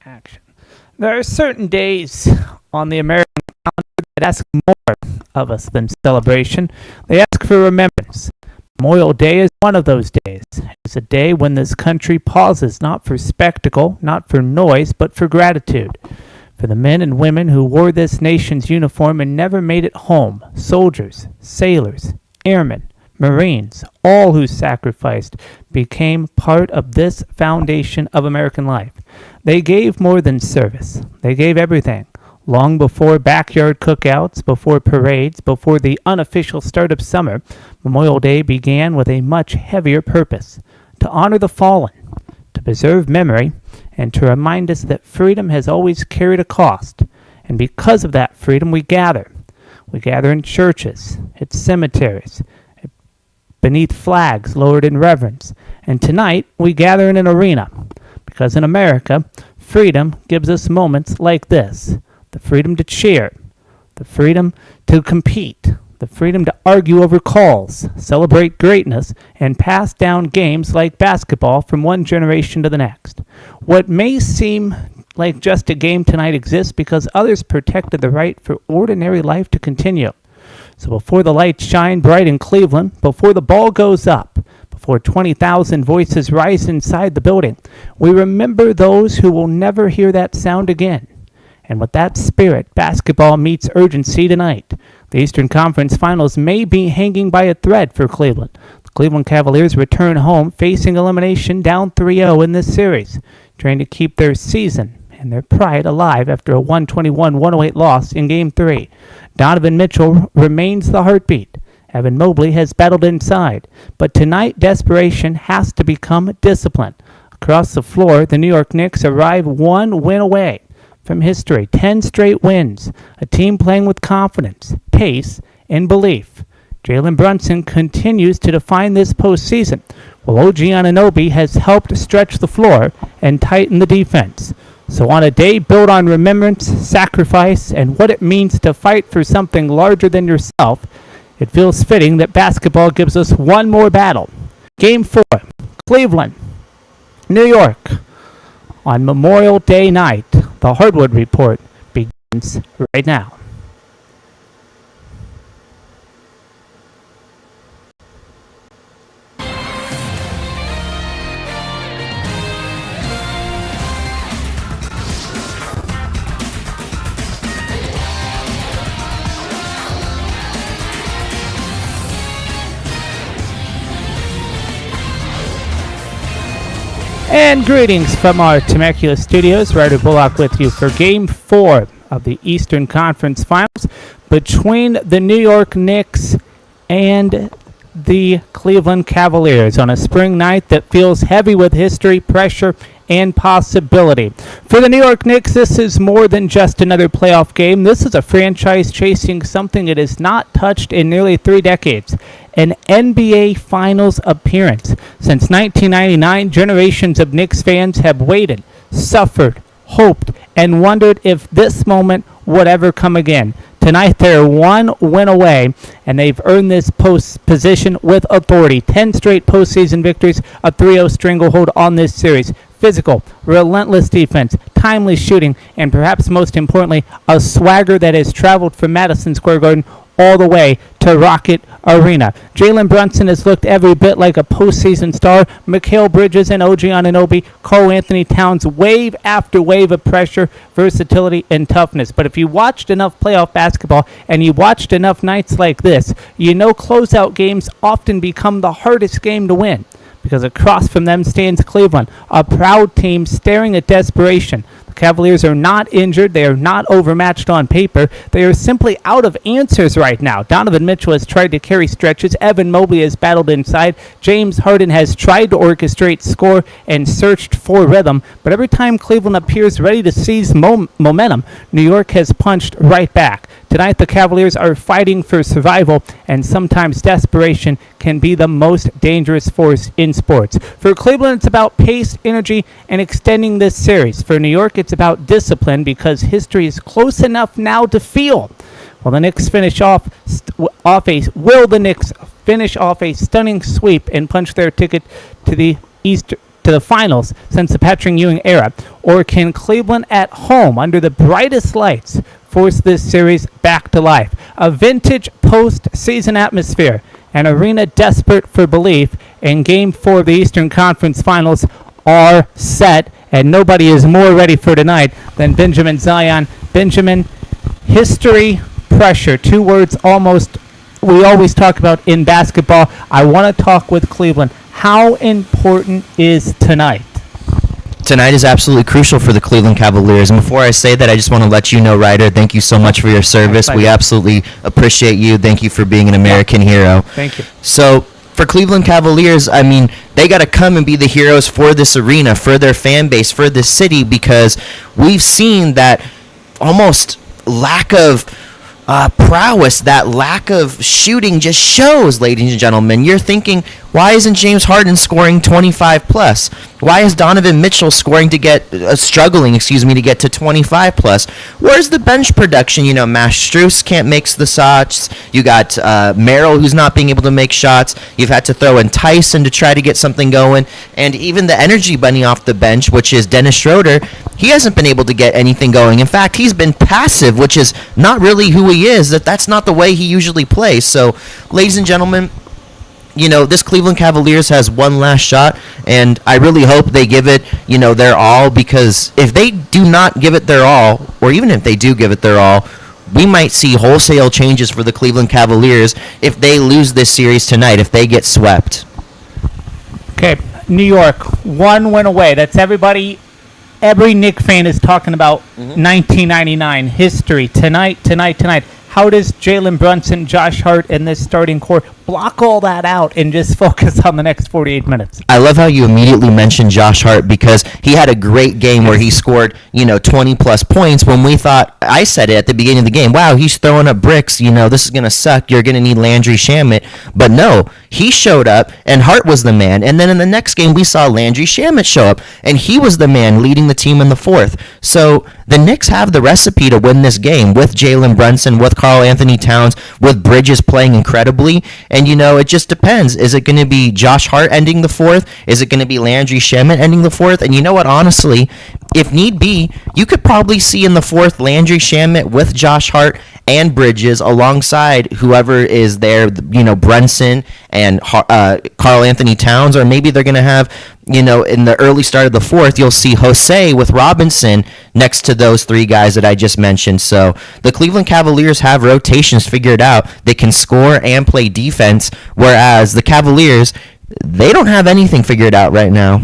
action. There are certain days on the American calendar that ask more of us than celebration. They ask for remembrance. Memorial Day is one of those days. It's a day when this country pauses not for spectacle, not for noise, but for gratitude. For the men and women who wore this nation's uniform and never made it home, soldiers, sailors, airmen, Marines, all who sacrificed, became part of this foundation of American life. They gave more than service. They gave everything. Long before backyard cookouts, before parades, before the unofficial start of summer, Memorial Day began with a much heavier purpose: to honor the fallen, to preserve memory, and to remind us that freedom has always carried a cost. And because of that freedom, we gather. We gather in churches, at cemeteries, beneath flags lowered in reverence. And tonight, we gather in an arena, because in America, freedom gives us moments like this: the freedom to cheer, the freedom to compete, the freedom to argue over calls, celebrate greatness, and pass down games like basketball from one generation to the next. What may seem like just a game tonight exists because others protected the right for ordinary life to continue. So before the lights shine bright in Cleveland, before the ball goes up, before 20,000 voices rise inside the building, we remember those who will never hear that sound again. And with that spirit, basketball meets urgency tonight. The Eastern Conference Finals may be hanging by a thread for Cleveland. The Cleveland Cavaliers return home facing elimination down 3-0 in this series, trying to keep their season and their pride alive after a 121-108 loss in Game 3. Donovan Mitchell remains the heartbeat. Evan Mobley has battled inside. But tonight, desperation has to become discipline. Across the floor, the New York Knicks arrive one win away from history. 10 straight wins. A team playing with confidence, pace, and belief. Jalen Brunson continues to define this postseason, while OG Anunoby has helped stretch the floor and tighten the defense. So on a day built on remembrance, sacrifice, and what it means to fight for something larger than yourself, it feels fitting that basketball gives us one more battle. Game 4, Cleveland, New York. On Memorial Day night, the Hardwood Report begins right now. And greetings from our Temecula studios. Ryder Bullock with you for Game 4 of the Eastern Conference Finals between the New York Knicks and the Cleveland Cavaliers on a spring night that feels heavy with history, pressure, and possibility. For the New York Knicks, this is more than just another playoff game. This is a franchise chasing something it has not touched in nearly 3 decades. An NBA Finals appearance. Since 1999, generations of Knicks fans have waited, suffered, hoped, and wondered if this moment would ever come again. Tonight, they're one win away, and they've earned this position with authority. 10 straight postseason victories, a 3-0 stranglehold on this series. Physical, relentless defense, timely shooting, and perhaps most importantly, a swagger that has traveled from Madison Square Garden all the way to Rocket Arena. Jalen Brunson has looked every bit like a postseason star. Mikal Bridges and OG Anunoby, Karl Anthony Towns, wave after wave of pressure, versatility, and toughness. But if you watched enough playoff basketball and you watched enough nights like this, you know closeout games often become the hardest game to win. Because across from them stands Cleveland, a proud team staring at desperation. The Cavaliers are not injured. They are not overmatched on paper. They are simply out of answers right now. Donovan Mitchell has tried to carry stretches. Evan Mobley has battled inside. James Harden has tried to orchestrate score and searched for rhythm. But every time Cleveland appears ready to seize momentum, New York has punched right back. Tonight, the Cavaliers are fighting for survival, and sometimes desperation can be the most dangerous force in sports. For Cleveland, it's about pace, energy, and extending this series. For New York, it's about discipline because history is close enough now to feel. Will the Knicks finish off a stunning sweep and punch their ticket to the to the finals since the Patrick Ewing era? Or can Cleveland at home, under the brightest lights, force this series back to life? A vintage postseason atmosphere, an arena desperate for belief, and Game 4 of the Eastern Conference Finals are set, and nobody is more ready for tonight than Benjamin Zion. Benjamin, history, pressure, two words almost we always talk about in basketball. I want to talk with Cleveland. How important is tonight? Tonight is absolutely crucial for the Cleveland Cavaliers. And before I say that, I just want to let you know, Ryder, thank you so much for your service. We absolutely appreciate you. Thank you for being an American hero. Thank you. So, for Cleveland Cavaliers, I mean, they got to come and be the heroes for this arena, for their fan base, for this city, because we've seen that almost lack of prowess, that lack of shooting just shows, ladies and gentlemen. You're thinking, why isn't James Harden scoring 25 plus? Why is Donovan Mitchell struggling to get to 25 plus? Where's the bench production? You know, Mash Strus can't make the shots. You got Merrill, who's not being able to make shots. You've had to throw in Tyson to try to get something going. And even the energy bunny off the bench, which is Dennis Schroeder, he hasn't been able to get anything going. In fact, he's been passive, which is not really who he is. That's not the way he usually plays. So, ladies and gentlemen, you know, this Cleveland Cavaliers has one last shot, and I really hope they give it, you know, their all, because if they do not give it their all, or even if they do give it their all, we might see wholesale changes for the Cleveland Cavaliers if they lose this series tonight, if they get swept. Okay, New York, one win away. That's everybody. Every Knick fan is talking about 1999 history. Tonight. How does Jalen Brunson, Josh Hart, and this starting core block all that out and just focus on the next 48 minutes? I love how you immediately mentioned Josh Hart, because he had a great game where he scored, 20-plus points when we thought, I said it at the beginning of the game, wow, he's throwing up bricks, this is going to suck, you're going to need Landry Shamet. But no, he showed up, and Hart was the man. And then in the next game, we saw Landry Shamet show up, and he was the man leading the team in the fourth. So the Knicks have the recipe to win this game with Jalen Brunson, with Karl Anthony Towns, with Bridges playing incredibly. And, it just depends. Is it going to be Josh Hart ending the fourth? Is it going to be Landry Shamet ending the fourth? And you know what? Honestly, if need be, you could probably see in the fourth Landry Shamet with Josh Hart and Bridges alongside whoever is there, Brunson and Karl Anthony Towns. Or maybe they're going to have, in the early start of the fourth, you'll see Jose with Robinson next to those three guys that I just mentioned. So the Cleveland Cavaliers have rotations figured out. They can score and play defense, whereas the Cavaliers, they don't have anything figured out right now.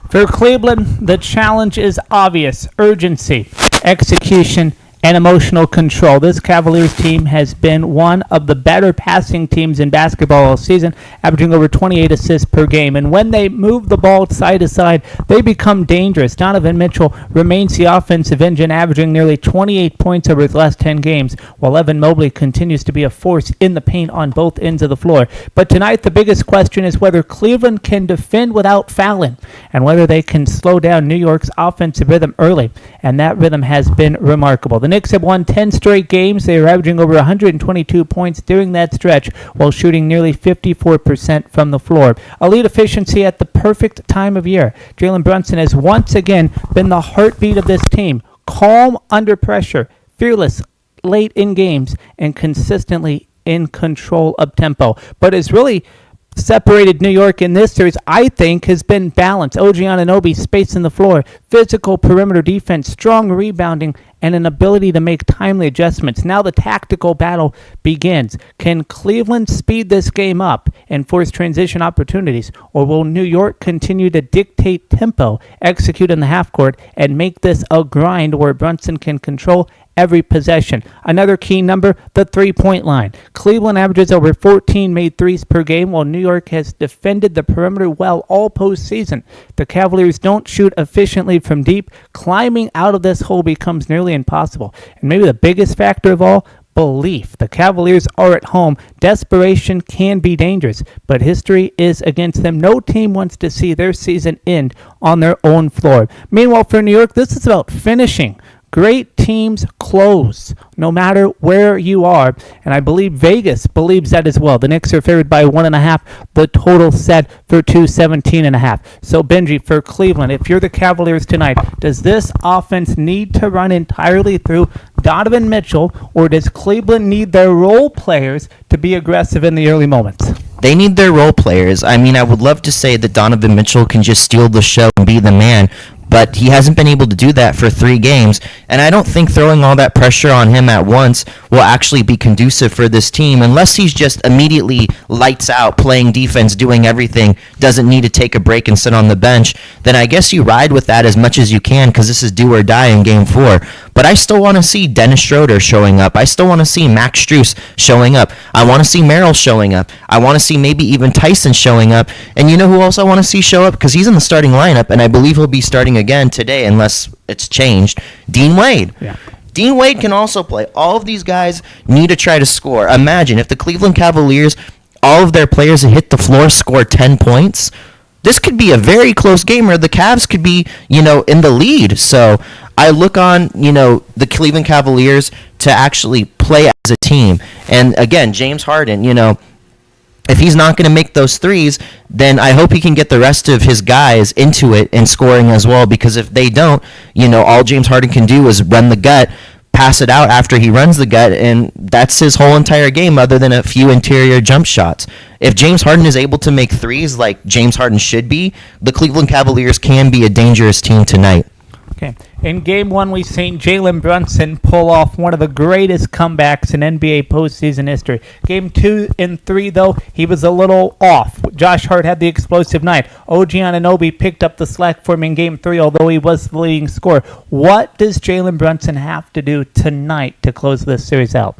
For Cleveland, the challenge is obvious: urgency, execution, and emotional control. This Cavaliers team has been one of the better passing teams in basketball all season, averaging over 28 assists per game. And when they move the ball side to side, they become dangerous. Donovan Mitchell remains the offensive engine, averaging nearly 28 points over his last 10 games, while Evan Mobley continues to be a force in the paint on both ends of the floor. But tonight, the biggest question is whether Cleveland can defend without fouling, and whether they can slow down New York's offensive rhythm early. And that rhythm has been remarkable. The Knicks have won 10 straight games. They are averaging over 122 points during that stretch, while shooting nearly 54% from the floor. Elite efficiency at the perfect time of year. Jalen Brunson has once again been the heartbeat of this team. Calm under pressure, fearless late in games, and consistently in control of tempo. But it's really separated New York in this series, I think, has been balance. OG Anunoby spacing the floor, physical perimeter defense, strong rebounding, and an ability to make timely adjustments. Now the tactical battle begins. Can Cleveland speed this game up and force transition opportunities, or will New York continue to dictate tempo, execute in the half court, and make this a grind where Brunson can control every possession? Another key number, the three-point line. Cleveland averages over 14 made threes per game, while New York has defended the perimeter well all postseason. The Cavaliers don't shoot efficiently from deep. Climbing out of this hole becomes nearly impossible. And maybe the biggest factor of all, belief. The Cavaliers are at home. Desperation can be dangerous, but history is against them. No team wants to see their season end on their own floor. Meanwhile, for New York, this is about finishing. Great teams close, no matter where you are. And I believe Vegas believes that as well. The Knicks are favored by 1.5. The total set for 217.5. So, Benji, for Cleveland, if you're the Cavaliers tonight, does this offense need to run entirely through Donovan Mitchell, or does Cleveland need their role players to be aggressive in the early moments? They need their role players. I mean, I would love to say that Donovan Mitchell can just steal the show and be the man, but he hasn't been able to do that for 3 games, and I don't think throwing all that pressure on him at once will actually be conducive for this team unless he's just immediately lights out, playing defense, doing everything, doesn't need to take a break and sit on the bench. Then I guess you ride with that as much as you can because this is do or die in Game 4. But I still want to see Dennis Schroeder showing up. I still want to see Max Strus showing up. I want to see Merrill showing up. I want to see maybe even Tyson showing up. And you know who else I want to see show up? Because he's in the starting lineup, and I believe he'll be starting again today unless it's changed. Dean Wade. Yeah. Dean Wade can also play. All of these guys need to try to score. Imagine if the Cleveland Cavaliers, all of their players that hit the floor score 10 points. This could be a very close game where the Cavs could be, in the lead. So I look on, the Cleveland Cavaliers to actually play as a team. And again, James Harden, if he's not going to make those threes, then I hope he can get the rest of his guys into it and scoring as well. Because if they don't, all James Harden can do is run the gut, pass it out after he runs the gut, and that's his whole entire game other than a few interior jump shots. If James Harden is able to make threes like James Harden should be, the Cleveland Cavaliers can be a dangerous team tonight. Okay. In Game 1, we've seen Jalen Brunson pull off one of the greatest comebacks in NBA postseason history. Game 2 and 3, though, he was a little off. Josh Hart had the explosive night. OG Anunoby picked up the slack for him in Game 3, although he was the leading scorer. What does Jalen Brunson have to do tonight to close this series out?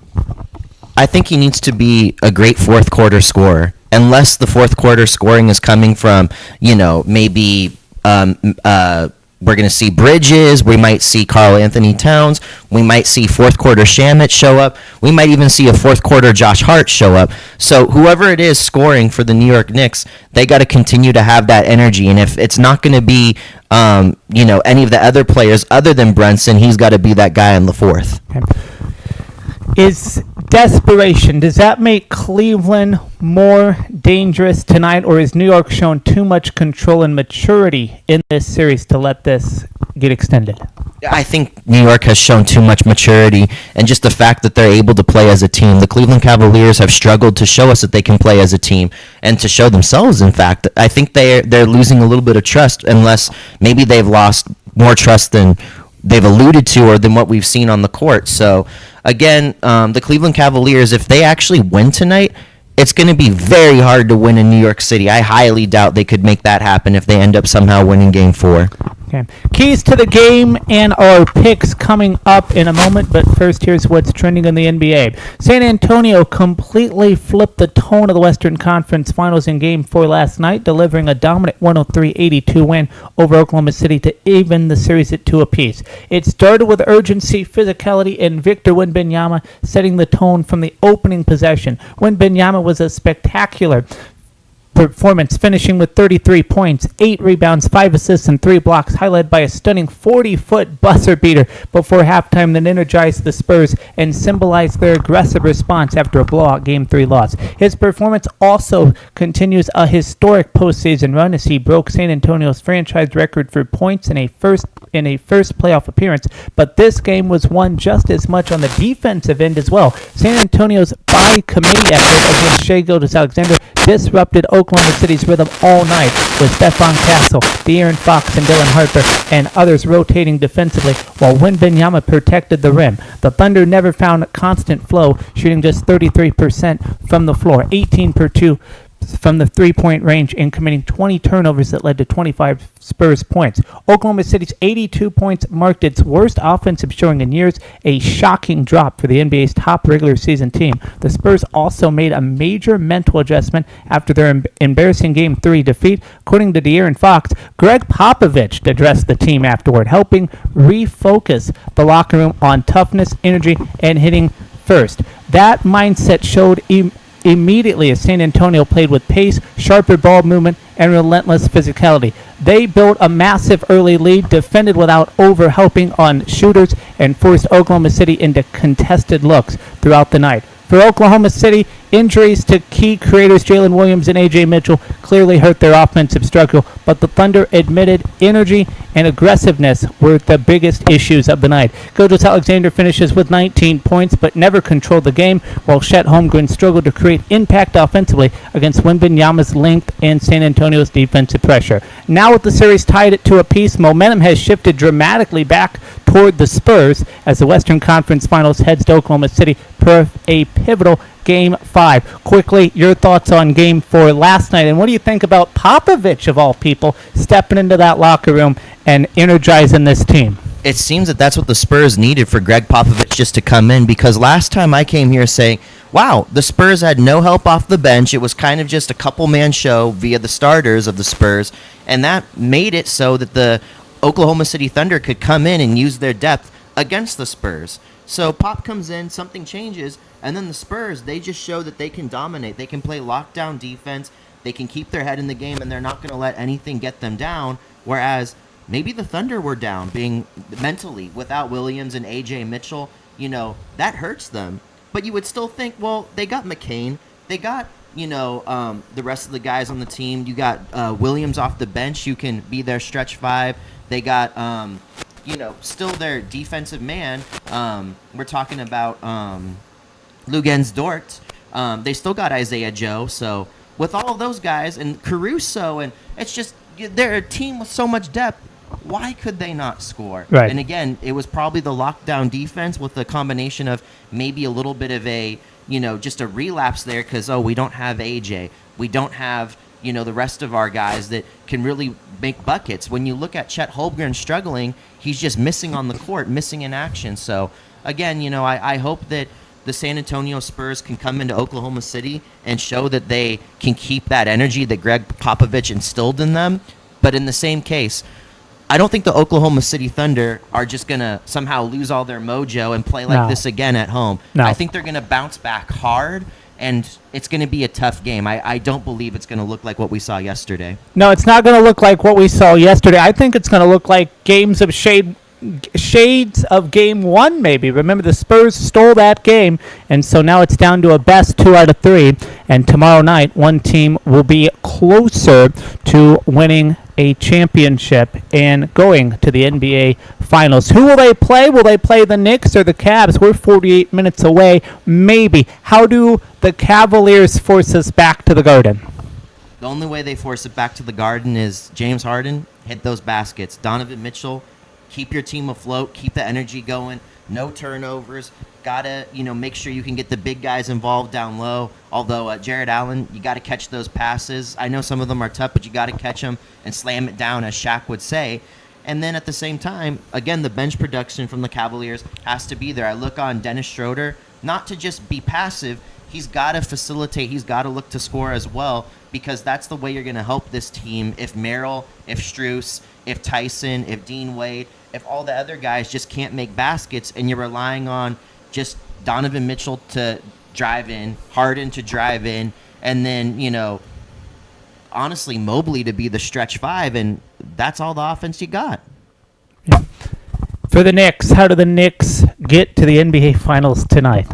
I think he needs to be a great fourth quarter scorer. Unless the fourth quarter scoring is coming from, maybe we're going to see Bridges. We might see Karl Anthony Towns. We might see fourth quarter Shamet show up. We might even see a fourth quarter Josh Hart show up. So whoever it is scoring for the New York Knicks, they got to continue to have that energy. And if it's not going to be, any of the other players other than Brunson, he's got to be that guy in the fourth. Okay. Is desperation, does that make Cleveland more dangerous tonight, or has New York shown too much control and maturity in this series to let this get extended? I think New York has shown too much maturity, and just the fact that they're able to play as a team. The Cleveland Cavaliers have struggled to show us that they can play as a team, and to show themselves, in fact. I think they're losing a little bit of trust, unless maybe they've lost more trust than they've alluded to or than what we've seen on the court. So, again, the Cleveland Cavaliers, if they actually win tonight, it's going to be very hard to win in New York City. I highly doubt they could make that happen if they end up somehow winning Game 4. Okay. Keys to the game and our picks coming up in a moment, but first here's what's trending in the NBA. San Antonio completely flipped the tone of the Western Conference Finals in Game 4 last night, delivering a dominant 103-82 win over Oklahoma City to even the series at 2 apiece. It started with urgency, physicality, and Victor Wembanyama setting the tone from the opening possession. Wembanyama was a spectacular performance, finishing with 33 points, 8 rebounds, 5 assists, and 3 blocks, highlighted by a stunning 40-foot buzzer beater before halftime that energized the Spurs and symbolized their aggressive response after a blowout Game 3 loss. His performance also continues a historic postseason run as he broke San Antonio's franchise record for points in a first playoff appearance, but this game was won just as much on the defensive end as well. San Antonio's by committee effort against Shai Gilgeous-Alexander disrupted Oklahoma City's rhythm all night, with Stephon Castle, De'Aaron Fox, and Dylan Harper and others rotating defensively while Wembanyama protected the rim. The Thunder never found a constant flow, shooting just 33% from the floor, 18 per 2 from the three-point range, and committing 20 turnovers that led to 25 Spurs points. Oklahoma City's 82 points marked its worst offensive showing in years, a shocking drop for the NBA's top regular season team. The Spurs also made a major mental adjustment after their embarrassing Game 3 defeat. According to De'Aaron Fox, Greg Popovich addressed the team afterward, helping refocus the locker room on toughness, energy, and hitting first. That mindset showed immediately as San Antonio played with pace, sharper ball movement, and relentless physicality. They built a massive early lead, defended without overhelping on shooters, and forced Oklahoma City into contested looks throughout the night. For Oklahoma City, injuries to key creators Jalen Williams and A.J. Mitchell clearly hurt their offensive struggle, but the Thunder admitted energy and aggressiveness were the biggest issues of the night. Gilgeous Alexander finishes with 19 points, but never controlled the game, while Chet Holmgren struggled to create impact offensively against Wembanyama's length and San Antonio's defensive pressure. Now with the series tied at 2 apiece, momentum has shifted dramatically back toward the Spurs as the Western Conference Finals heads to Oklahoma City for a pivotal Game 5. Quickly, your thoughts on Game 4 last night, and what do you think about Popovich, of all people, stepping into that locker room and energizing this team? It seems that that's what the Spurs needed for Greg Popovich just to come in, because last time I came here saying, wow, the Spurs had no help off the bench. It was kind of just a couple-man show via the starters of the Spurs, and that made it so that the Oklahoma City Thunder could come in and use their depth against the Spurs. So Pop comes in, something changes, and then the Spurs, they just show that they can dominate. They can play lockdown defense. They can keep their head in the game, and they're not going to let anything get them down, whereas maybe the Thunder were down being mentally without Williams and A.J. Mitchell. That hurts them. But you would still think, well, they got McCain. They got, the rest of the guys on the team. You got Williams off the bench. You can be their stretch five. They got, still their defensive man. We're talking about Lugens Dort. They still got Isaiah Joe. So with all of those guys and Caruso, and it's just they're a team with so much depth. Why could they not score? Right. And again, it was probably the lockdown defense with a combination of maybe a little bit of a, just a relapse there because, we don't have AJ. We don't have, the rest of our guys that can really make buckets. When you look at Chet Holmgren struggling, he's just missing on the court, missing in action. So, again, I hope that the San Antonio Spurs can come into Oklahoma City and show that they can keep that energy that Greg Popovich instilled in them. But in the same case, I don't think the Oklahoma City Thunder are just going to somehow lose all their mojo and play like this again at home. No. I think they're going to bounce back hard, and it's going to be a tough game. I don't believe it's going to look like what we saw yesterday. No, it's not going to look like what we saw yesterday. I think it's going to look like shades of Game 1, maybe. Remember, the Spurs stole that game, and so now it's down to a best 2 out of 3. And tomorrow night, one team will be closer to winning a championship and going to the NBA Finals. Who will they play? Will they play the Knicks or the Cavs? We're 48 minutes away, maybe. How do the Cavaliers force us back to the Garden? The only way they force it back to the Garden is James Harden, hit those baskets. Donovan Mitchell, keep your team afloat, keep the energy going, no turnovers. Gotta, make sure you can get the big guys involved down low. Although Jared Allen, you got to catch those passes. I know some of them are tough, but you got to catch them and slam it down, as Shaq would say. And then at the same time, again, the bench production from the Cavaliers has to be there. I look on Dennis Schroeder, not to just be passive. He's got to facilitate. He's got to look to score as well, because that's the way you're going to help this team. If Merrill, if Strus, if Tyson, if Dean Wade, if all the other guys just can't make baskets and you're relying on just Donovan Mitchell to drive in, Harden to drive in, and then, honestly, Mobley to be the stretch five, and that's all the offense you got. Yeah. For the Knicks, how do the Knicks get to the NBA Finals tonight?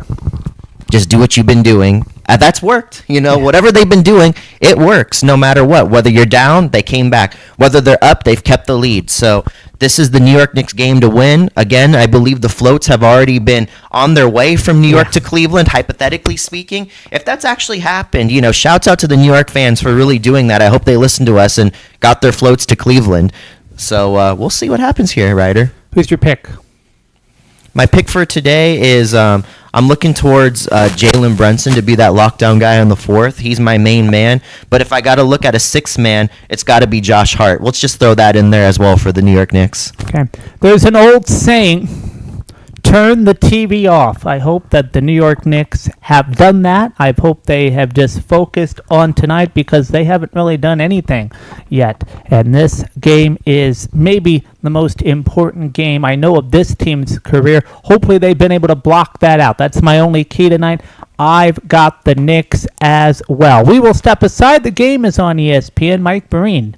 Just do what you've been doing. That's worked. Whatever they've been doing, it works no matter what. Whether you're down, they came back. Whether they're up, they've kept the lead. So this is the New York Knicks game to win. Again, I believe the floats have already been on their way from New York to Cleveland, hypothetically speaking. If that's actually happened, shouts out to the New York fans for really doing that. I hope they listened to us and got their floats to Cleveland. So we'll see what happens here, Ryder. Who's your pick? My pick for today is I'm looking towards Jalen Brunson to be that lockdown guy on the 4th. He's my main man. But if I got to look at a 6th man, it's got to be Josh Hart. Let's just throw that in there as well for the New York Knicks. Okay. There's an old saying, turn the TV off. I hope that the New York Knicks have done that. I hope they have just focused on tonight, because they haven't really done anything yet. And this game is maybe the most important game I know of this team's career. Hopefully they've been able to block that out. That's my only key tonight. I've got the Knicks as well. We will step aside. The game is on ESPN. Mike Breen,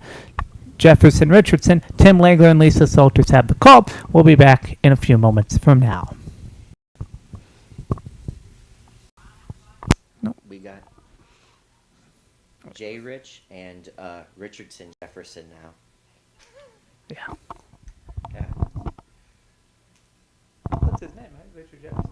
Jefferson Richardson, Tim Legler, and Lisa Salters have the call. We'll be back in a few moments from now. We got J. Rich and Richardson Jefferson now. Yeah. Yeah. What's his name, right? Richard Jefferson.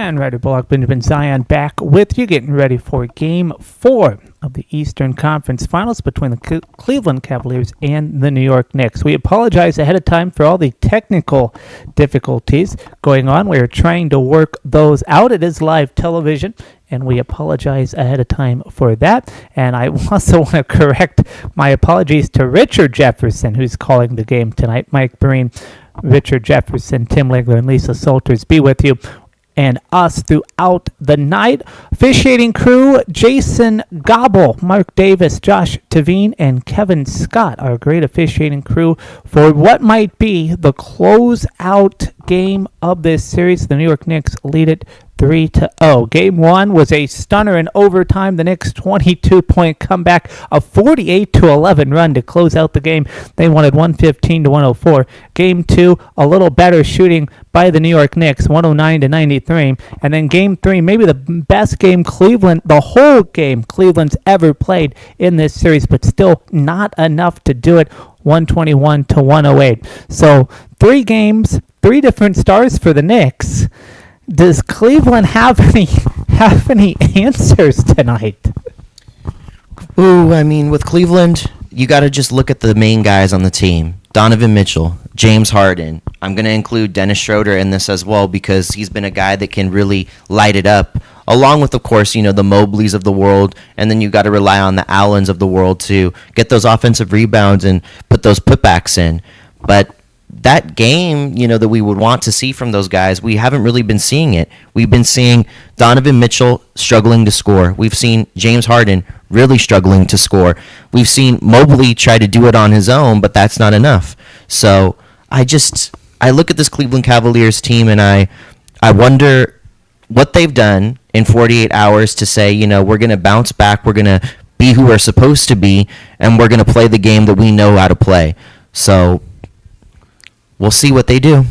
And Ryder Bullock, Benjamin Zion back with you, getting ready for Game 4 of the Eastern Conference Finals between the Cleveland Cavaliers and the New York Knicks. We apologize ahead of time for all the technical difficulties going on. We are trying to work those out. It is live television, and we apologize ahead of time for that. And I also want to correct my apologies to Richard Jefferson, who's calling the game tonight. Mike Breen, Richard Jefferson, Tim Legler, and Lisa Salters be with you and us throughout the night. Officiating crew, Jason Gobble, Mark Davis, Josh Tavine, and Kevin Scott, our great officiating crew for what might be the closeout game of this series. The New York Knicks lead it 3-0. Game 1 was a stunner in overtime. The Knicks 22-point comeback, a 48-11 run to close out the game. They wanted 115-104. Game 2, a little better shooting by the New York Knicks, 109-93. And then Game 3, maybe the best game the whole game Cleveland's ever played in this series, but still not enough to do it, 121-108. So 3 games, 3 different stars for the Knicks. Does Cleveland have any answers tonight? Ooh, I mean, with Cleveland, you got to just look at the main guys on the team. Donovan Mitchell, James Harden. I'm going to include Dennis Schroeder in this as well because he's been a guy that can really light it up, along with, of course, the Mobleys of the world, and then you got to rely on the Allens of the world to get those offensive rebounds and put those putbacks in. But that game, that we would want to see from those guys, we haven't really been seeing it. We've been seeing Donovan Mitchell struggling to score. We've seen James Harden really struggling to score. We've seen Mobley try to do it on his own, but that's not enough. So I look at this Cleveland Cavaliers team and I wonder what they've done in 48 hours to say, we're going to bounce back, we're going to be who we're supposed to be, and we're going to play the game that we know how to play. So we'll see what they do.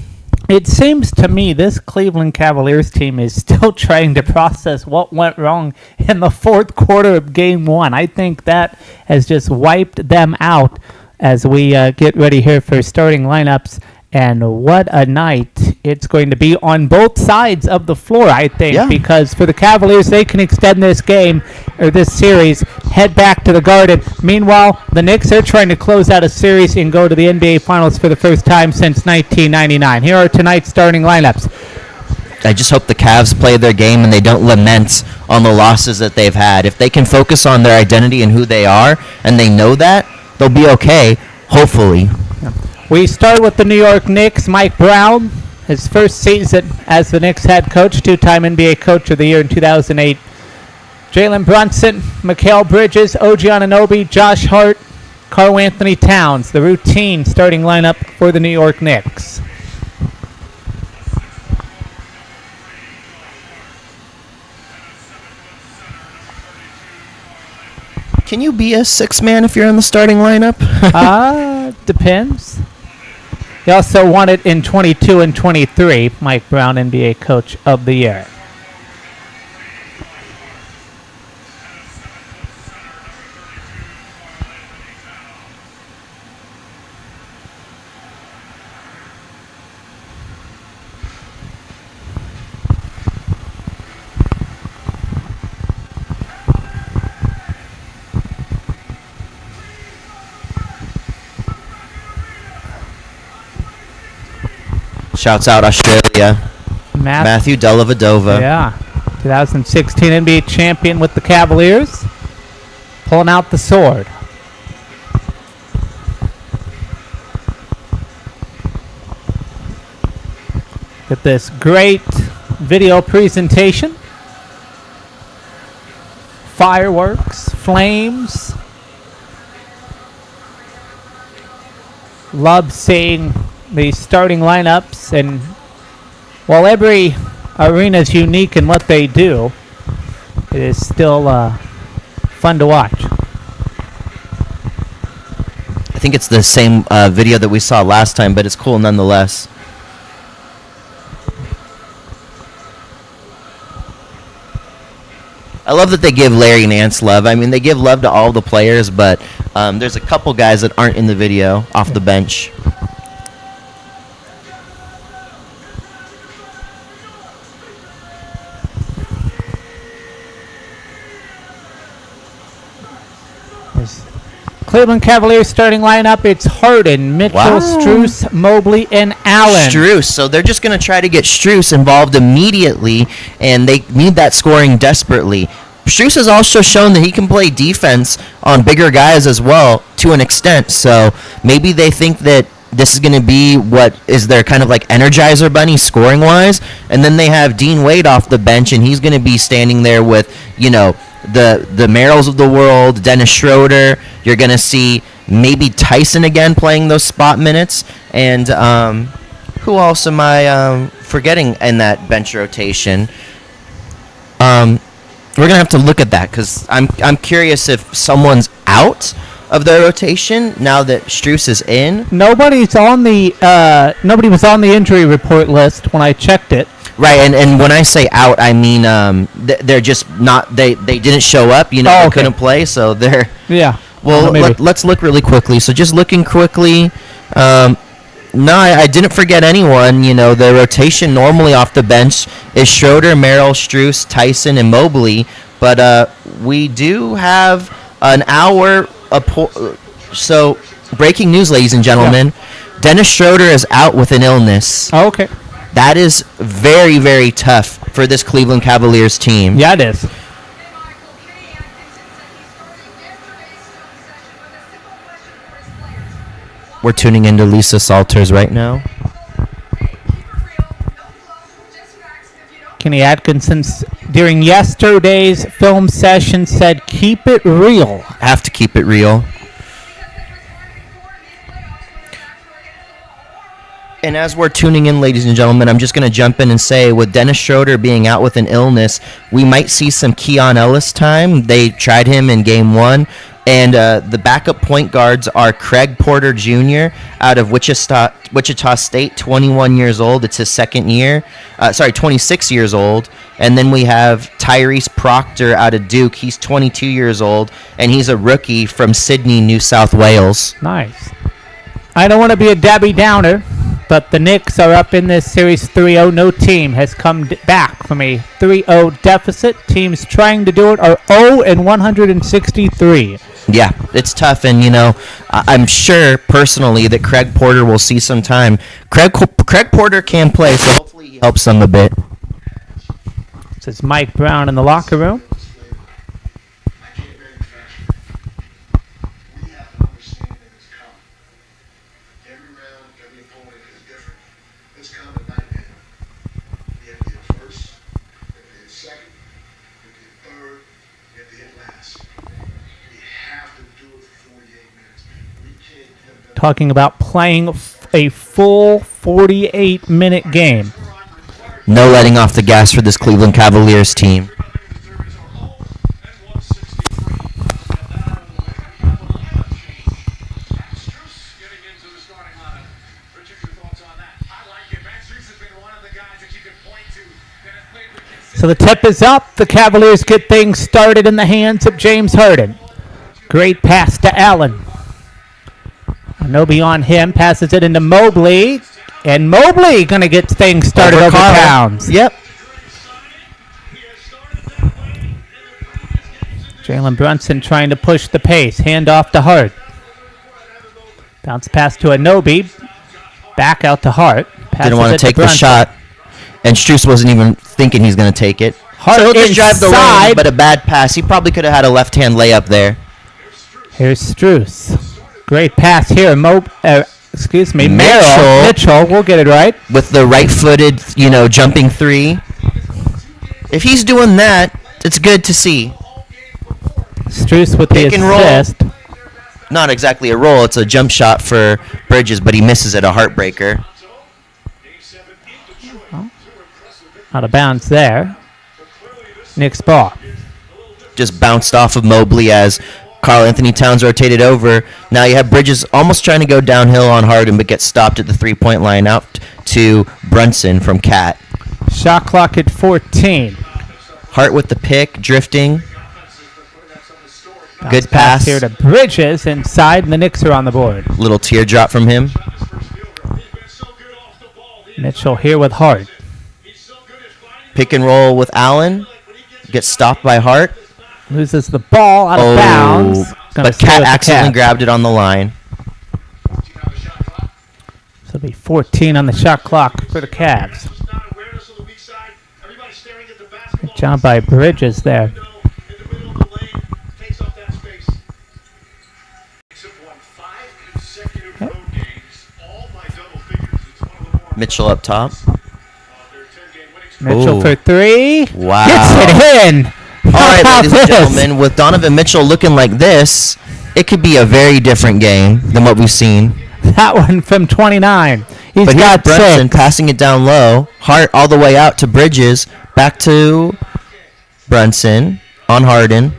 It seems to me this Cleveland Cavaliers team is still trying to process what went wrong in the fourth quarter of Game 1. I think that has just wiped them out as we get ready here for starting lineups. And what a night it's going to be on both sides of the floor, I think, because for the Cavaliers, they can extend this game or this series, head back to the Garden. Meanwhile, the Knicks are trying to close out a series and go to the NBA Finals for the first time since 1999. Here are tonight's starting lineups. I just hope the Cavs play their game and they don't lament on the losses that they've had. If they can focus on their identity and who they are, and they know that, they'll be okay, hopefully. We start with the New York Knicks. Mike Brown, his first season as the Knicks head coach, 2-time NBA Coach of the Year in 2008. Jalen Brunson, Mikal Bridges, OG Anunoby, Josh Hart, Karl Anthony Towns. The routine starting lineup for the New York Knicks. Can you be a 6-man if you're in the starting lineup? Depends. He also won it in 22 and 23, Mike Brown, NBA Coach of the Year. Shouts out Australia. Matthew Dellavedova. Yeah. 2016 NBA champion with the Cavaliers. Pulling out the sword. Get this great video presentation. Fireworks, flames. Love seeing the starting lineups, and while every arena is unique in what they do, it is still fun to watch. I think it's the same video that we saw last time, but it's cool nonetheless. I love that they give Larry Nance love. I mean, they give love to all the players, but there's a couple guys that aren't in the video off the bench. Cleveland Cavaliers starting lineup. It's Harden, Mitchell, Strus, Mobley, and Allen. Strus. So they're just going to try to get Strus involved immediately, and they need that scoring desperately. Strus has also shown that he can play defense on bigger guys as well to an extent. So maybe they think that this is going to be what is their kind of like Energizer Bunny scoring-wise. And then they have Dean Wade off the bench, and he's going to be standing there with, you know, the Merrills of the world, Dennis Schroeder. You're going to see maybe Tyson again playing those spot minutes. And who else am I forgetting in that bench rotation? We're going to have to look at that because I'm curious if someone's out of their rotation now that Strus is in. Nobody was on the injury report list when I checked it. Right, and when I say out, I mean they're just not. They didn't show up. You know, they couldn't play, so they're. Yeah. Well, let's look really quickly. So just looking quickly. No, I didn't forget anyone. You know, the rotation normally off the bench is Schroeder, Merrill, Strus, Tyson, and Mobley. But we do have an hour. So breaking news, ladies and gentlemen. Yeah. Dennis Schroeder is out with an illness. Oh, okay. That is very, very tough for this Cleveland Cavaliers team. Yeah, it is. We're tuning into Lisa Salters right now. Kenny Atkinson, during yesterday's film session, said, "Keep it real." Have to keep it real. And as we're tuning in, ladies and gentlemen, I'm just going to jump in and say, with Dennis Schroeder being out with an illness, we might see some Keon Ellis time. They tried him in Game 1. And the backup point guards are Craig Porter Jr. out of Wichita State, 21 years old. It's his second year. 26 years old. And then we have Tyrese Proctor out of Duke. He's 22 years old, and he's a rookie from Sydney, New South Wales. Nice. I don't want to be a Debbie Downer, but the Knicks are up in this series 3-0. No team has come back from a 3-0 deficit. Teams trying to do it are 0-163. Yeah, it's tough, and, you know, I'm sure personally that Craig Porter will see some time. Craig Porter can play, so hopefully he helps them a bit. This is Mike Brown in the locker room. Talking about playing a full 48-minute game. No letting off the gas for this Cleveland Cavaliers team. So the tip is up. The Cavaliers get things started in the hands of James Harden. Great pass to Allen. Anobi on him, passes it into Mobley, and Mobley going to get things started over Towns. Yep. Jalen Brunson trying to push the pace. Hand off to Hart. Bounce pass to Anobi. Back out to Hart. Didn't want to take the shot, and Strus wasn't even thinking he's going to take it. Hart so he'll just drive the lane, but a bad pass. He probably could have had a left-hand layup there. Here's Strus. Great pass here. Mitchell. We'll get it right. With the right-footed, jumping three. If he's doing that, it's good to see. Strus with the assist. Roll. Not exactly a roll. It's a jump shot for Bridges, but he misses it, a heartbreaker. Out of bounds there. Knicks ball. Just bounced off of Mobley as Karl Anthony Towns rotated over. Now you have Bridges almost trying to go downhill on Harden, but gets stopped at the three-point line out to Brunson from Cat. Shot clock at 14. Hart with the pick, drifting. Good pass here to Bridges inside, and the Knicks are on the board. Little teardrop from him. Mitchell here with Hart. Pick and roll with Allen. Gets stopped by Hart. Loses the ball out of bounds. Gonna But stay Cat with the accidentally Cavs. grabbed it on the line. So it'll be 14 on the shot clock for the Cavs. Good job by Bridges there. Mitchell up top. Mitchell Ooh. for three. Wow. Gets it in. All right, How ladies about and this? gentlemen, with Donovan Mitchell looking like this, it could be a very different game than what we've seen. That one from 29. He's But here's got Brunson 6. passing it down low. Hart all the way out to Bridges. Back to Brunson on Harden.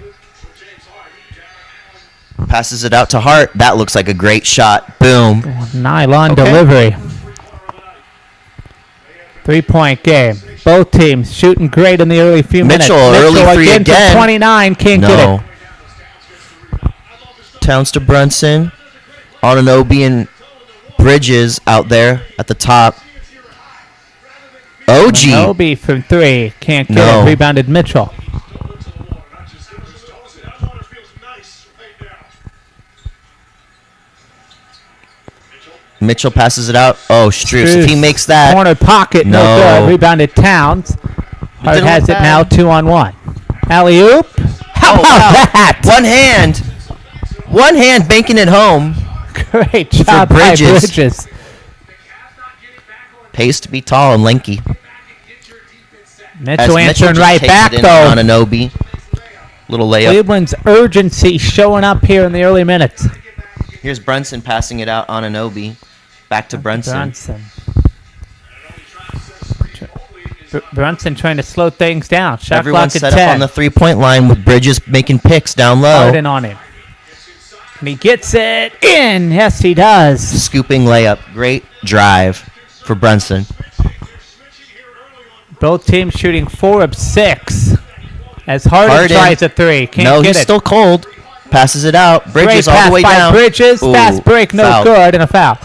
Passes it out to Hart. That looks like a great shot. Boom. Nylon Okay. delivery. 3-point game. Both teams shooting great in the early few minutes. Mitchell, early three again again. from 29. Can't get No. it. Towns to Brunson. Anunoby and Bridges out there at the top. OG. Obi from 3. Can't get No. it. Rebounded Mitchell. Mitchell passes it out. Oh, Strus. If he makes that. Corner pocket. No, No. good. Rebounded Towns. Hart didn't has look it bad. now 2-on-1. Alley-oop. How Oh, about wow. that? One hand. One hand banking it home. Great job by Bridges. Bridges. Pays to be tall and lanky. Mitchell As answering just right takes back, it in though. on Anunoby. Little layup. Cleveland's urgency showing up here in the early minutes. Here's Brunson passing it out on Anunoby. Back to Brunson. Brunson trying to slow things down. Shot Everyone's clock at set 10. up on the three-point line with Bridges making picks down low. Harden on him. And he gets it in. Yes, he does. Scooping layup. Great drive for Brunson. Both teams shooting 4 of 6. As Harden tries a 3. Can't No, get he's it. still cold. Passes it out. Bridges Great all pass the way by down. Bridges. Ooh, Fast break, no foul. good, and a foul.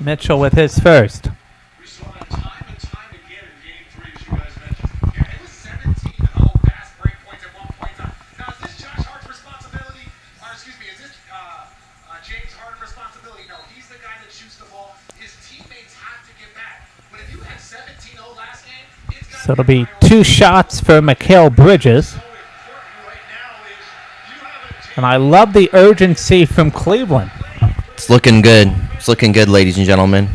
Mitchell with his first. We saw that time and time again in game 3, as you guys mentioned. Yeah, it was 17-0 fast break points at one point in time. Now, is this Josh Hart's responsibility? Or, excuse me, is this James Harden's responsibility? No, he's the guy that shoots the ball. His teammates have to get back. But if you had 17-0 last game, it's got So it'll be 2 shots for Mikal Bridges. And I love the urgency from Cleveland. It's looking good. It's looking good, ladies and gentlemen.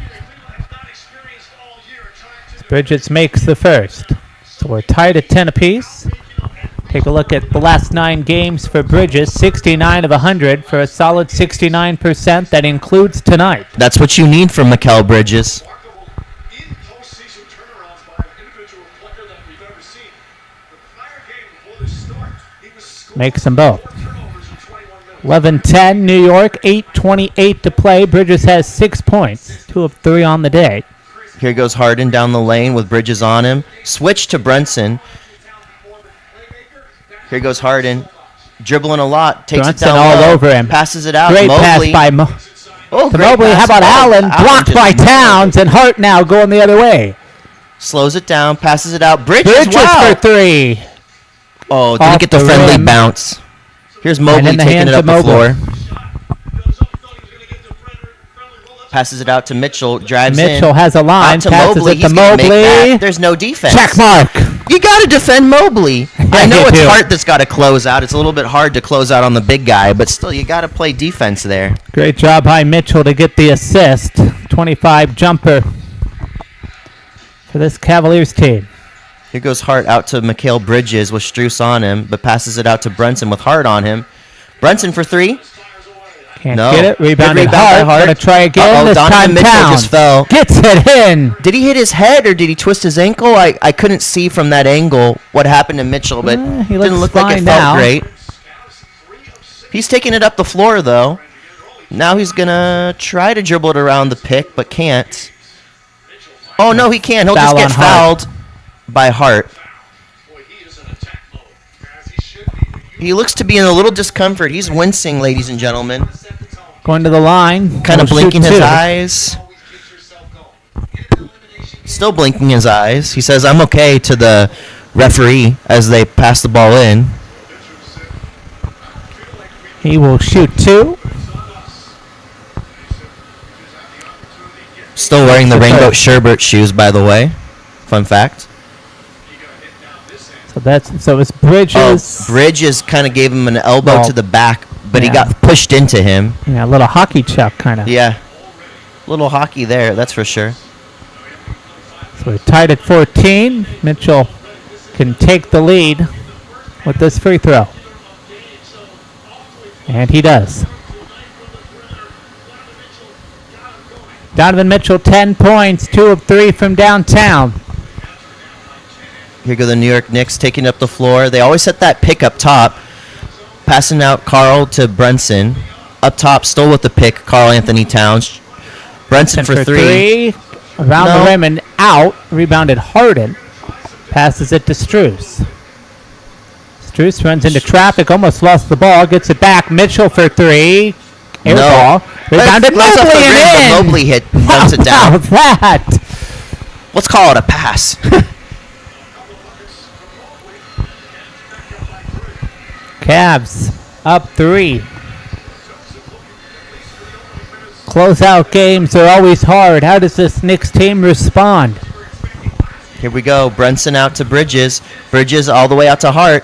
Bridges makes the first. So we're tied at 10 apiece. Take a look at the last 9 games for Bridges. 69 of 100 for a solid 69%. That includes tonight. That's what you need from Mikal Bridges. in postseason turnarounds by an individual player that we've ever seen. The prior game before this start, he was scoring Makes them both. turnovers in 21 minutes. 11-10 New York. 8:28 to play. Bridges has 6 points. 2 of 3 on the day. Here goes Harden down the lane with Bridges on him. Switch to Brunson. Here goes Harden. Dribbling a lot. Takes Brunson it down all low, over him. Passes it out. Great Mobley. pass by Oh, to great Mobley. pass. How about Oh, Allen? Blocked just by missed it. Towns, and Hart now going the other way. Slows it down. Passes it out. Bridges. Bridges Wow. for 3. Oh, didn't Off get the the friendly rim. bounce. Here's Mobley in the taking hands it up of the Mobley. floor. Passes it out to Mitchell. Drives Mitchell in. has a line. Out to Passes Mobley. it He's to gonna make that. Mobley. There's no defense. Check mark. You got to defend Mobley. I know you it's do. Hart that's got to close out. It's a little bit hard to close out on the big guy, but still, you got to play defense there. Great job by Mitchell to get the assist. 25 jumper for this Cavaliers team. Here goes Hart out to Mikal Bridges with Strus on him, but passes it out to Brunson with Hart on him. Brunson for 3. Can't No. get it. Good Rebounded rebound by Hart. Hart. Gonna try again. Uh-oh, This Donovan time Mitchell Towns just fell. gets it in. Did he hit his head or did he twist his ankle? I couldn't see from that angle what happened to Mitchell, but He didn't looks look like it fine felt now. great. He's taking it up the floor, though. Now he's going to try to dribble it around the pick, but can't. Oh, no, he can. He'll just Foul get on Hart. fouled by Hart. Boy, he is in attack mode, as he should be. He looks to be in a little discomfort. He's wincing, ladies and gentlemen. Going to the line. Kind of Will shoot blinking his 2. eyes. Always get yourself going. In an elimination game, Still blinking his eyes. He says, I'm okay to the referee as they pass the ball in. He will shoot 2. Still wearing the Rainbow Sherbert shoes, by the way. Fun fact. So it's Bridges. Bridges kind of gave him an elbow to the back, but he Yeah. got pushed into him. Yeah, a little hockey chuck kind of. Yeah. Little hockey there, that's for sure. So we're tied at 14. Mitchell can take the lead with this free throw. And he does. Donovan Mitchell, 10 points, 2 of 3 from downtown. Here go the New York Knicks taking up the floor. They always set that pick up top. Passing out Carl to Brunson. Up top, still with the pick, Karl Anthony Towns. Brunson for three. Around the rim and out. Rebounded Harden. Passes it to Strus. Strus runs into traffic, almost lost the ball, gets it back. Mitchell for 3. Air ball. Rebounded Let's Mobley off the rim, and but in. Mobley runs it How down. about that? Let's call it a pass. Cavs up 3. Closeout games are always hard. How does this Knicks team respond? Here we go. Brunson out to Bridges. Bridges all the way out to Hart.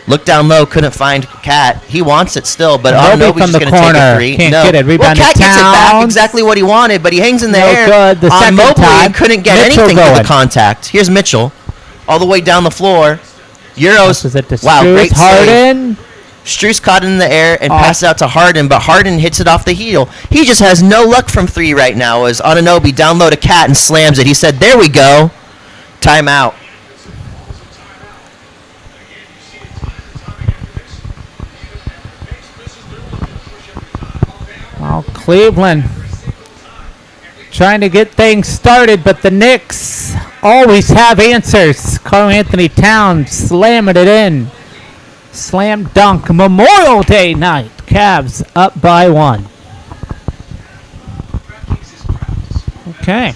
Look down low, couldn't find Cat. He wants it still, but Mobley Anunoby's from just the going to take corner. a 3. Can't No. get it. Well, Rebounded Cat gets it back, Towns. exactly what he wanted, but he hangs in the No air. good. The on second Mobley, time, couldn't get Mitchell anything for going. the contact. Here's Mitchell, all the way down the floor. Passes it to Euros. Wow, Strus. great save. Harden. Strus caught it in the air and passed it out to Harden, but Harden hits it off the heel. He just has no luck from 3 right now as Anunoby down low to Cat and slams it. He said, there we go. Timeout. Well, Cleveland trying to get things started, but the Knicks always have answers. Karl Anthony Towns slamming it in. Slam dunk. Memorial Day night. Cavs up by 1. Okay.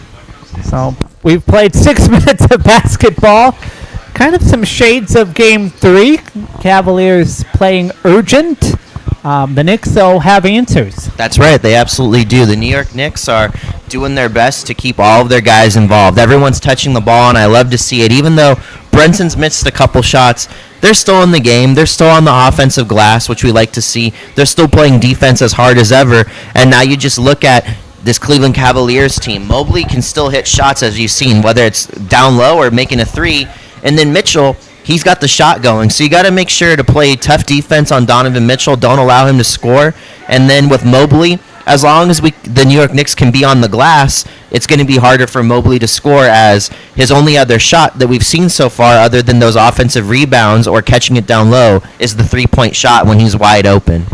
So we've played 6 minutes of basketball. Kind of some shades of Game 3. Cavaliers playing urgent. The Knicks, though, have answers. That's right. They absolutely do. The New York Knicks are doing their best to keep all of their guys involved. Everyone's touching the ball, and I love to see it. Even though Brunson's missed a couple shots, they're still in the game. They're still on the offensive glass, which we like to see. They're still playing defense as hard as ever. And now you just look at this Cleveland Cavaliers team. Mobley can still hit shots, as you've seen, whether it's down low or making a 3. And then Mitchell, he's got the shot going. So you got to make sure to play tough defense on Donovan Mitchell. Don't allow him to score. And then with Mobley, as long as the New York Knicks can be on the glass, it's going to be harder for Mobley to score, as his only other shot that we've seen so far, other than those offensive rebounds or catching it down low, is the 3-point shot when he's wide open.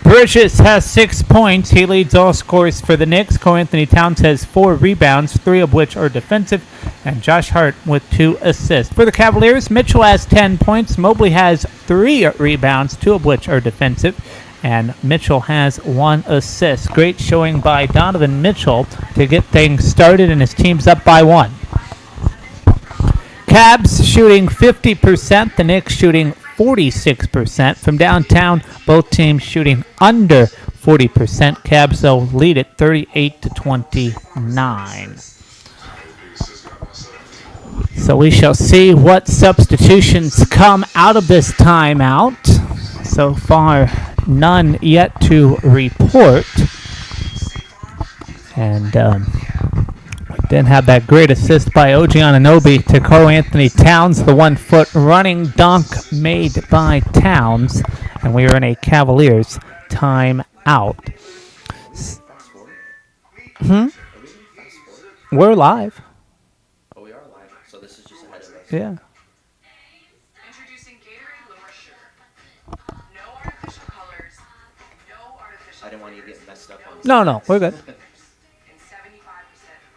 Bridges has 6 points. He leads all scores for the Knicks. Karl Anthony Towns has 4 rebounds, 3 of which are defensive, and Josh Hart with 2 assists. For the Cavaliers, Mitchell has 10 points. Mobley has 3 rebounds, 2 of which are defensive, and Mitchell has 1 assist. Great showing by Donovan Mitchell to get things started, and his team's up by 1. Cavs shooting 50%. The Knicks shooting 46% from downtown. Both teams shooting under 40%. Cavs though lead it 38-29. So we shall see what substitutions come out of this timeout. So far, none yet to report. And we didn't have that great assist by OG Anunoby to Karl Anthony Towns, the 1-foot running dunk made by Towns. And we are in a Cavaliers timeout. We're live. Oh, we are live, so this is just ahead of us. Yeah. Introducing Gatorade Lower Sugar. No artificial colors, no artificial I didn't want you to get messed up on No, we're good. and 75%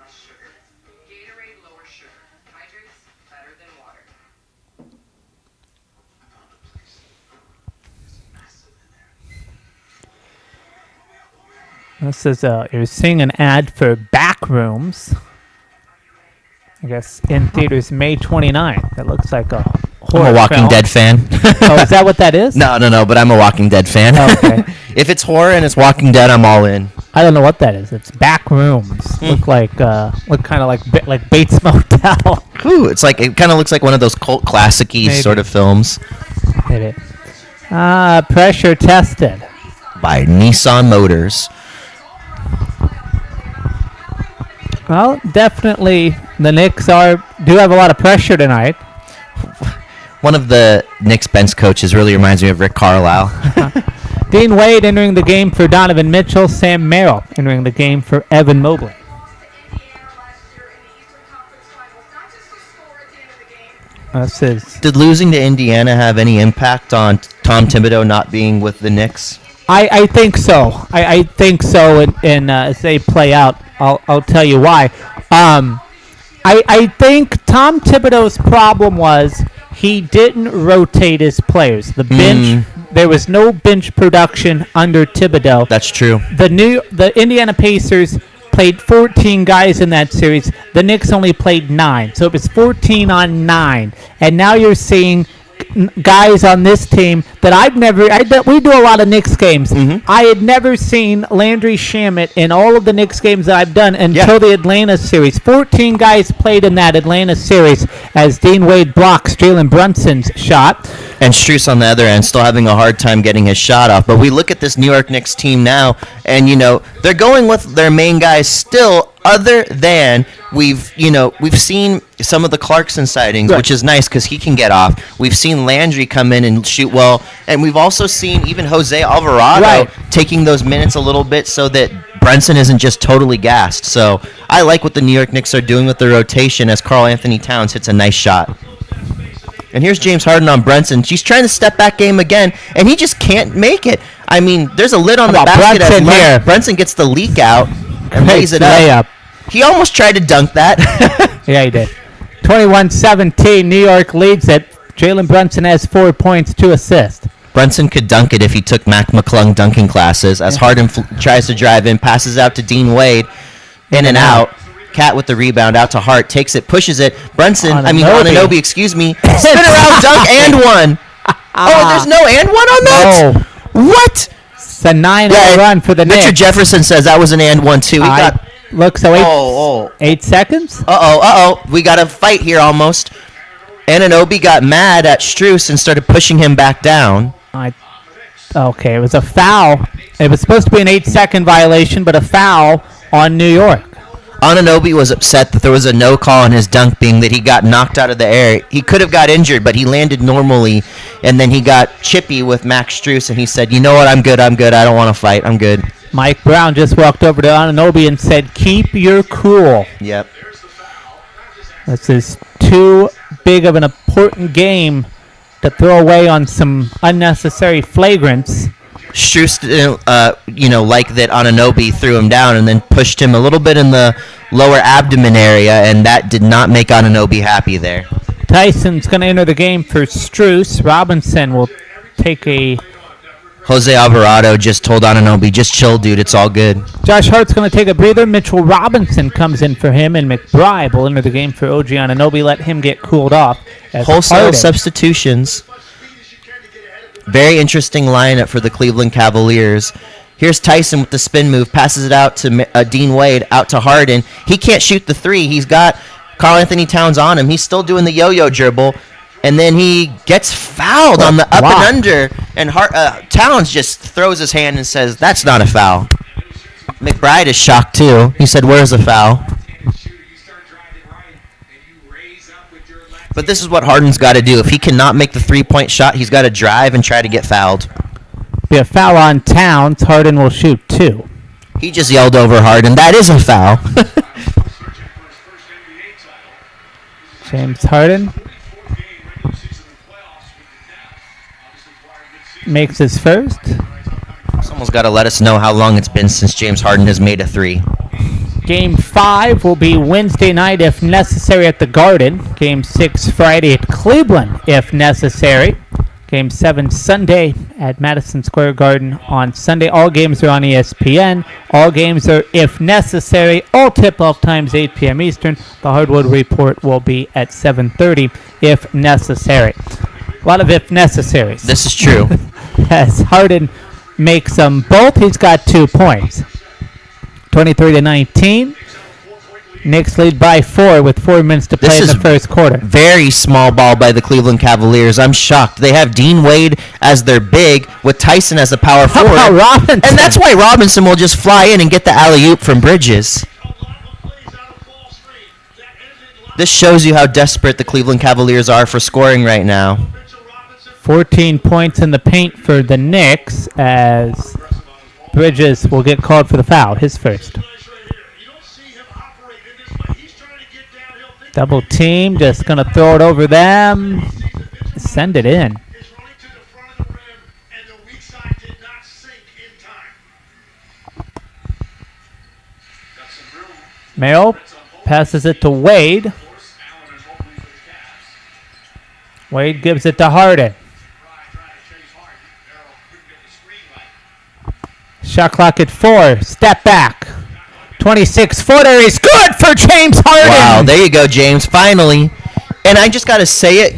less sugar. Gatorade Lower Sugar. Hydrates better than water. This is you're seeing an ad for Backrooms. I guess in theaters May 29th. That looks like a I'm a Walking film. Dead fan. Oh, is that what that is? No, but I'm a Walking Dead fan. Okay. If it's horror and it's Walking Dead, I'm all in. I don't know what that is. It's back rooms. Look kind of like Bates Motel. Ooh, it's like it kind of looks like one of those cult classic-y Maybe. sort of films Maybe. Pressure tested. by Nissan Motors. Well, definitely the Knicks do have a lot of pressure tonight. One of the Knicks bench coaches really reminds me of Rick Carlisle. Dean Wade entering the game for Donovan Mitchell. Sam Merrill entering the game for Evan Mobley. This is. Did losing to Indiana have any impact on Tom Thibodeau not being with the Knicks? I think so. I think so. And as they play out, I'll tell you why. I think Tom Thibodeau's problem was he didn't rotate his players. The bench, there was no bench production under Thibodeau. That's true. The Indiana Pacers played 14 guys in that series. The Knicks only played 9, so it was 14 on 9. And now you're seeing guys on this team that we do a lot of Knicks games. I had never seen Landry Shamet in all of the Knicks games that I've done until the Atlanta series. 14 guys played in that Atlanta series as Dean Wade blocks Jalen Brunson's shot. And Strus on the other end still having a hard time getting his shot off. But we look at this New York Knicks team now, and they're going with their main guys still, other than we've seen some of the Clarkson sightings, which is nice because he can get off. We've seen Landry come in and shoot well, and we've also seen even Jose Alvarado taking those minutes a little bit so that Brunson isn't just totally gassed. So I like what the New York Knicks are doing with the rotation as Karl Anthony Towns hits a nice shot. And here's James Harden on Brunson. She's trying to step back game again, and he just can't make it. I mean, there's a lid on the basket. Brunson here? Brunson gets the leak out and lays it up. He almost tried to dunk that. Yeah, he did. 21-17, New York leads it. Jalen Brunson has 4 points, 2 assists. Brunson could dunk it if he took Mac McClung dunking classes. As Harden tries to drive in, passes out to Dean Wade, in and out. Cat with the rebound, out to Hart, takes it, pushes it. Anunoby, excuse me. Spin around, dunk, and one. Oh, there's no and one on that? No. What? It's a 9-0 run for the Knicks. Richard Jefferson says that was an and one, too. Look, so 8 seconds? We got a fight here almost. Anunoby got mad at Strus and started pushing him back down. Okay, it was a foul. It was supposed to be an 8-second violation, but a foul on New York. Anunoby was upset that there was a no call on his dunk, being that he got knocked out of the air. He could have got injured, but he landed normally, and then he got chippy with Max Strus, and he said, you know what, I'm good. I don't want to fight. I'm good. Mike Brown just walked over to Anunoby and said, keep your cool. Yep. This is too big of an important game to throw away on some unnecessary flagrants. Strus didn't, like that Anunoby threw him down and then pushed him a little bit in the lower abdomen area, and that did not make Anunoby happy there. Tyson's going to enter the game for Strus. Robinson will take a... Jose Alvarado just told Anunoby, just chill, dude, it's all good. Josh Hart's going to take a breather. Mitchell Robinson comes in for him, and McBride will enter the game for OG Anunoby. Let him get cooled off. Wholesale substitutions. Very interesting lineup for the Cleveland Cavaliers. Here's Tyson with the spin move, passes it out to Dean Wade, out to Harden. He can't shoot the three. He's got Karl Anthony Towns on him. He's still doing the yo-yo dribble. And then he gets fouled on the up and under. And Towns just throws his hand and says, that's not a foul. McBride is shocked too. He said, where's the foul? But this is what Harden's got to do. If he cannot make the three-point shot, he's got to drive and try to get fouled. Be a foul on Towns. Harden will shoot 2. He just yelled over Harden. That is a foul. James Harden makes his first. Someone's got to let us know how long it's been since James Harden has made a 3. Game 5 will be Wednesday night if necessary at the Garden. Game 6 Friday at Cleveland if necessary. Game 7 Sunday at Madison Square Garden on Sunday. All games are on ESPN. All games are, if necessary, all tip-off times 8 p.m. Eastern. The Hardwood Report will be at 7:30 if necessary. A lot of if necessaries. This is true. As Harden makes them both, he's got 2 points. 23-19. Knicks lead by 4 with 4 minutes to play in the first quarter. Very small ball by the Cleveland Cavaliers. I'm shocked. They have Dean Wade as their big with Tyson as the power forward. How about Robinson? And that's why Robinson will just fly in and get the alley-oop from Bridges. This shows you how desperate the Cleveland Cavaliers are for scoring right now. 14 points in the paint for the Knicks as Bridges will get called for the foul, his first. Double team, just going to throw it over them. Send it in. Merrill passes it to Wade. Wade gives it to Harden. Shot clock at 4. Step back. 26-footer is good for James Harden. Wow, there you go, James. Finally. And I just got to say it,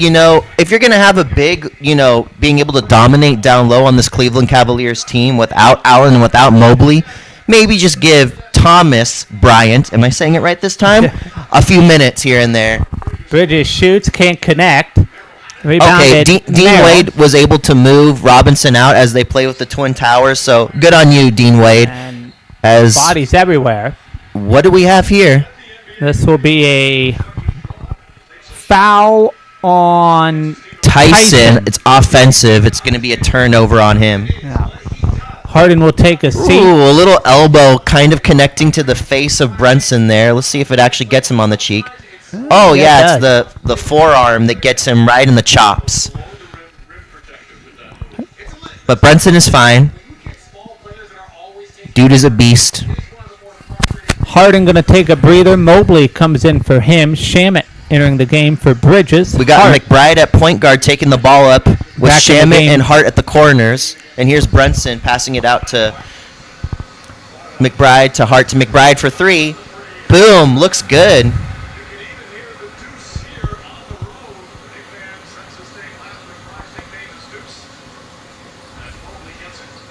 if you're going to have a big, being able to dominate down low on this Cleveland Cavaliers team without Allen and without Mobley, maybe just give Thomas Bryant, am I saying it right this time? A few minutes here and there. Bridges shoots, can't connect. Okay, Dean Wade was able to move Robinson out as they play with the Twin Towers, so good on you, Dean Wade. And as bodies everywhere. What do we have here? This will be a foul on Tyson. It's offensive. It's going to be a turnover on him. Yeah. Harden will take a seat. Ooh, a little elbow kind of connecting to the face of Brunson there. Let's see if it actually gets him on the cheek. Oh, yeah, it's the forearm that gets him right in the chops. But Brunson is fine. Dude is a beast. Harden going to take a breather. Mobley comes in for him. Shamet entering the game for Bridges. We got McBride at point guard taking the ball up with Shamet and Hart at the corners. And here's Brunson passing it out to McBride to Hart to McBride for 3. Boom, looks good.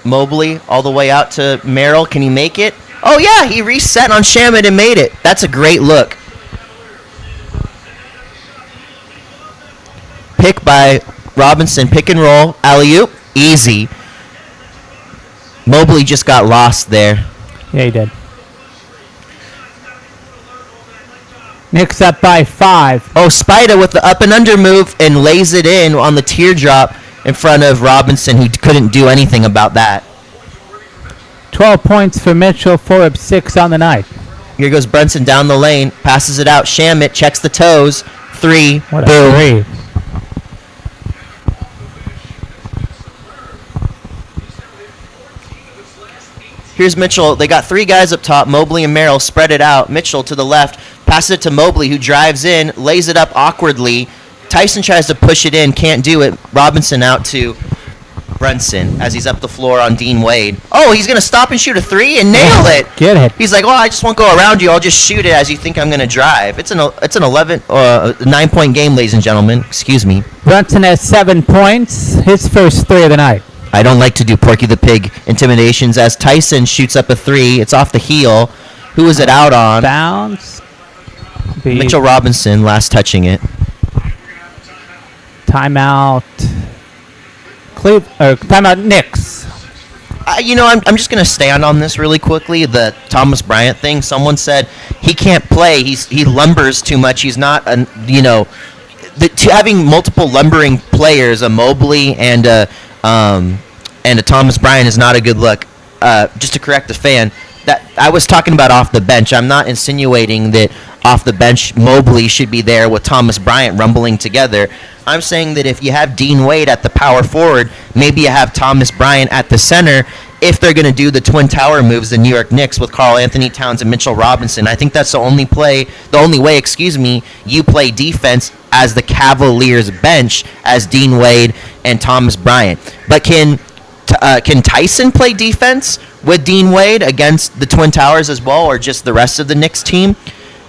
Mobley all the way out to Merrill. Can he make it? Oh, yeah, he reset on Shamet and made it. That's a great look. Pick by Robinson. Pick and roll. Alley-oop. Easy. Mobley just got lost there. Yeah, he did. Knicks up by 5. Oh, Spida with the up and under move and lays it in on the teardrop in front of Robinson. He couldn't do anything about that. 12 points for Mitchell, 4 of 6 on the night. Here goes Brunson down the lane, passes it out. Shamet checks the toes. 3. What Boom. a 3. Here's Mitchell. They got 3 guys up top. Mobley and Merrill spread it out. Mitchell to the left. Passes it to Mobley, who drives in, lays it up awkwardly. Tyson tries to push it in, can't do it. Robinson out to Brunson as he's up the floor on Dean Wade. Oh, he's going to stop and shoot a 3 and nail it. Get it. He's like, well, I just won't go around you. I'll just shoot it as you think I'm going to drive. It's an 9-point game, ladies and gentlemen. Excuse me. Brunson has 7 points, his first 3 of the night. I don't like to do Porky the Pig intimidations as Tyson shoots up a 3. It's off the heel. Who is it out on? Bounce. Mitchell Robinson, last touching it. Timeout. Timeout Knicks. I'm just going to stand on this really quickly. The Thomas Bryant thing. Someone said he can't play. He lumbers too much. He's not, having multiple lumbering players, a Mobley and a Thomas Bryant is not a good look. Just to correct the fan, that I was talking about off the bench. I'm not insinuating that off the bench Mobley should be there with Thomas Bryant rumbling together. I'm saying that if you have Dean Wade at the power forward, maybe you have Thomas Bryant at the center, if they're going to do the Twin Tower moves, the New York Knicks with Karl Anthony Towns and Mitchell Robinson. I think that's the only way, you play defense as the Cavaliers bench as Dean Wade and Thomas Bryant. But can Tyson play defense with Dean Wade against the Twin Towers as well, or just the rest of the Knicks team?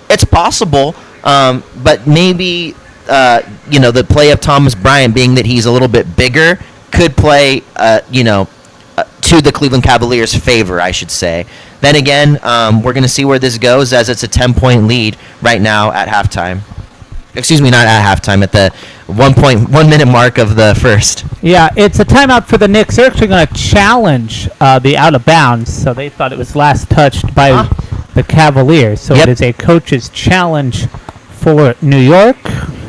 It's possible, but maybe the play of Thomas Bryant, being that he's a little bit bigger, could play to the Cleveland Cavaliers' favor, I should say. Then again, we're going to see where this goes, as it's a 10-point lead right now at halftime. Excuse me, not at halftime, at the 1 minute mark of the first. Yeah, it's a timeout for the Knicks. They're actually going to challenge the out of bounds, so they thought it was last touched by the Cavaliers. So Yep. it is a coach's challenge for New York.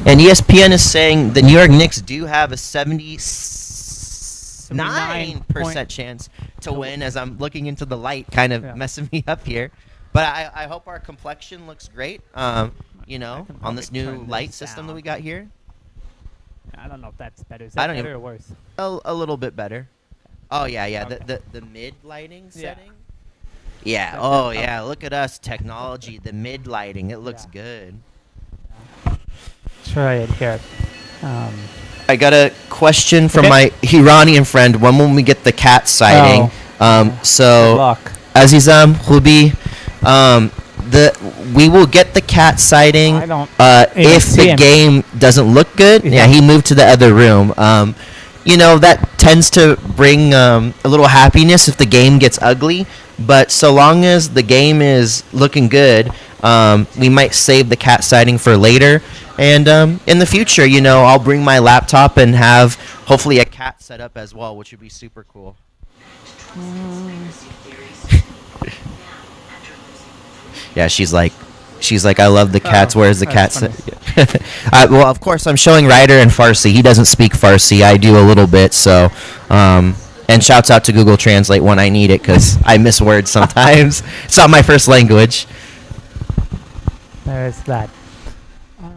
And ESPN is saying the New York Knicks do have a 79% chance to win, as I'm looking into the light, kind of messing me up here. But I hope our complexion looks great, on this new light system that we got here. I don't know if that's better. Is I that don't better even- or worse? A little bit better. Oh, yeah, Okay. the mid lighting Yeah. setting? Yeah, That's oh, it. yeah, look at us, technology, the mid lighting, it looks Yeah. good. Try it here. I got a question from Okay. my Iranian friend. When will we get the cat sighting? Good So, luck. Azizam, Hubi, we will get the cat sighting I don't even if see the him. game doesn't look good. Yeah. Yeah, he moved to the other room. That tends to bring a little happiness if the game gets ugly. But so long as the game is looking good, we might save the cat sighting for later. And in the future, I'll bring my laptop and have hopefully a cat set up as well, which would be super cool. Yeah, she's like, I love the cats. Where's the cat? that's Well, of course, I'm showing Ryder in Farsi. He doesn't speak Farsi. I do a little bit. So, and shouts out to Google Translate when I need it, because I miss words sometimes. It's not my first language. There's that. Okay, let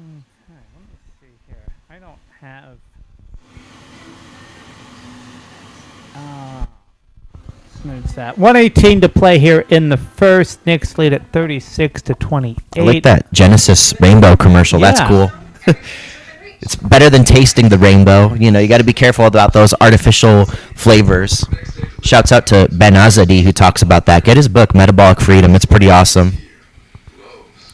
me see here. I don't have. There's that. 1:18 to play here in the first. Knicks lead at 36-28. I like that Genesis rainbow commercial. That's Yeah. cool. It's better than tasting the rainbow. You got to be careful about those artificial flavors. Shouts out to Ben Azadi, who talks about that. Get his book, Metabolic Freedom. It's pretty awesome.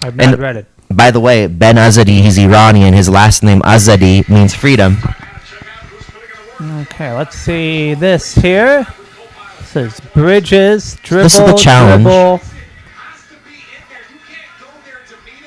I've not And- read it. By the way, Ben Azadi, he's Iranian. His last name Azadi means freedom. Okay, let's see this here. This is Bridges, dribble, This is the challenge. dribble. Has to be in there. You can't go there to meet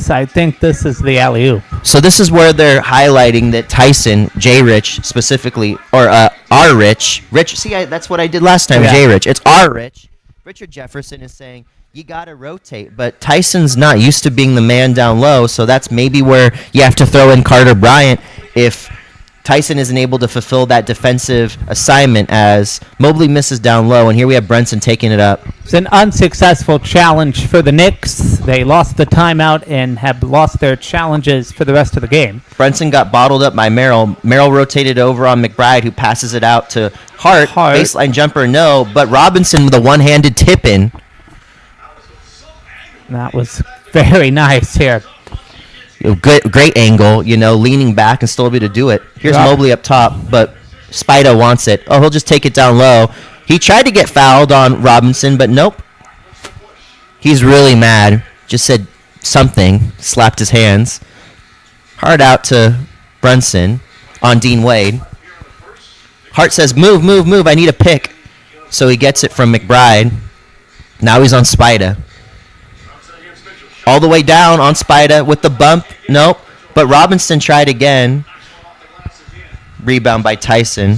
him. I think this is the alley-oop. So this is where they're highlighting that Tyson, J. Rich specifically, or R. Rich. See, that's what I did last time, Yeah. J. Rich. It's R. Rich. Richard Jefferson is saying, you got to rotate. But Tyson's not used to being the man down low, so that's maybe where you have to throw in Carter Bryant if Tyson isn't able to fulfill that defensive assignment, as Mobley misses down low, and here we have Brunson taking it up. It's an unsuccessful challenge for the Knicks. They lost the timeout and have lost their challenges for the rest of the game. Brunson got bottled up by Merrill. Merrill rotated over on McBride, who passes it out to Hart. Hart. Baseline jumper, no. But Robinson with a one-handed tip-in. That was very nice here. Great angle, leaning back and still able to do it. Here's Yeah. Mobley up top, but Spida wants it. Oh, he'll just take it down low. He tried to get fouled on Robinson, but nope. He's really mad. Just said something, slapped his hands. Hard out to Brunson on Dean Wade. Hart says, move, move, move, I need a pick. So he gets it from McBride. Now he's on Spida. All the way down on Spida with the bump. Nope. But Robinson tried again. Rebound by Tyson.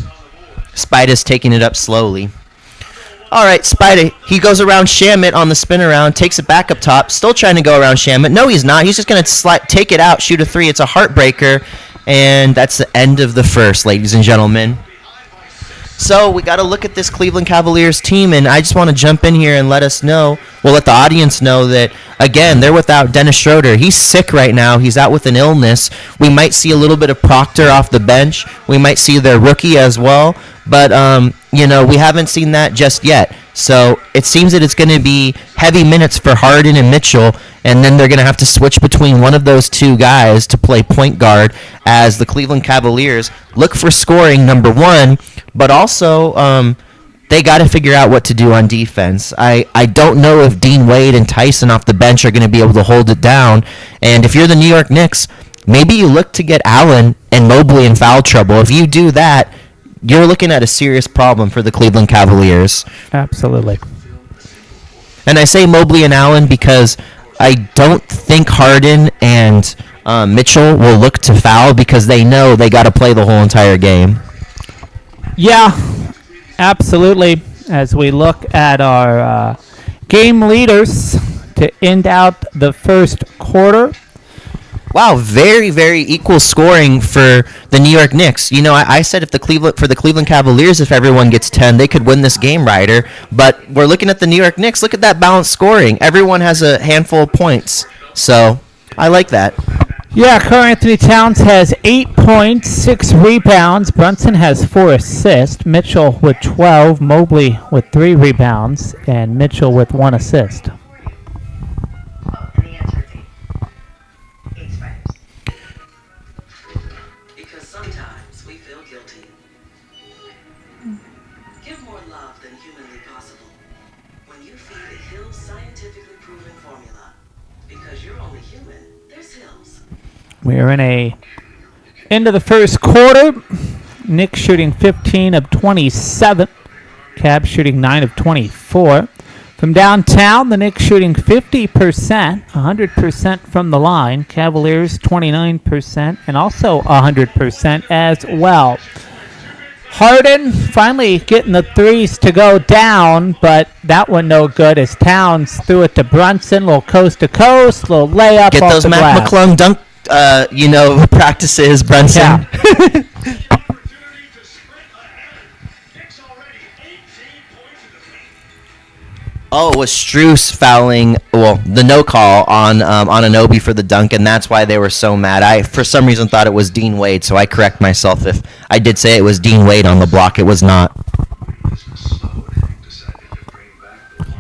Spida's taking it up slowly. All right, Spida. He goes around Shamit on the spin around, takes it back up top. Still trying to go around Shamit. No, he's not. He's just going to take it out, shoot a three. It's a heartbreaker. And that's the end of the first, ladies and gentlemen. So we got to look at this Cleveland Cavaliers team, and I just want to jump in here and let the audience know that, again, they're without Dennis Schroeder. He's sick right now. He's out with an illness. We might see a little bit of Proctor off the bench. We might see their rookie as well. But, we haven't seen that just yet. So it seems that it's going to be heavy minutes for Harden and Mitchell, and then they're going to have to switch between one of those two guys to play point guard as the Cleveland Cavaliers look for scoring, number one, but also they got to figure out what to do on defense. I don't know if Dean Wade and Tyson off the bench are going to be able to hold it down. And if you're the New York Knicks, maybe you look to get Allen and Mobley in foul trouble. If you do that, you're looking at a serious problem for the Cleveland Cavaliers. Absolutely. And I say Mobley and Allen because I don't think Harden and Mitchell will look to foul because they know they got to play the whole entire game. Yeah, absolutely. As we look at our game leaders to end out the first quarter. Wow, very, very equal scoring for the New York Knicks. I said for the Cleveland Cavaliers, if everyone gets 10, they could win this game, Ryder. But we're looking at the New York Knicks. Look at that balanced scoring. Everyone has a handful of points. So I like that. Yeah, Karl Anthony Towns has 8 points, 6 rebounds. Brunson has 4 assists. Mitchell with 12. Mobley with 3 rebounds. And Mitchell with 1 assist. And the answer is it's friends. Because sometimes we feel guilty. Give more love than humanly possible. When you feed a Hill's scientifically proven formula. Because you're only human, there's Hill's. We're in a end of the first quarter. Knicks shooting 15 of 27. Cavs shooting 9 of 24. From downtown, the Knicks shooting 50%, 100% from the line. Cavaliers 29% and also 100% as well. Harden finally getting the threes to go down, but that one no good as Towns threw it to Brunson. Little coast to coast, little layup Get off those the Mac glass. McClung dunk, practices, Brunson. Yeah. Opportunity to sprint ahead. Knicks already 18 points in the paint. Oh, it was Strus fouling, the no call on Anunoby for the dunk, and that's why they were so mad. I, for some reason, thought it was Dean Wade, so I correct myself. If I did say it was Dean Wade on the block, it was not.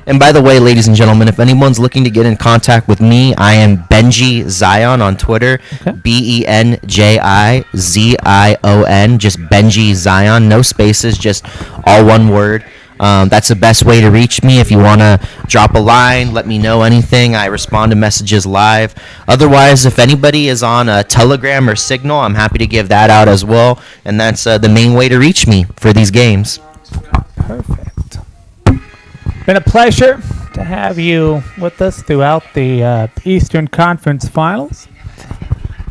And by the way, ladies and gentlemen, if anyone's looking to get in contact with me, I am Benji Zion on Twitter, Okay. BenjiZion, just Benji Zion, no spaces, just all one word. That's the best way to reach me. If you want to drop a line, let me know anything. I respond to messages live. Otherwise, if anybody is on a Telegram or Signal, I'm happy to give that out as well. And that's the main way to reach me for these games. Perfect. Been a pleasure to have you with us throughout the Eastern Conference Finals.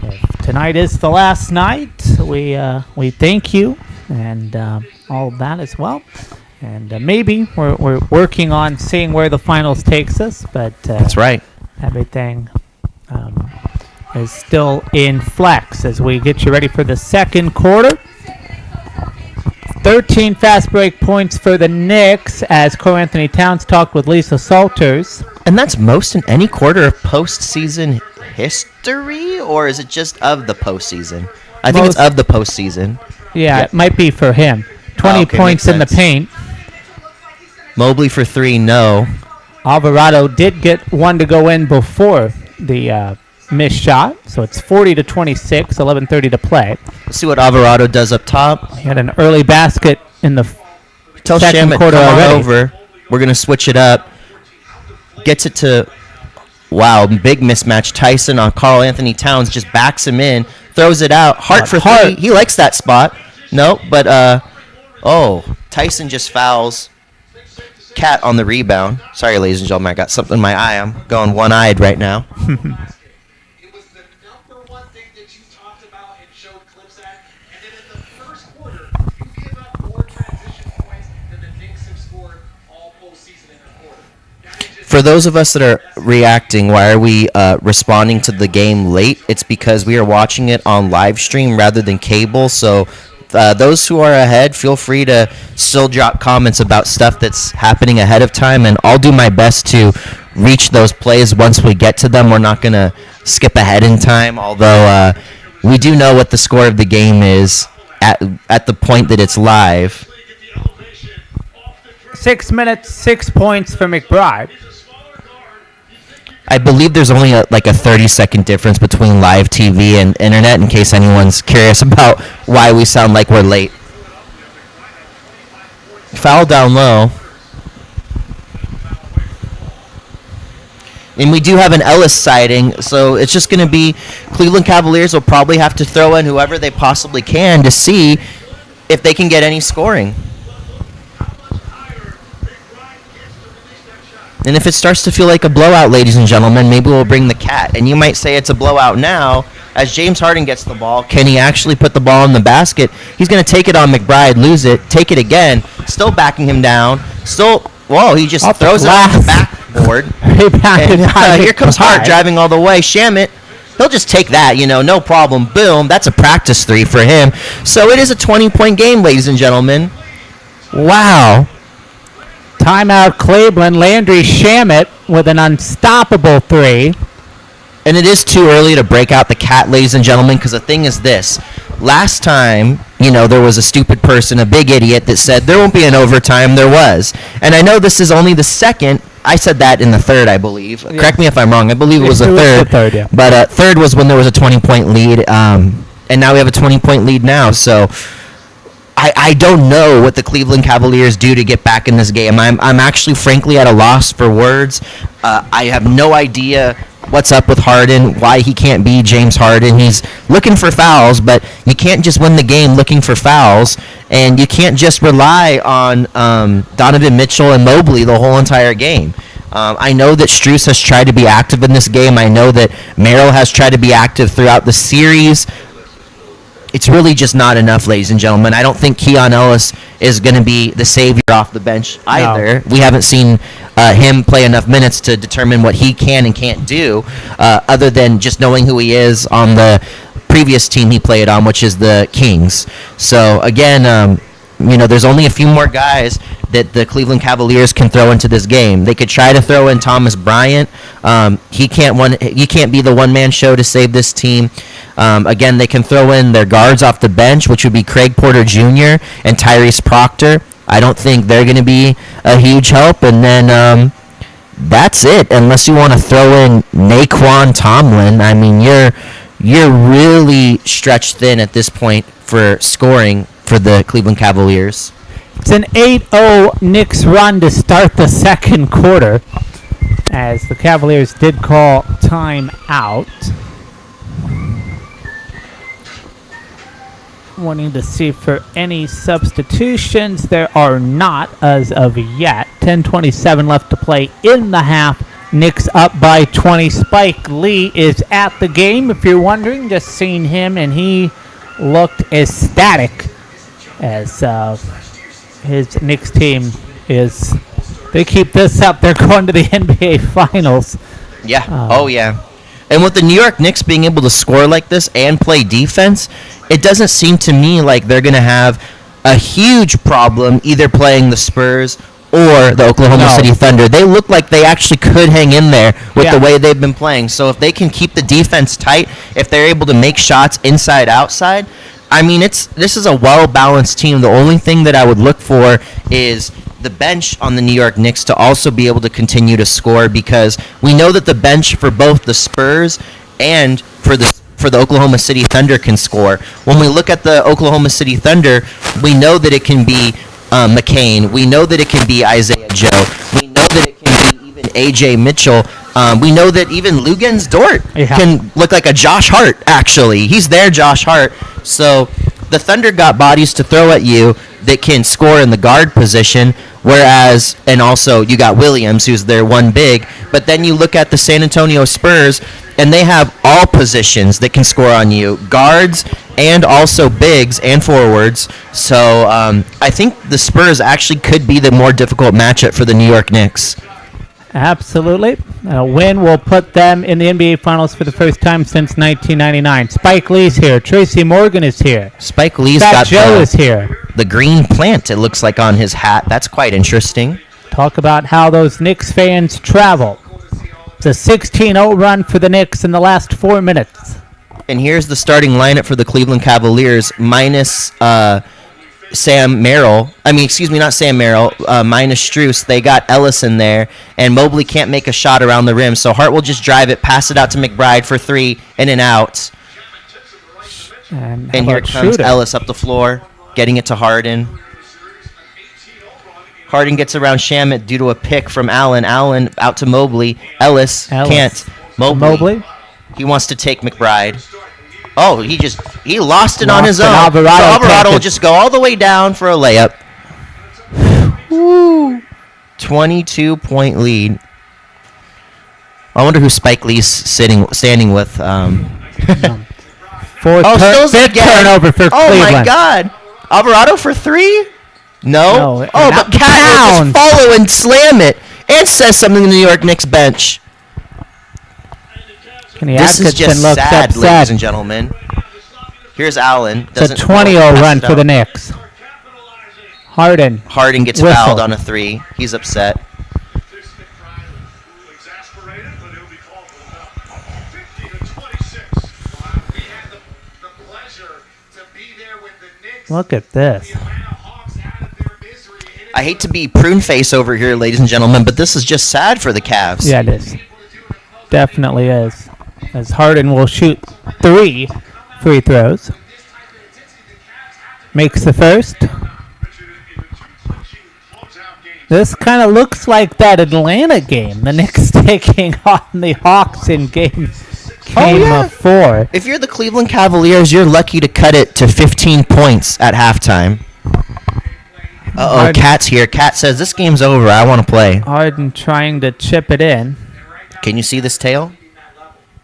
If tonight is the last night, we thank you and all of that as well. And maybe we're working on seeing where the finals takes us, but That's right. everything is still in flex as we get you ready for the second quarter. 13 fast break points for the Knicks as Karl Anthony Towns talked with Lisa Salters. And that's most in any quarter of postseason history, or is it just of the postseason? I think it's Most. of the postseason. Yeah, Yeah. it might be for him. 20 okay, points makes in the sense. paint. Mobley for 3, no. Alvarado did get one to go in before the missed shot, so it's 40-26, 11:30 to play. Let's see what Alvarado does up top. He had an early basket in the Tell second Shamet, quarter come on already. over. We're going to switch it up. Gets it to, wow, big mismatch. Tyson on Karl Anthony Towns just backs him in, throws it out. Hart for Hart. 3. He likes that spot. No, but, Tyson just fouls Cat on the rebound. Sorry, ladies and gentlemen, I got something in my eye. I'm going one-eyed right now. It was the number one thing that you talked about and showed clips at. And then in the first quarter, you give up more transition points than the Knicks have scored all postseason in a quarter. That is just For those of us that are reacting, why are we responding to the game late? It's because we are watching it on live stream rather than cable. So those who are ahead, feel free to still drop comments about stuff that's happening ahead of time, and I'll do my best to reach those plays once we get to them. We're not going to skip ahead in time, although we do know what the score of the game is at the point that it's live. get the elevation 6 minutes, 6 points for McBride. I believe there's only a 30-second difference between live TV and internet, in case anyone's curious about why we sound like we're late. Foul down low. And we do have an Ellis sighting, so it's just going to be Cleveland Cavaliers will probably have to throw in whoever they possibly can to see if they can get any scoring. And if it starts to feel like a blowout, ladies and gentlemen, maybe we'll bring the cat. And you might say it's a blowout now. As James Harden gets the ball, can he actually put the ball in the basket? He's going to take it on McBride, lose it, take it again, still backing him down. He just throws it on the backboard. And here comes Hart driving all the way. Shamit, he'll just take that, no problem. Boom, that's a practice three for him. So it is a 20-point game, ladies and gentlemen. Wow. Timeout Cleveland. Landry Shamit with an unstoppable three. And it is too early to break out the cat, ladies and gentlemen, because the thing is this. Last time, there was a stupid person, a big idiot, that said there won't be an overtime. There was. And I know this is only the second. I said that in the third, I believe. Yeah. Correct me if I'm wrong. I believe it was the third. The third, yeah. But third was when there was a 20-point lead. And now we have a 20-point lead now. So I don't know what the Cleveland Cavaliers do to get back in this game. I'm actually, frankly, at a loss for words. I have no idea what's up with Harden, why he can't be James Harden. He's looking for fouls, but you can't just win the game looking for fouls, and you can't just rely on Donovan Mitchell and Mobley the whole entire game. I know that Strus has tried to be active in this game. I know that Merrill has tried to be active throughout the series. It's really just not enough, ladies and gentlemen. I don't think Keon Ellis is going to be the savior off the bench either. No. We haven't seen him play enough minutes to determine what he can and can't do, other than just knowing who he is on the previous team he played on, which is the Kings. So, again, there's only a few more guys that the Cleveland Cavaliers can throw into this game. They could try to throw in Thomas Bryant. He can't be the one-man show to save this team. Again, they can throw in their guards off the bench, which would be Craig Porter Jr. and Tyrese Proctor. I don't think they're going to be a huge help. And then that's it, unless you want to throw in Naquan Tomlin. I mean, you're really stretched thin at this point for scoring for the Cleveland Cavaliers. It's an 8-0 Knicks run to start the second quarter, as the Cavaliers did call time out. Wanting to see for any substitutions. There are not as of yet. 10:27 left to play in the half. Knicks up by 20. Spike Lee is at the game, if you're wondering. Just seen him, and he looked ecstatic as his Knicks team is. They keep this up, they're going to the NBA Finals. Yeah. Yeah. And with the New York Knicks being able to score like this and play defense, it doesn't seem to me like they're going to have a huge problem either playing the Spurs or the Oklahoma City Thunder. They look like they actually could hang in there with the way they've been playing. So if they can keep the defense tight, if they're able to make shots inside, outside, I mean, this is a well-balanced team. The only thing that I would look for is the bench on the New York Knicks to also be able to continue to score, because we know that the bench for both the Spurs and for the Oklahoma City Thunder can score. When we look at the Oklahoma City Thunder, we know that it can be McCain. We know that it can be Isaiah Joe. We know that it can be even A.J. Mitchell. We know that even Lugens Dort can look like a Josh Hart, actually. He's their Josh Hart. So the Thunder got bodies to throw at you that can score in the guard position, whereas, and also you got Williams, who's their one big, but then you look at the San Antonio Spurs, and they have all positions that can score on you, guards and also bigs and forwards. So I think the Spurs actually could be the more difficult matchup for the New York Knicks. Absolutely. A win will put them in the NBA Finals for the first time since 1999. Spike Lee's here. Tracy Morgan is here. Spike Lee's Fat got Joe is here. The green plant, it looks like, on his hat. That's quite interesting. Talk about how those Knicks fans travel. It's a 16-0 run for the Knicks in the last 4 minutes. And here's the starting lineup for the Cleveland Cavaliers, minus Sam Merrill. I mean, excuse me, not Sam Merrill. Minus Struess. They got Ellis in there, and Mobley can't make a shot around the rim. So Hart will just drive it, pass it out to McBride for 3, in and out. And And here comes Ellis up the floor, getting it to Harden. Harden gets around Shamet due to a pick from Allen. Allen out to Mobley. Ellis can't. Mobley. He wants to take McBride. Oh, he lost it on his own. Alvarado will just go all the way down for a layup. Woo. 22-point lead. I wonder who Spike Lee's standing with. Fifth turnover for Cleveland. Oh my God! Alvarado for 3? No. Oh, but Cat will just follow and slam it, and says something to the New York Knicks bench. This is just sad, ladies and gentlemen. Here's Allen. It's a 20-0 run for the Knicks. Harden gets fouled on a 3. He's upset. Look at this. I hate to be prune face over here, ladies and gentlemen, but this is just sad for the Cavs. Yeah, it is. Definitely is. As Harden will shoot 3 free throws. Makes the first. This kind of looks like that Atlanta game. The Knicks taking on the Hawks in game 4. If you're the Cleveland Cavaliers, you're lucky to cut it to 15 points at halftime. Uh-oh, Cat's here. Cat says, this game's over. I want to play. Harden trying to chip it in. Can you see this tail?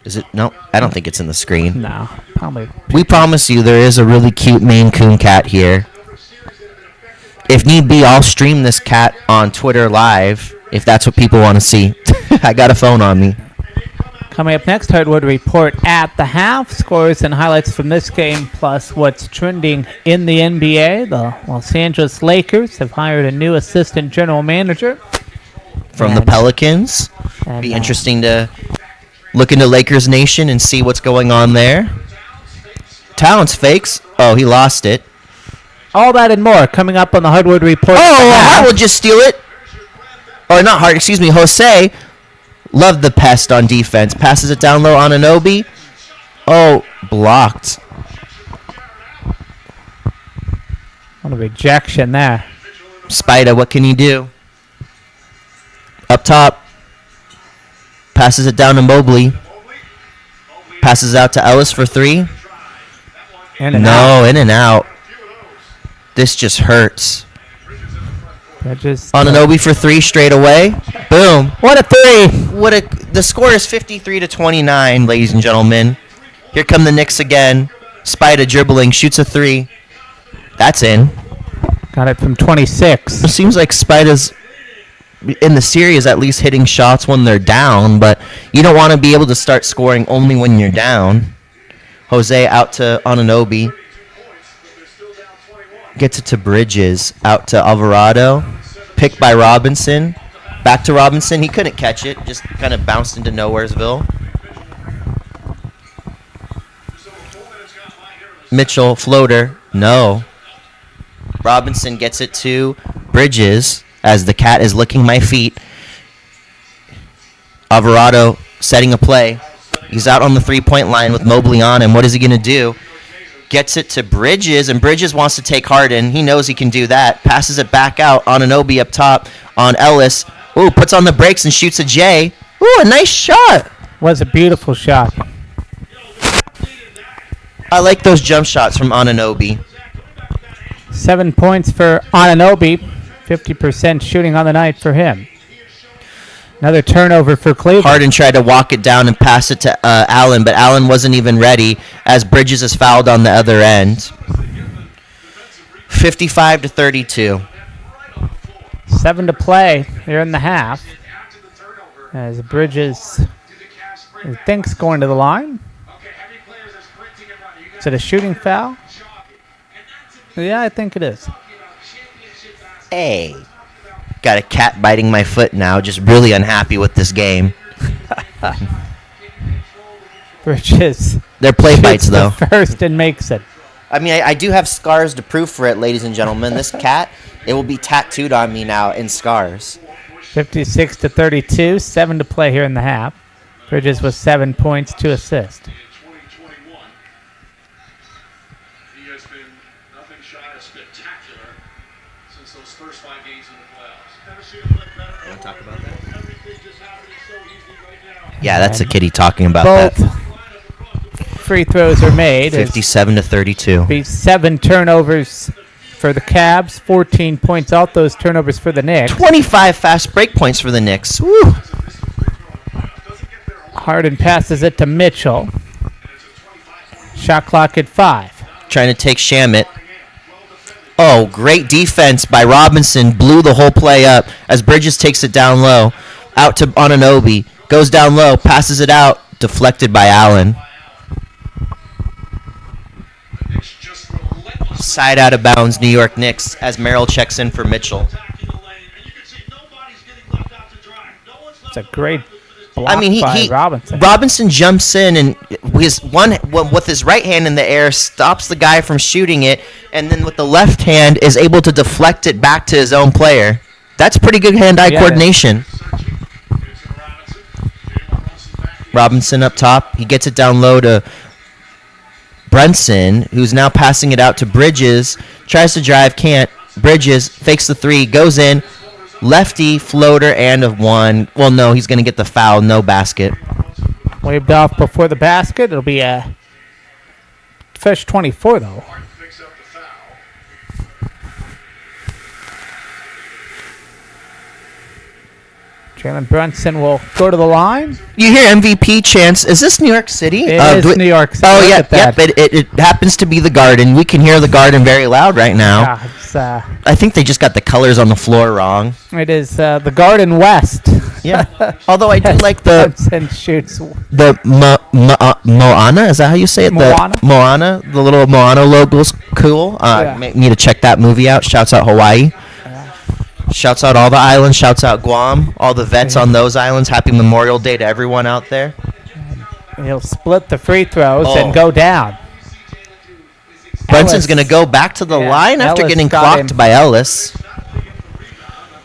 Is it? No, I don't think it's in the screen. No, probably. We promise you there is a really cute Maine Coon cat here. If need be, I'll stream this cat on Twitter Live if that's what people want to see. I got a phone on me. Coming up next, Hardwood report at the half, scores and highlights from this game, plus what's trending in the NBA. The Los Angeles Lakers have hired a new assistant general manager. From the Pelicans. Be interesting to look into Lakers Nation and see what's going on there. Towns fakes. Oh, he lost it. All that and more coming up on the Hardwood report. Oh, Hart will just steal it. Or not Hart, excuse me, Jose. Loved the pest on defense. Passes it down low on Anunoby. Oh, blocked. What a rejection there. Spida, what can he do? Up top. Passes it down to Mobley. Passes out to Ellis for 3. In and out. In and out. This just hurts. Anunoby for 3 straight away. Boom. What a 3. The score is 53-29, ladies and gentlemen. Here come the Knicks again. Spida dribbling, shoots a 3. That's in. Got it from 26. It seems like Spida's in the series at least hitting shots when they're down, but you don't want to be able to start scoring only when you're down. Jose out to Anunoby. Gets it to Bridges. Out to Alvarado. Picked by Robinson. Back to Robinson. He couldn't catch it. Just kind of bounced into Nowheresville. Mitchell, floater. No. Robinson gets it to Bridges as the cat is licking my feet. Alvarado setting a play. He's out on the three-point line with Mobley on him. What is he going to do? Gets it to Bridges, and Bridges wants to take Harden. He knows he can do that. Passes it back out on Anunoby up top on Ellis. Ooh, puts on the brakes and shoots a J. Ooh, a nice shot. Was a beautiful shot. I like those jump shots from Anunoby. 7 points for Anunoby. 50% shooting on the night for him. Another turnover for Cleveland. Harden tried to walk it down and pass it to Allen, but Allen wasn't even ready as Bridges is fouled on the other end. 55-32. 7 to play here in the half. As Bridges thinks going to the line. Is it a shooting foul? Yeah, I think it is. Hey. Got a cat biting my foot now. Just really unhappy with this game. Bridges. They're play bites, though. First and makes it. I mean, I do have scars to prove for it, ladies and gentlemen. This cat, it will be tattooed on me now in scars. 56-32, 7 to play here in the half. Bridges with 7 points, 2 assists. In 2021, he has been nothing shy of spectacular since those first 5 games in the playoffs. Never seen him play better. You want to talk about that? Everything just happening so easy right now. Yeah, that's a kitty talking about Both that. free throws are made. 57-32. Be 7 turnovers for the Cavs, 14 points out those turnovers for the Knicks. 25 fast break points for the Knicks. Woo! Harden passes it to Mitchell. Shot clock at 5. Trying to take Shamet. Oh, great defense by Robinson. Blew the whole play up as Bridges takes it down low. Out to Anunoby. Goes down low. Passes it out. Deflected by Allen. Side out of bounds, New York Knicks, as Merrill checks in for Mitchell. It's a great block by Robinson. Robinson jumps in and with his right hand in the air stops the guy from shooting it, and then with the left hand is able to deflect it back to his own player. That's pretty good hand-eye coordination. Robinson up top. He gets it down low to Brunson, who's now passing it out to Bridges. Tries to drive, can't. Bridges fakes the 3, goes in. Lefty, floater, and a 1. Well, no, he's going to get the foul. No basket. Waved off before the basket. It'll be a fresh 24, though. Jalen Brunson will go to the line. You hear MVP chants. Is this New York City? It is New York City. Oh, yeah. Yep. It happens to be the Garden. We can hear the Garden very loud right now. Yeah, it's, I think they just got the colors on the floor wrong. it is the Garden West. Yeah. Although I do like the Brunson shoots. Moana. Is that how you say it? Moana. The Moana. The little Moana logo's cool. Yeah. Need to check that movie out. Shouts out Hawaii. Shouts out all the islands. Shouts out Guam. All the vets on those islands. Happy Memorial Day to everyone out there. He'll split the free throws Oh. and go down. Brunson's Ellis. going to go back to the line after Ellis getting got clocked him. by Ellis.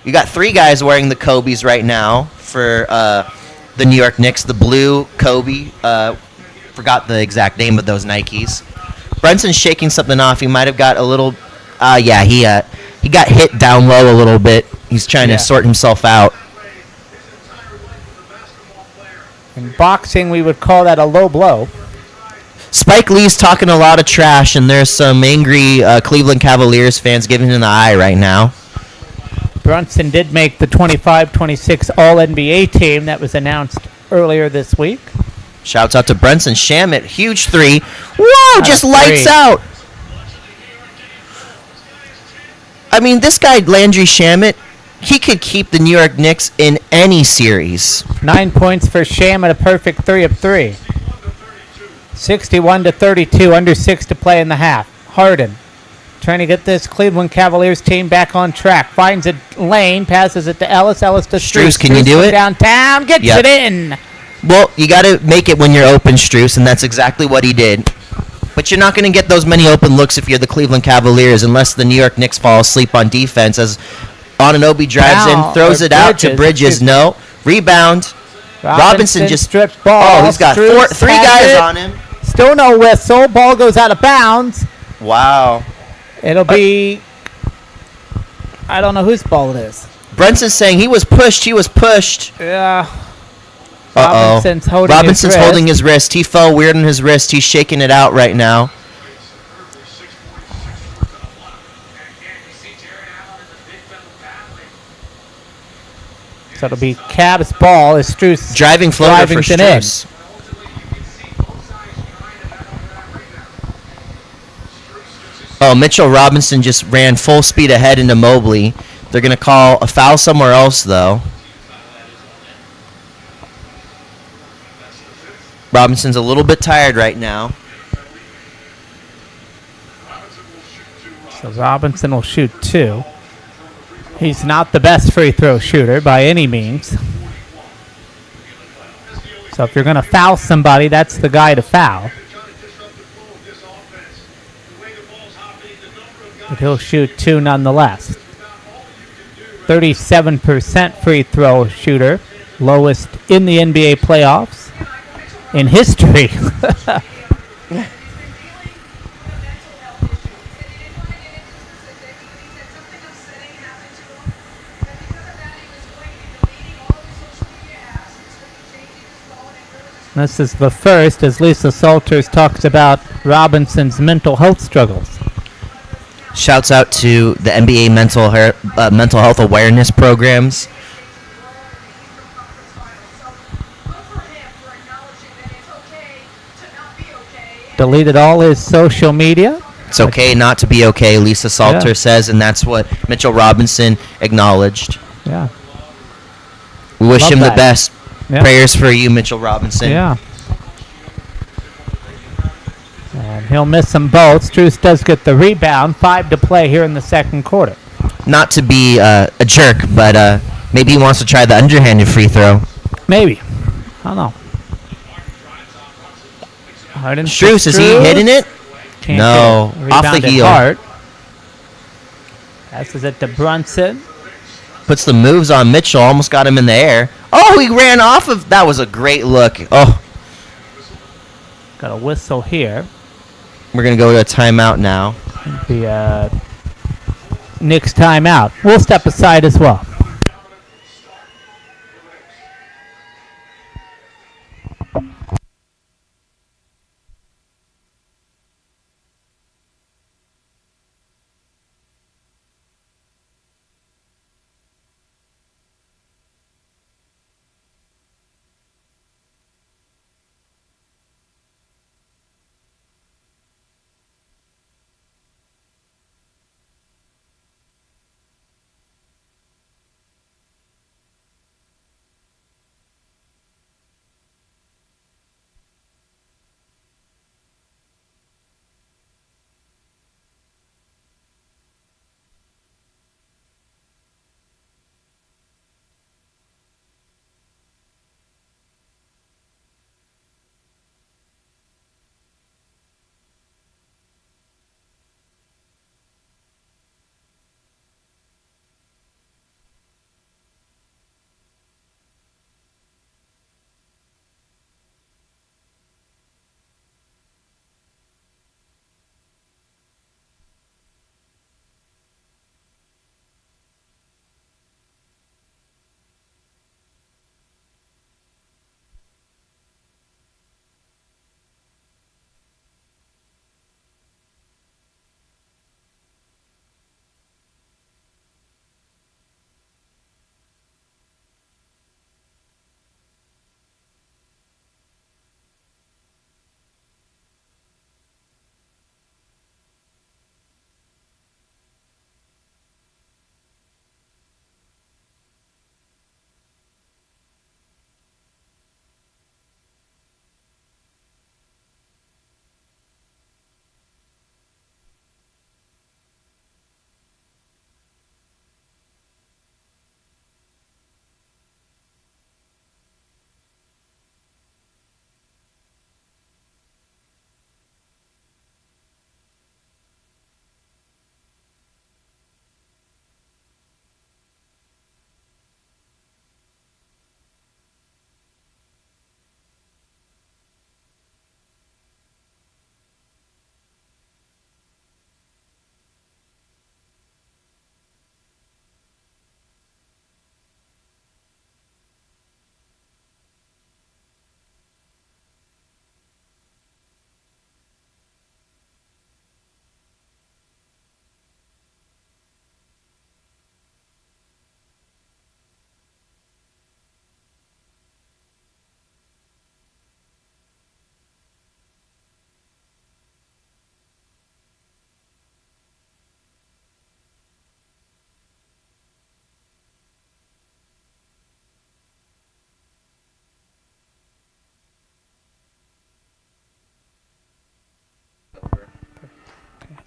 You got 3 guys wearing the Kobe's right now for the New York Knicks. The blue Kobe. Forgot the exact name of those Nikes. Brunson's shaking something off. He might have got a little... he got hit down low a little bit. He's trying to sort himself out. In boxing, we would call that a low blow. Spike Lee's talking a lot of trash, and there's some angry Cleveland Cavaliers fans giving him the eye right now. Brunson did make the 25-26 All-NBA team that was announced earlier this week. Shouts out to Brunson. Shamet, huge 3. Whoa, just lights 3. out. I mean, this guy, Landry Shamet, he could keep the New York Knicks in any series. 9 points for Sham at a perfect 3 of 3. 61-32, under 6 to play in the half. Harden trying to get this Cleveland Cavaliers team back on track. Finds a lane, passes it to Ellis. Ellis to Strus, can you do it? Downtown, gets Yep. it in. Well, you got to make it when you're open, Strus, and that's exactly what he did. But you're not going to get those many open looks if you're the Cleveland Cavaliers unless the New York Knicks fall asleep on defense as Anunoby drives in, throws it out to Bridges. No. Rebound. Robinson just strips ball. Oh, he's got Strus 3 has guys it. on him. Still no whistle. Ball goes out of bounds. Wow. It'll be... I don't know whose ball it is. Brunson's saying he was pushed. Yeah. Uh-oh. Robinson's holding his wrist. He fell weird on his wrist. He's shaking it out right now. So it'll be Cavs ball as Strus Driving floater for driving it in. Strus. Oh, Mitchell Robinson just ran full speed ahead into Mobley. They're going to call a foul somewhere else, though. Robinson's a little bit tired right now. So Robinson will shoot 2. He's not the best free throw shooter by any means. So if you're going to foul somebody, that's the guy to foul. but he'll shoot 2 nonetheless. 37% free throw shooter, lowest in the NBA playoffs in history. This is the first as Lisa Salters talks about Robinson's mental health struggles. Shouts out to the NBA mental health awareness programs. Deleted all his social media. It's okay not to be okay, Lisa Salter says, and that's what Mitchell Robinson acknowledged. Yeah. We wish Love him that. the best. Yeah. Prayers for you, Mitchell Robinson. Yeah. And he'll miss them both. Struce does get the rebound. 5 to play here in the second quarter. Not to be a jerk, but maybe he wants to try the underhanded free throw. Maybe. I don't know. Harden Struce, is he hitting it? Can't No. get it. Off the Rebounded heel. Hart. Passes it to Brunson. Puts the moves on Mitchell. Almost got him in the air. Oh, he ran off of... That was a great look. Oh, Got a whistle here. we're going to go to a timeout now. The Knicks timeout. We'll step aside as well.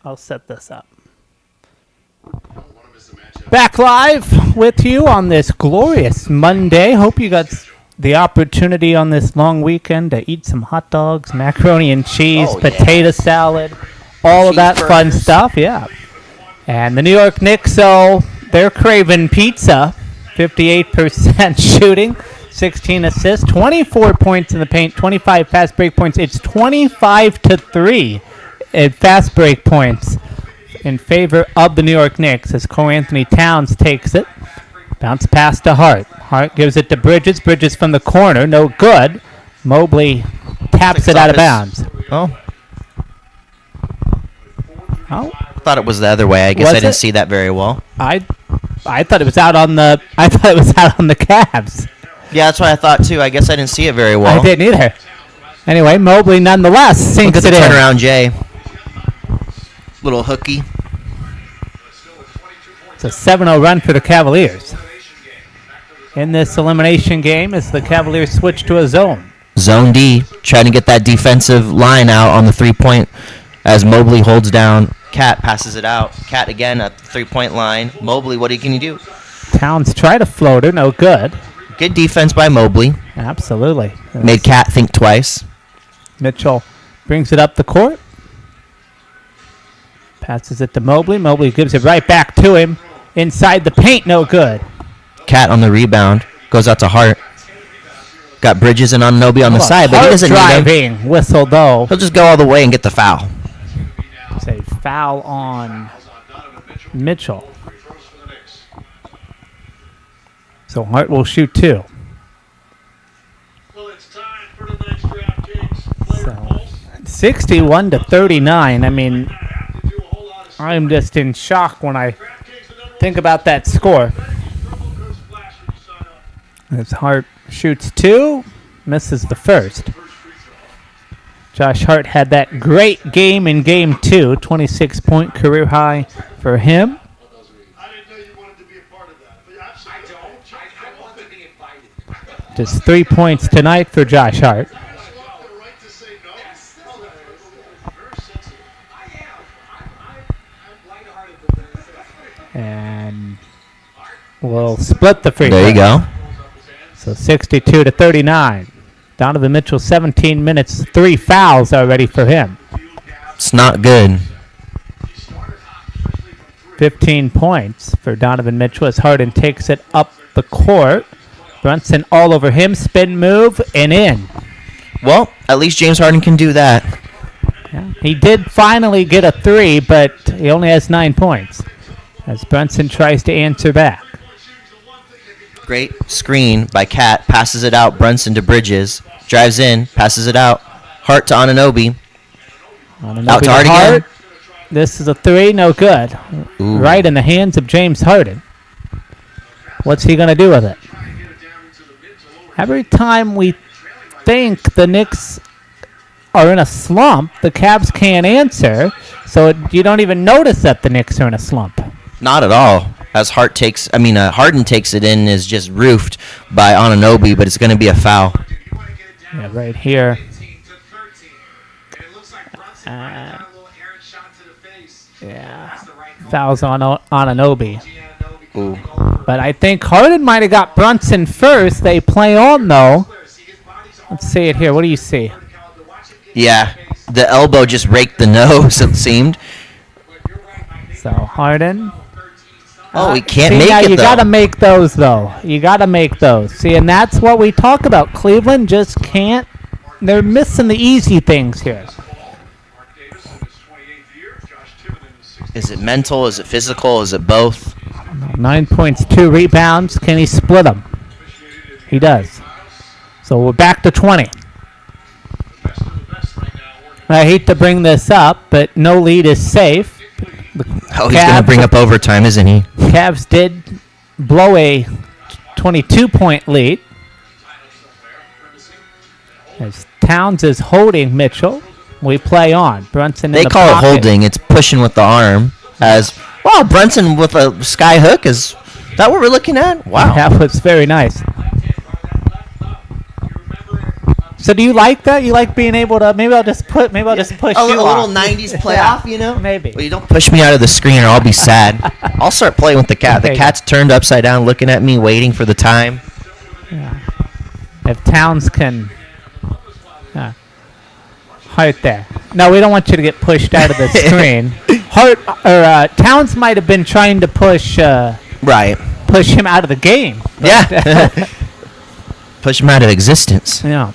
I'll set this up. Back live with you on this glorious Monday. Hope you got the opportunity on this long weekend to eat some hot dogs, macaroni and cheese, potato salad, all of that fun stuff. Yeah. And the New York Knicks, so they're craving pizza. 58% shooting, 16 assists, 24 points in the paint, 25 fast break points. It's 25-3 at fast break points in favor of the New York Knicks as Cole Anthony Towns takes it. Bounce pass to Hart. Hart gives it to Bridges. Bridges from the corner, no good. Mobley taps it out of bounds. Oh, Oh, I thought it was the other way. I guess Was I didn't it? see that very well. I thought it was out on the Cavs. Yeah, that's what I thought too. I guess I didn't see it very well. I didn't either. Anyway, Mobley nonetheless Look sinks at the it in. turnaround, Jay. Little hooky. It's a 7-0 run for the Cavaliers. In this elimination game as the Cavaliers switch to a zone. Zone D, trying to get that defensive line out on the 3-point as Mobley holds down. Cat passes it out. Cat again at the 3-point line. Mobley, what can you do? Towns tried a floater, no good. Good defense by Mobley. Absolutely. Made Cat think twice. Mitchell brings it up the court. Passes it to Mobley. Mobley gives it right back to him. Inside the paint, no good. Cat on the rebound. Goes out to Hart. Got Bridges and Anunoby on the side, but he Hart doesn't need him. driving. Whistle, though. He'll just go all the way and get the foul. It's a foul on Mitchell. So Hart will shoot two. Well, it's time for the next DraftKings player So pulse. 61-39. I mean, Have to do a whole lot of I'm just in shock when I DraftKings, the number think about that score. promo code SPLASH when you sign up. As Hart shoots two, misses the first. Josh Hart had that great game in game two, 26-point career high for him. I didn't know you wanted to be a part of that. But absolutely. I want to be invited. Just 3 points tonight for Josh Hart. The right to say no. Very sensitive. I am. I'm lighthearted with that. And we'll split the free There you throw. go. So 62-39. Donovan Mitchell, 17 minutes, 3 fouls already for him. It's not good. 15 points for Donovan Mitchell as Harden takes it up the court. Brunson all over him, spin move, and in. Well, at least James Harden can do that. Yeah. He did finally get a three, but he only has 9 points as Brunson tries to answer back. Great screen by Cat. Passes it out. Brunson to Bridges. Drives in. Passes it out. Hart to Anunoby. Out to Hart again. This is a three, no good. Ooh. Right in the hands of James Harden. What's he going to do with it? Every time we think the Knicks are in a slump, the Cavs can't answer, so you don't even notice that the Knicks are in a slump. Not at all. As Harden takes it in, is just roofed by Anunoby, but it's going to be a foul. Yeah, right here. Yeah, fouls on Anunoby. Ooh. But I think Harden might have got Brunson first. They play on, though. Let's see it here. What do you see? Yeah, the elbow just raked the nose, it seemed. So Harden. Oh, he can't See, make now it, you though. got to make those, though. You got to make those. See, and that's what we talk about. Cleveland just can't. They're missing the easy things here. Is it mental? Is it physical? Is it both? 9 points, 2 rebounds. Can he split them? He does. So we're back to 20. I hate to bring this up, but no lead is safe. Oh, he's going to bring up overtime, isn't he? Cavs did blow a 22-point lead. As Towns is holding Mitchell, we play on. Brunson They in the call pocket. it holding. It's pushing with the arm. As well, Brunson with a sky hook. Is that what we're looking at? Wow. That was very nice. So do you like that? You like being able to? Maybe I'll just push a you little off. 90s playoff, you know? Maybe. Well, you don't push me out of the screen or I'll be sad. I'll start playing with the cat. The Okay. cat's turned upside down looking at me, waiting for the time. If Towns can. Right there. No, we don't want you to get pushed out of the screen. Towns might have been trying to push Right. him out of the game. Yeah. Push him out of existence. Yeah.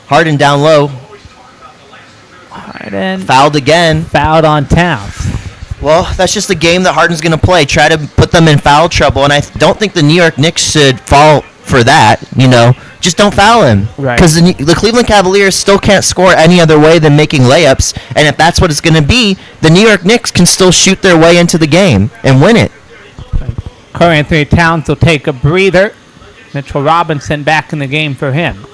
Harden down low. Harden Fouled again. fouled on Towns. Well, that's just the game that Harden's going to play. Try to put them in foul trouble, and I don't think the New York Knicks should fall for that. Just don't foul him. Right. Because the Cleveland Cavaliers still can't score any other way than making layups, and if that's what it's going to be, the New York Knicks can still shoot their way into the game and win it. Karl Anthony Towns will take a breather. Mitchell Robinson back in the game for him.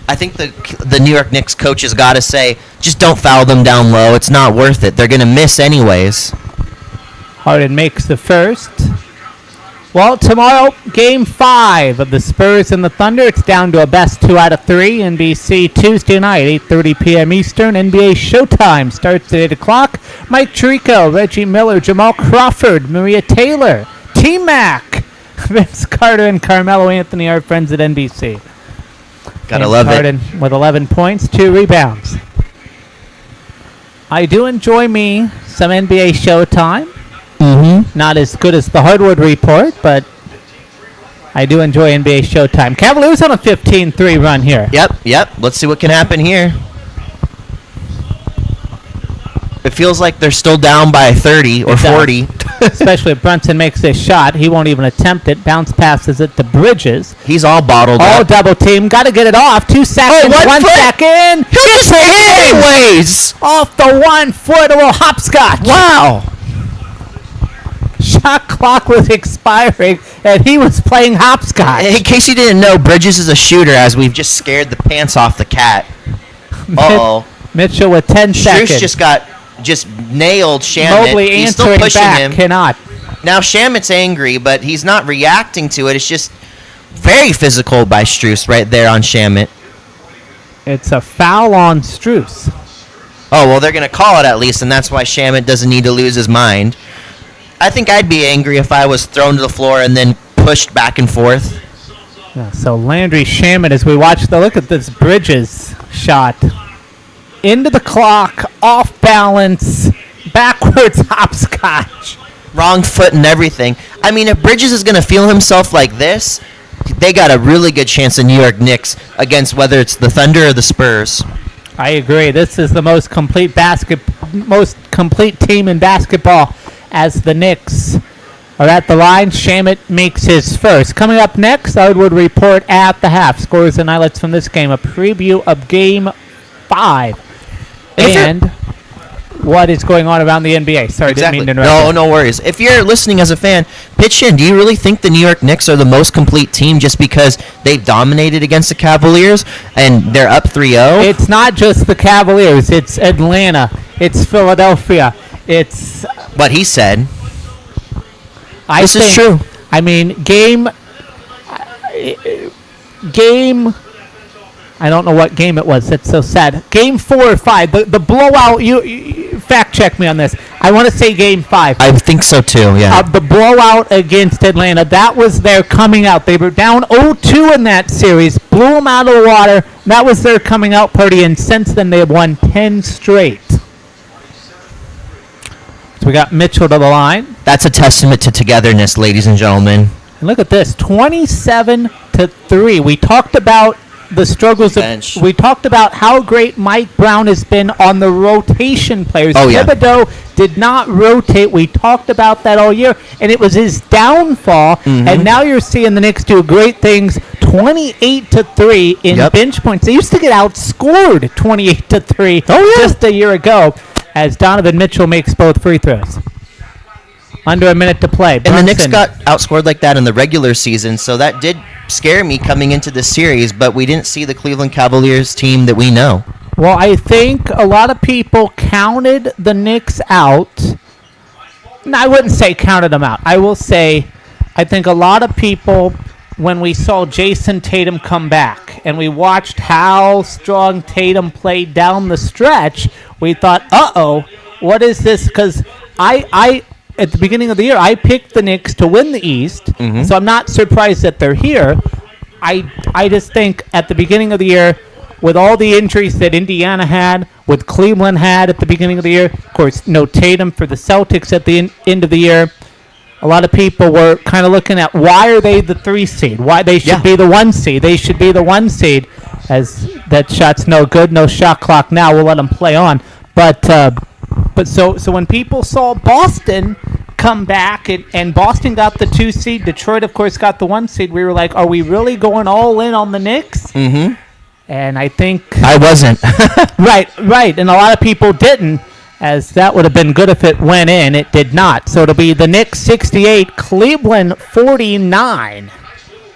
I think the New York Knicks coach has got to say, just don't foul them down low. It's not worth it. They're going to miss anyways. Harden makes the first. Well, tomorrow, Game 5 of the Spurs and the Thunder. It's down to a best 2 out of 3. NBC Tuesday night, 8:30 p.m. Eastern. NBA Showtime starts at 8 o'clock. Mike Tirico, Reggie Miller, Jamal Crawford, Maria Taylor, T-Mac, Vince Carter, and Carmelo Anthony, our friends at NBC. Gotta love Harden it. with 11 points, 2 rebounds. I do enjoy me some NBA Showtime. Mm-hmm. Not as good as the Hardwood Report, but I do enjoy NBA Showtime. Cavaliers on a 15-3 run here. Yep. Let's see what can happen here. It feels like they're still down by 30 or 40. Especially if Brunson makes this shot. He won't even attempt it. Bounce passes it to Bridges. He's all bottled All up. double team. Got to get it off. 2 seconds. 1 foot. second. He'll just hit it anyways. Off the 1 foot. A little hopscotch. Wow. Shot clock was expiring, and he was playing hopscotch. In case you didn't know, Bridges is a shooter, as we've just scared the pants off the cat. Uh-oh. Mitchell with 10 seconds. Struce just nailed Shamet. Mobley He's still answering pushing back. him. Cannot. Now Shamet's angry, but he's not reacting to it. It's just very physical by Struce right there on Shamet. It's a foul on Struce. Oh, well, they're going to call it at least, and that's why Shamet doesn't need to lose his mind. I think I'd be angry if I was thrown to the floor and then pushed back and forth. Yeah, so Landry Shamet, as we watch look at this Bridges shot. Into the clock, off balance, backwards hopscotch. Wrong foot and everything. I mean, if Bridges is going to feel himself like this, they got a really good chance of New York Knicks against whether it's the Thunder or the Spurs. I agree. This is the most complete team in basketball as the Knicks are at the line. Shamet makes his first. Coming up next, Hardwood Report at the half. Scores and highlights from this game. A preview of Game 5. And what is going on around the NBA. Sorry, Exactly. didn't mean to interrupt. No worries. If you're listening as a fan, pitch in. Do you really think the New York Knicks are the most complete team just because they've dominated against the Cavaliers and they're up 3-0? It's not just the Cavaliers. It's Atlanta. It's Philadelphia. It's... What he said. This is true. I mean, game... I don't know what game it was. That's so sad. Game 4 or 5. The blowout. You fact check me on this. I want to say Game 5. I think so too. Yeah. The blowout against Atlanta. That was their coming out. They were down 0-2 in that series. Blew them out of the water. That was their coming out party. And since then, they have won 10 straight. So we got Mitchell to the line. That's a testament to togetherness, ladies and gentlemen. And look at this. 27-3. We talked about the struggles Bench. we talked about how great Mike Brown has been on the rotation players. Oh, yeah. Thibodeau did not rotate. We talked about that all year, and it was his downfall. Mm-hmm. And now you're seeing the Knicks do great things. 28-3 in Yep. bench points. They used to get outscored 28-3 just a year ago as Donovan Mitchell makes both free throws. Under a minute to play. And the Knicks Brunson. got outscored like that in the regular season, so that did scare me coming into this series, but we didn't see the Cleveland Cavaliers team that we know. Well, I think a lot of people counted the Knicks out. No, I wouldn't say counted them out. I will say I think a lot of people, when we saw Jason Tatum come back and we watched how strong Tatum played down the stretch, we thought, uh-oh, what is this? Because I at the beginning of the year, I picked the Knicks to win the East, so I'm not surprised that they're here. I just think at the beginning of the year, with all the injuries that Indiana had, with Cleveland had at the beginning of the year, of course, no Tatum for the Celtics at the end of the year. A lot of people were kind of looking at why are they the 3 seed? Why they should be the 1 seed? They should be the 1 seed. As that shot's no good, no shot clock now. We'll let them play on. But so when people saw Boston come back and Boston got the 2 seed, Detroit of course got the 1 seed. We were like, are we really going all in on the Knicks? Mm-hmm. And I think I wasn't. right, and a lot of people didn't. As that would have been good if it went in. It did not. So it'll be the Knicks 68, Cleveland 49.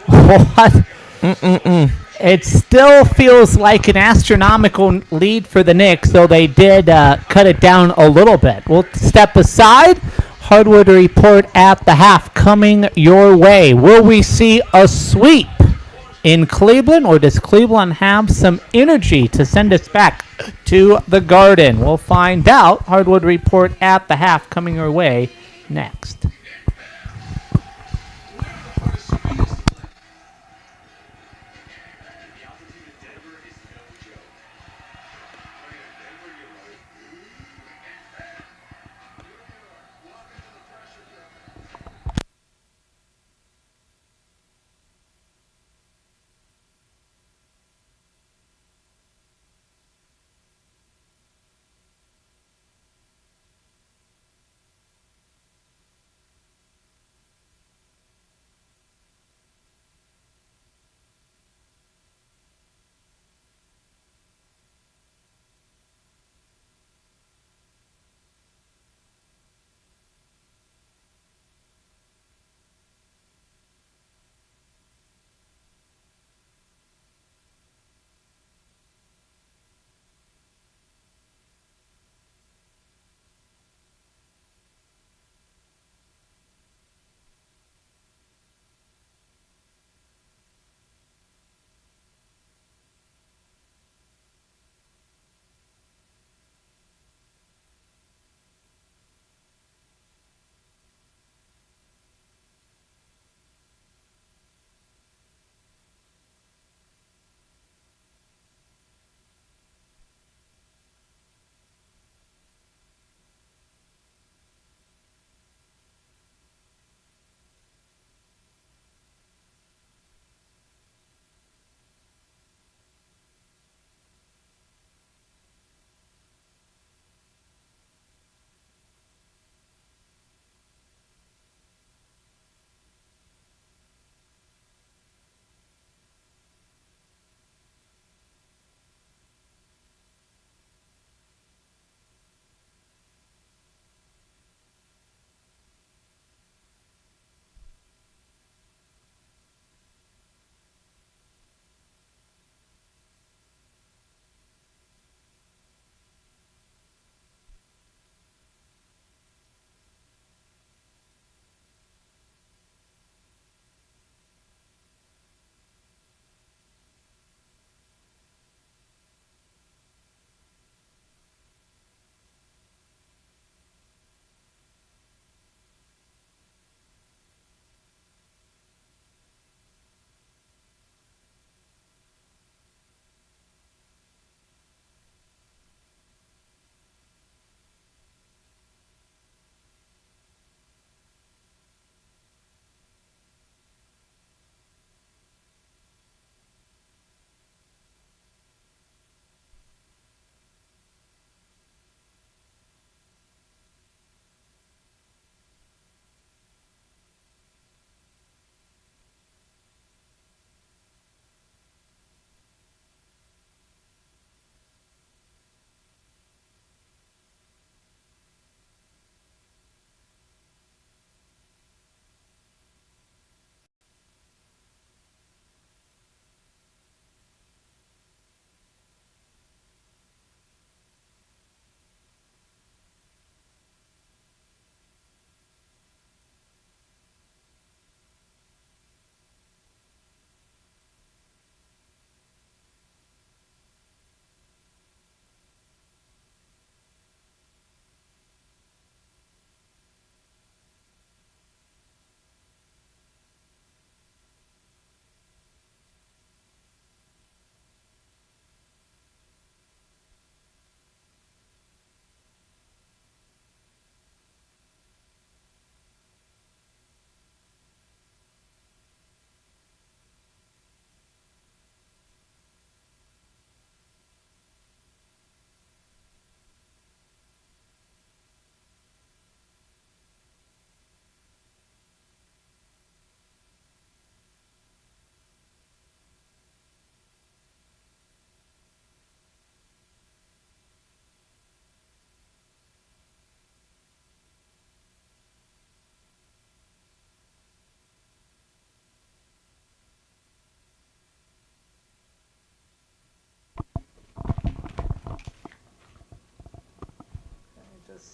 What? It still feels like an astronomical lead for the Knicks, though they did cut it down a little bit. We'll step aside. Hardwood report at the half coming your way. Will we see a sweep in Cleveland, or does Cleveland have some energy to send us back to the Garden? We'll find out. Hardwood report at the half coming your way next.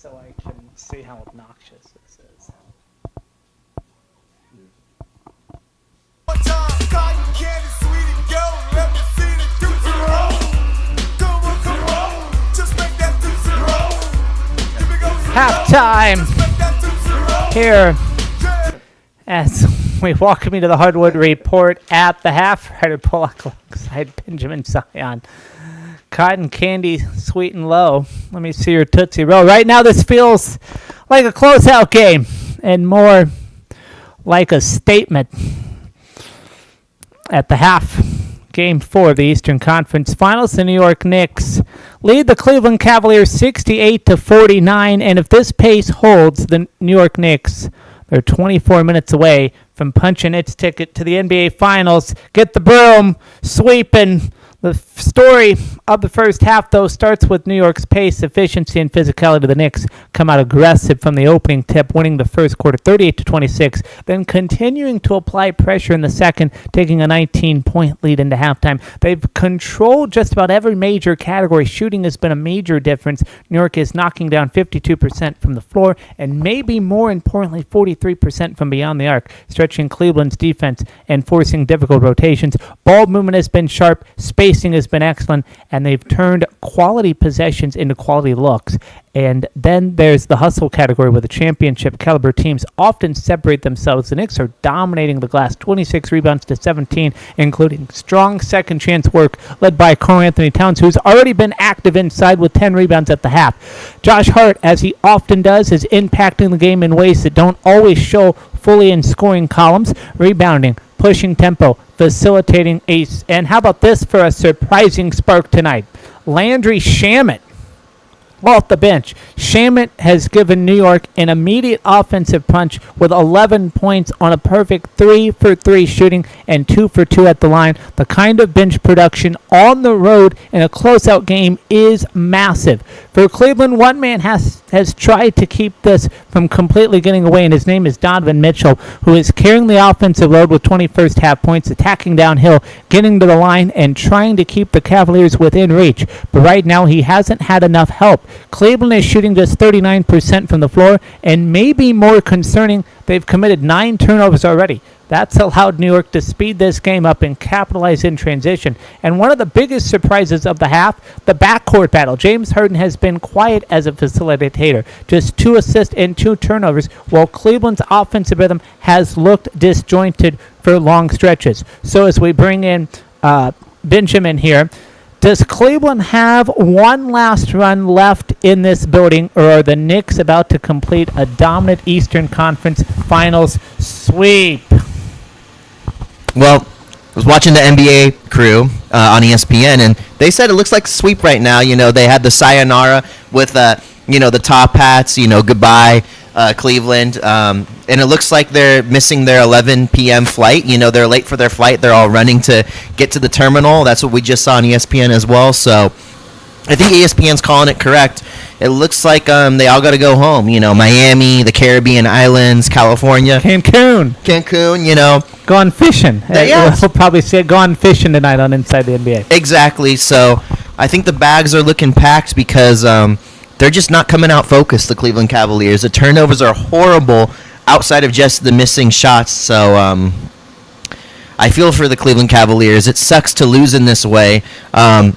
so I can see how obnoxious this is. One time, cotton candy, sweetie, yo, let me see the Tootsie Roll. Come on, just make that Tootsie Roll. Here we go. Halftime Just make that Tootsie Roll. here Yeah. as we welcome you to the Hardwood Report at the half. Ryder Pollock alongside Benjamin Zion. Cotton candy, sweet and low. Let me see your Tootsie Roll. Right now, this feels like a closeout game and more like a statement at the half. Game 4 of the Eastern Conference Finals. The New York Knicks lead the Cleveland Cavaliers 68-49, and if this pace holds, the New York Knicks, they're 24 minutes away from punching its ticket to the NBA Finals. Get the broom, sweeping. The story of the first half, though, starts with New York's pace, efficiency, and physicality. The Knicks come out aggressive from the opening tip, winning the first quarter 38-26, then continuing to apply pressure in the second, taking a 19-point lead into halftime. They've controlled just about every major category. Shooting has been a major difference. New York is knocking down 52% from the floor, and maybe more importantly, 43% from beyond the arc, stretching Cleveland's defense and forcing difficult rotations. Ball movement has been sharp, spacing has been excellent, and they've turned quality possessions into quality looks. And then there's the hustle category where the championship caliber teams often separate themselves. The Knicks are dominating the glass, 26 rebounds to 17, including strong second chance work led by Karl Anthony Towns, who's already been active inside with 10 rebounds at the half. Josh Hart, as he often does, is impacting the game in ways that don't always show fully in scoring columns, rebounding, pushing tempo, facilitating ace. And how about this for a surprising spark tonight? Landry Shamet off the bench. Shamet has given New York an immediate offensive punch with 11 points on a perfect 3-for-3 shooting and 2-for-2 at the line. The kind of bench production on the road in a closeout game is massive. For Cleveland, one man has tried to keep this from completely getting away, and his name is Donovan Mitchell, who is carrying the offensive load with 20 first half points, attacking downhill, getting to the line, and trying to keep the Cavaliers within reach. But right now, he hasn't had enough help. Cleveland is shooting just 39% from the floor, and maybe more concerning, they've committed 9 turnovers already. That's allowed New York to speed this game up and capitalize in transition. And one of the biggest surprises of the half, the backcourt battle. James Harden has been quiet as a facilitator. Just 2 assists and 2 turnovers, while Cleveland's offensive rhythm has looked disjointed for long stretches. So as we bring in Benjamin here, does Cleveland have one last run left in this building, or are the Knicks about to complete a dominant Eastern Conference Finals sweep? Well, I was watching the NBA crew on ESPN, and they said it looks like a sweep right now. You know, they had the sayonara with, the top hats, goodbye, Cleveland. And it looks like they're missing their 11 p.m. flight. You know, they're late for their flight. They're all running to get to the terminal. That's what we just saw on ESPN as well. So I think ESPN's calling it correct. It looks like they all got to go home. You know, Miami, the Caribbean islands, California. Cancun, Gone fishing. Yeah. We'll probably say gone fishing tonight on Inside the NBA. Exactly. So I think the bags are looking packed because they're just not coming out focused, the Cleveland Cavaliers. The turnovers are horrible outside of just the missing shots. So I feel for the Cleveland Cavaliers. It sucks to lose in this way. But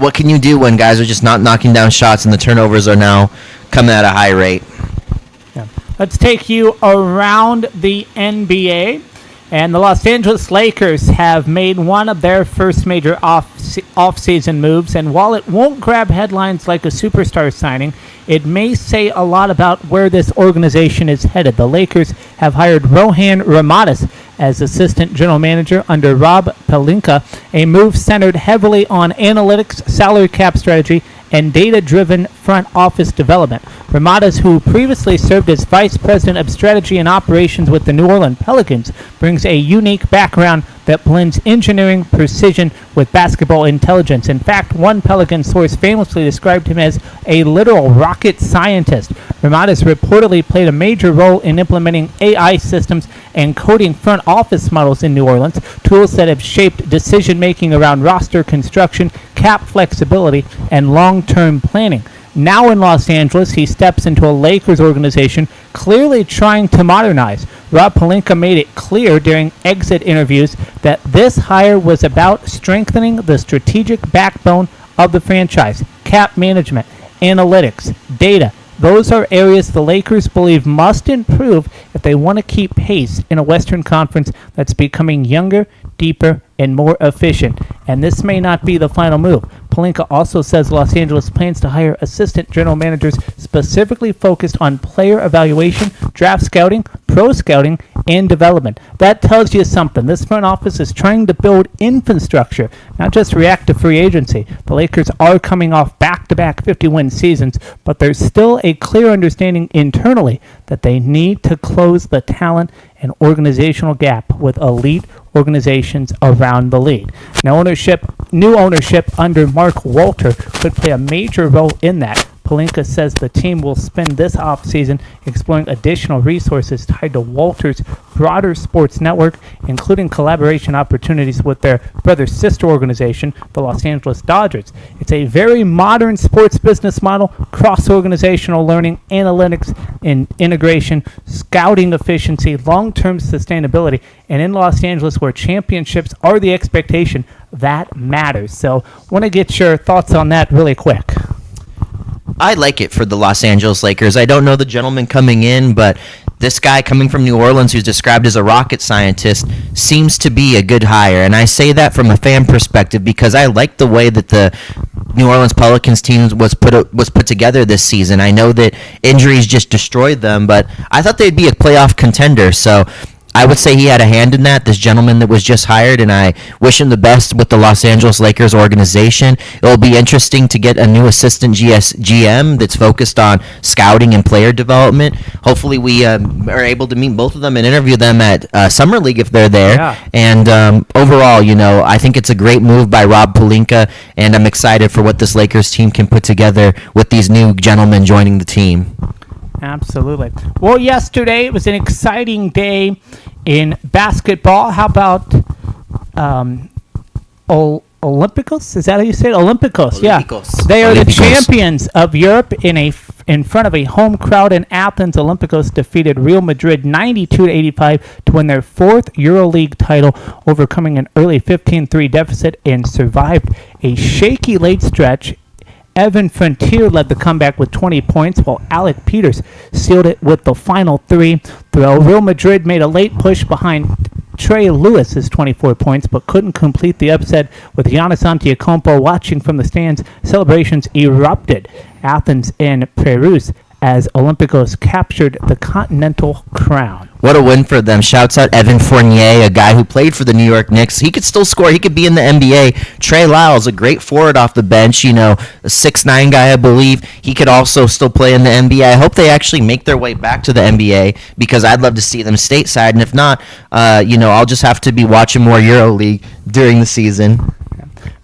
what can you do when guys are just not knocking down shots and the turnovers are now coming at a high rate? Yeah. Let's take you around the NBA. And the Los Angeles Lakers have made one of their first major off-season moves. And while it won't grab headlines like a superstar signing, it may say a lot about where this organization is headed. The Lakers have hired Rohan Ramadas as assistant general manager under Rob Pelinka, a move centered heavily on analytics, salary cap strategy, and data-driven front office development. Ramadas, who previously served as vice president of strategy and operations with the New Orleans Pelicans, brings a unique background that blends engineering precision with basketball intelligence. In fact, one Pelican source famously described him as a literal rocket scientist. Ramadas reportedly played a major role in implementing AI systems and coding front office models in New Orleans, tools that have shaped decision-making around roster construction, cap flexibility, and long-term planning. Now in Los Angeles, he steps into a Lakers organization clearly trying to modernize. Rob Pelinka made it clear during exit interviews that this hire was about strengthening the strategic backbone of the franchise, cap management, analytics, data. Those are areas the Lakers believe must improve if they want to keep pace in a Western Conference that's becoming younger, deeper, and more efficient. And this may not be the final move. Pelinka also says Los Angeles plans to hire assistant general managers specifically focused on player evaluation, draft scouting, pro scouting, and development. That tells you something. This front office is trying to build infrastructure, not just react to free agency. The Lakers are coming off back-to-back 50-win seasons, but there's still a clear understanding internally that they need to close the talent and organizational gap with elite organizations around the league. Now, new ownership under Mark Walter could play a major role in that. Pelinka says the team will spend this offseason exploring additional resources tied to Walter's broader sports network, including collaboration opportunities with their brother-sister organization, the Los Angeles Dodgers. It's a very modern sports business model, cross-organizational learning, analytics, and integration, scouting efficiency, long-term sustainability, and in Los Angeles, where championships are the expectation, that matters. So want to get your thoughts on that really quick. I like it for the Los Angeles Lakers. I don't know the gentleman coming in, but this guy coming from New Orleans who's described as a rocket scientist seems to be a good hire. And I say that from a fan perspective because I like the way that the New Orleans Pelicans team was put together this season. I know that injuries just destroyed them, but I thought they'd be a playoff contender. So I would say he had a hand in that, this gentleman that was just hired, and I wish him the best with the Los Angeles Lakers organization. It will be interesting to get a new assistant GM that's focused on scouting and player development. Hopefully we are able to meet both of them and interview them at Summer League if they're there. Yeah. And overall, I think it's a great move by Rob Pelinka, and I'm excited for what this Lakers team can put together with these new gentlemen joining the team. Absolutely. Well, yesterday it was an exciting day in basketball. How about Olympicos? Is that how you say it? Olympicos. Yeah. They are the champions of Europe in front of a home crowd in Athens. Olympicos defeated Real Madrid 92-85 to win their fourth EuroLeague title, overcoming an early 15-3 deficit and survived a shaky late stretch. Evan Frontier led the comeback with 20 points, while Alec Peters sealed it with the final three. The Real Madrid made a late push behind Trey Lewis's 24 points, but couldn't complete the upset. With Giannis Antetokounmpo watching from the stands, celebrations erupted Athens and Perus as Olympicos captured the Continental crown. What a win for them. Shouts out Evan Fournier, a guy who played for the New York Knicks. He could still score. He could be in the NBA. Trey Lyles, a great forward off the bench, a 6'9" guy, I believe. He could also still play in the NBA. I hope they actually make their way back to the NBA because I'd love to see them stateside. And if not, I'll just have to be watching more EuroLeague during the season.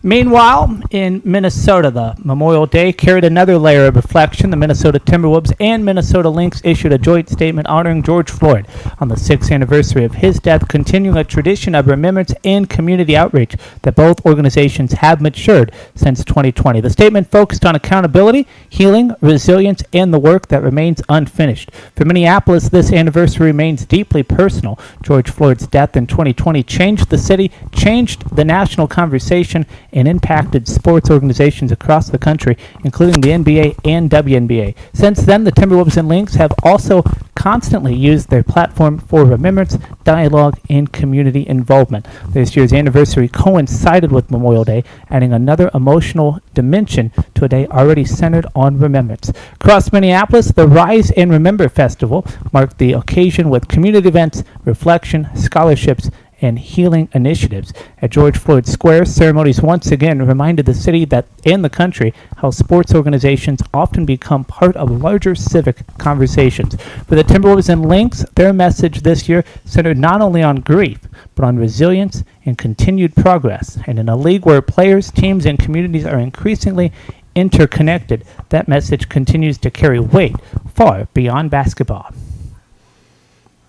Meanwhile, in Minnesota, the Memorial Day carried another layer of reflection. The Minnesota Timberwolves and Minnesota Lynx issued a joint statement honoring George Floyd on the 6th anniversary of his death, continuing a tradition of remembrance and community outreach that both organizations have matured since 2020. The statement focused on accountability, healing, resilience, and the work that remains unfinished. For Minneapolis, this anniversary remains deeply personal. George Floyd's death in 2020 changed the city, changed the national conversation, and impacted sports organizations across the country, including the NBA and WNBA. Since then, the Timberwolves and Lynx have also constantly used their platform for remembrance, dialogue, and community involvement. This year's anniversary coincided with Memorial Day, adding another emotional dimension to a day already centered on remembrance. Across Minneapolis, the Rise and Remember Festival marked the occasion with community events, reflection, scholarships, and healing initiatives. At George Floyd Square, ceremonies once again reminded the city and the country how sports organizations often become part of larger civic conversations. For the Timberwolves and Lynx, their message this year centered not only on grief, but on resilience and continued progress. And in a league where players, teams, and communities are increasingly interconnected, that message continues to carry weight far beyond basketball.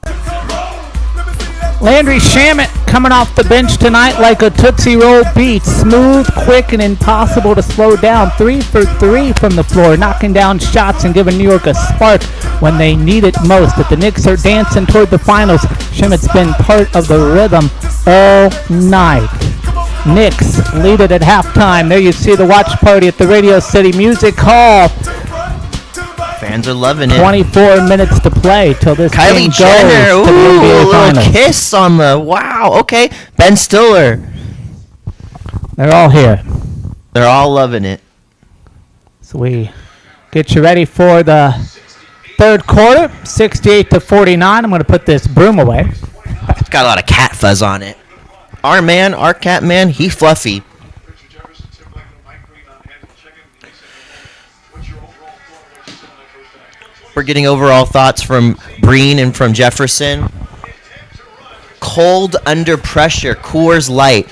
Come on, let me see that Landry Shamet coming off the bench tonight like a Tootsie Roll beat. Smooth, quick, and impossible to slow down. 3 for 3 from the floor, knocking down shots and giving New York a spark when they need it most. If the Knicks are dancing toward the finals, Shamet's been part of the rhythm all night. Knicks lead it at halftime. There you see the watch party at the Radio City Music Hall. Fans are loving it. 24 minutes to play till this game Kylie goes Jenner, to the ooh, NBA a little Finals. kiss on the, wow, okay. Ben Stiller. They're all here. They're all loving it. So we get you ready for the third quarter, 68-49. I'm going to put this broom away. It's got a lot of cat fuzz on it. Our man, our cat man, he fluffy. Richard Jefferson, Tim Black, and Mike Green on hand. Check in. He said, what's your overall thought of what you saw in that first half? We're getting overall thoughts from Breen and from Jefferson. Cold under pressure, Coors Light.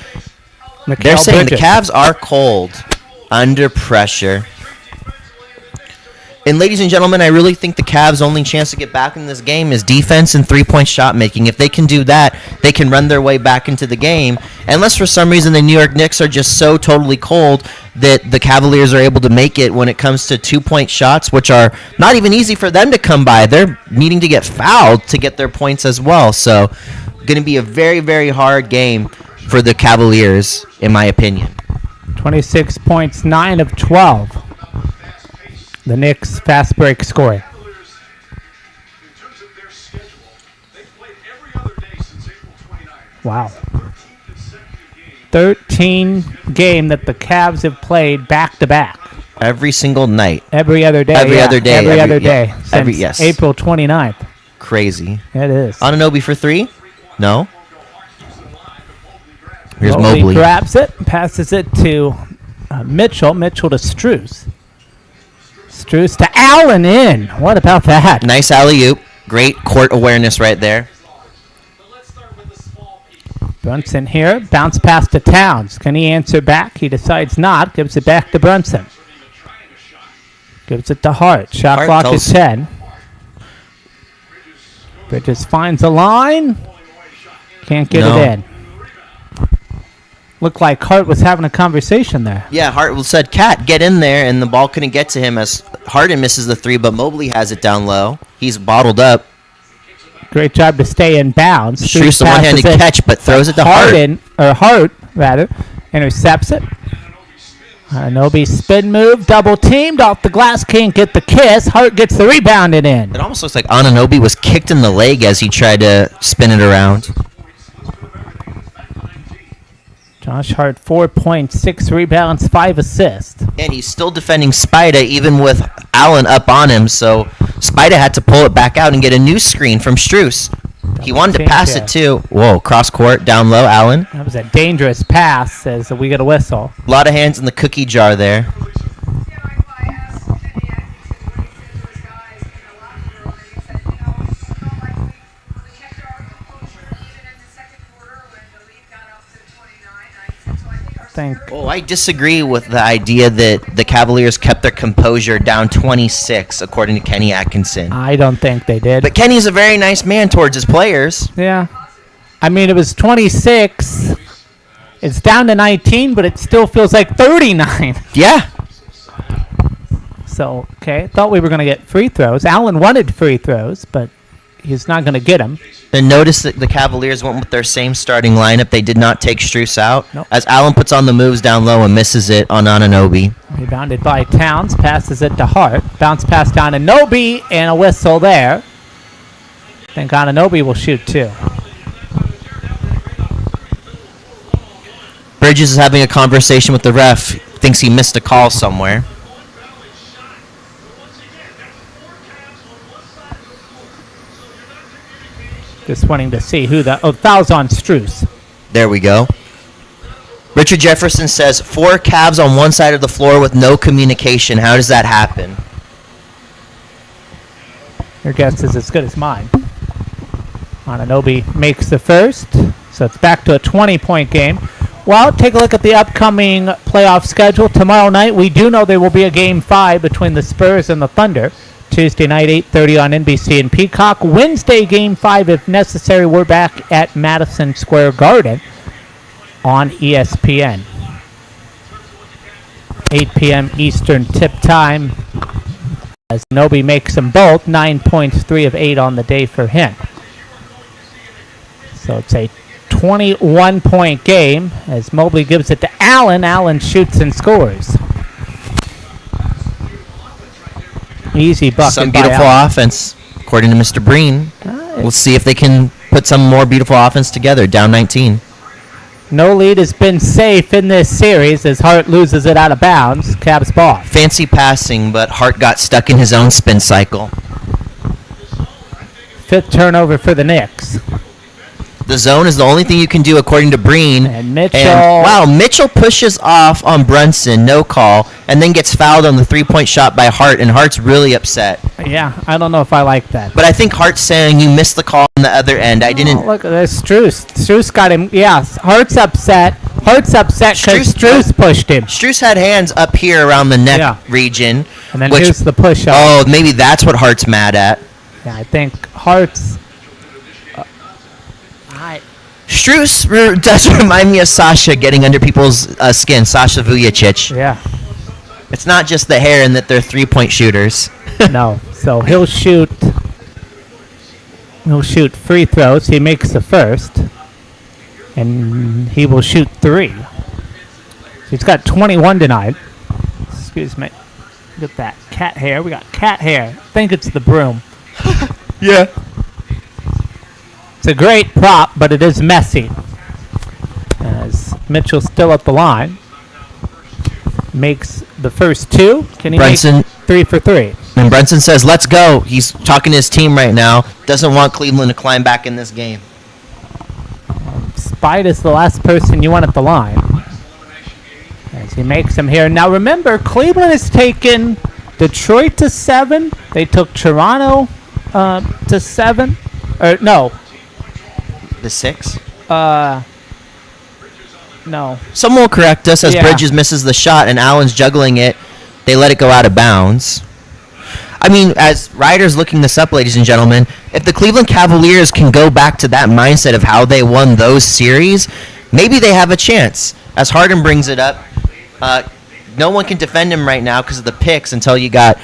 They're Mikal saying the Bridges. Cavs are cold under pressure. And ladies and gentlemen, I really think the Cavs' only chance to get back in this game is defense and three-point shot making. If they can do that, they can run their way back into the game. Unless for some reason the New York Knicks are just so totally cold that the Cavaliers are able to make it when it comes to two-point shots, which are not even easy for them to come by. They're needing to get fouled to get their points as well. So going to be a very, very hard game for the Cavaliers, in my opinion. 26 points, 9 of 12. The Knicks fast break scoring. Cavaliers, in terms of their schedule, they've played every other day since April 29th. Wow. 13 consecutive games. 13 game that the Cavs have played back to back. Every single night. Every other day. Every other day, Every every- other yeah. day. Every- Since yes. April 29th. Crazy. It is. Anunoby for three? No. Here's Mobley Mobley. grabs it, passes it to Mitchell. Mitchell to Strus. Strus to Allen in. What about that? Nice alley-oop. Great court awareness right there. But let's start with the small piece. Brunson here. Bounce pass to Towns. Can he answer back? He decides not. Gives it back to Brunson. Gives it to Hart. Shot Hart clock tells- is 10. Bridges finds a line. Can't get No. it in. Looked like Hart was having a conversation there. Yeah, Hart said, "Cat, get in there," and the ball couldn't get to him as Harden misses the three, but Mobley has it down low. He's bottled up. Great job to stay in bounds. Shoots the Strus one-handed passes it. catch, but throws it to Hart. Hart, rather, intercepts it. Anunoby spin move, double teamed off the glass, can't get the kiss. Hart gets the rebound and in. It almost looks like Anunoby was kicked in the leg as he tried to spin it around. Josh Hart, 4 points, 6 rebounds, 5 assists. And he's still defending Spida even with Allen up on him, so Spida had to pull it back out and get a new screen from Strus. He wanted to change pass there. it too. Whoa, cross court, down low, Allen. That was a dangerous pass, as we get a whistle. A lot of hands in the cookie jar there. Think Oh, I disagree with the idea that the Cavaliers kept their composure down 26, according to Kenny Atkinson. I don't think they did. But Kenny's a very nice man towards his players. Yeah. I mean, it was 26. It's down to 19, but it still feels like 39. Yeah. So, okay, thought we were going to get free throws. Allen wanted free throws, but he's not going to get them. And notice that the Cavaliers went with their same starting lineup. They did not take Strus out. Nope. As Allen puts on the moves down low and misses it on Anunoby. Rebounded by Towns, passes it to Hart. Bounce pass down to Anunoby, and a whistle there. I think Anunoby will shoot too. Bridges is having a conversation with the ref. Thinks he missed a call somewhere. Just wanting to see who the... Oh, foul's on Strus. There we go. Richard Jefferson says 4 Cavs on one side of the floor with no communication. How does that happen? Your guess is as good as mine. Anunoby makes the first, so it's back to a 20-point game. Well, take a look at the upcoming playoff schedule. Tomorrow night, we do know there will be a Game 5 between the Spurs and the Thunder. Tuesday night, 8:30 on NBC and Peacock. Wednesday, Game 5, if necessary, we're back at Madison Square Garden on ESPN. 8 p.m. Eastern tip time. As Nobi makes them both, 9 points, 3 of 8 on the day for him. So it's a 21-point game as Mobley gives it to Allen. Allen shoots and scores. Easy bucket. Some by beautiful Allen. offense, according to Mr. Breen. We'll see if they can put some more beautiful offense together. Down 19. No lead has been safe in this series as Hart loses it out of bounds. Cavs ball. Fancy passing, but Hart got stuck in his own spin cycle. 5th turnover for the Knicks. The zone is the only thing you can do, according to Breen. And Mitchell. Wow, Mitchell pushes off on Brunson, no call, and then gets fouled on the three-point shot by Hart, and Hart's really upset. Yeah, I don't know if I like that. But I think Hart's saying you missed the call on the other end. I didn't. Oh, look at this. Strus got him. Yeah, Hart's upset. Hart's upset because Strus pushed him. Strus had hands up here around the neck Yeah. region. And then which, here's the push-up. Oh, maybe that's what Hart's mad at. Yeah, I think Hart's... Strus does remind me of Sasha getting under people's skin. Sasha Vujacic. Yeah, It's not just the hair and that they're three-point shooters. no. So he'll shoot free throws. He makes the first. And he will shoot 3. He's got 21 tonight. Excuse me. Look at that. Cat hair. We got cat hair. I think it's the broom. Yeah. It's a great prop, but it is messy. As Mitchell's still at the line. Makes the first 2. Can he Brunson. make 3 for 3? And Brunson says, let's go. He's talking to his team right now. Doesn't want Cleveland to climb back in this game. Spide is the last person you want at the line. As he makes them here. Now remember, Cleveland has taken Detroit to 7. They took Toronto to 7. Or no. The 6? No. Someone will correct us as Yeah. Bridges misses the shot and Allen's juggling it. They let it go out of bounds. I mean, as Ryder's looking this up, ladies and gentlemen, if the Cleveland Cavaliers can go back to that mindset of how they won those series, maybe they have a chance. As Harden brings it up, no one can defend him right now because of the picks until you got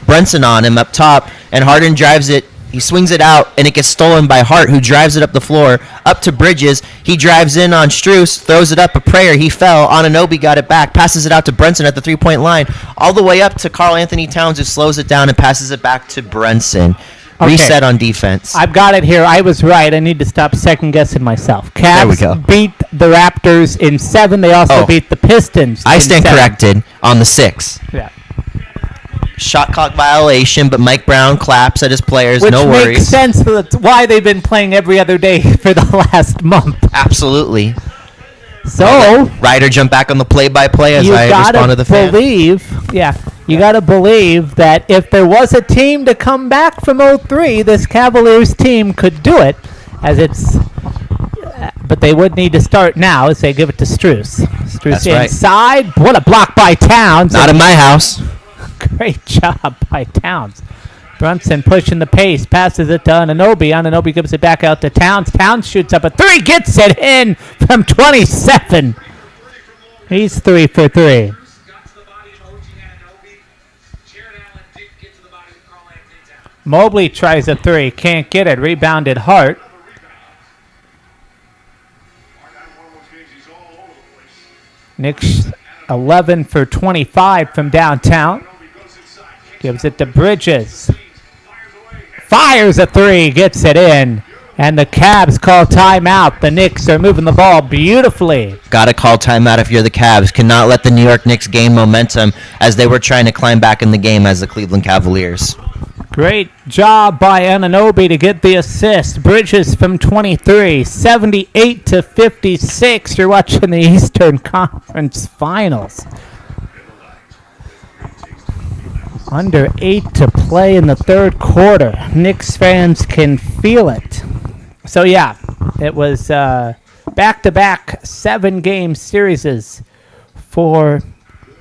Brunson on him up top, and Harden drives it. He swings it out, and it gets stolen by Hart, who drives it up the floor, up to Bridges. He drives in on Strus, throws it up a prayer. He fell. Anunoby got it back, passes it out to Brunson at the three-point line, all the way up to Karl Anthony Towns, who slows it down and passes it back to Brunson. Okay. Reset on defense. I've got it here. I was right. I need to stop second-guessing myself. Cavs There we go. beat the Raptors in 7. They also beat the Pistons I in stand 7. corrected on the 6. Yeah. Shot clock violation, but Mike Brown claps at his players. Which no makes worries. sense. That's why they've been playing every other day for the last month. Absolutely. So Ryder jumped back on the play-by-play as you I respond to gotta the fan. you gotta believe that if there was a team to come back from 0-3, this Cavaliers team could do it. As it's, but they would need to start now as they give it to Strus. Strus That's right. inside. What a block by Towns. Not in my house. Great job by Towns. Brunson pushing the pace, passes it to Anunoby. Anunoby gives it back out to Towns. Towns shoots up a 3, gets it in from 27. He's 3 for 3. Got to the body of OG Anunoby. Jared Allen didn't get to the body of Karl Anthony Towns. Mobley tries a 3, can't get it. Rebounded Hart. Knicks 11 for 25 from downtown. Gives it to Bridges. Fires a 3, gets it in. And the Cavs call timeout. The Knicks are moving the ball beautifully. Gotta call timeout if you're the Cavs. Cannot let the New York Knicks gain momentum as they were trying to climb back in the game as the Cleveland Cavaliers. Great job by Anunoby to get the assist. Bridges from 23, 78 to 56. You're watching the Eastern Conference Finals. Under 8 to play in the third quarter. Knicks fans can feel it. So yeah, it was back-to-back 7-game series for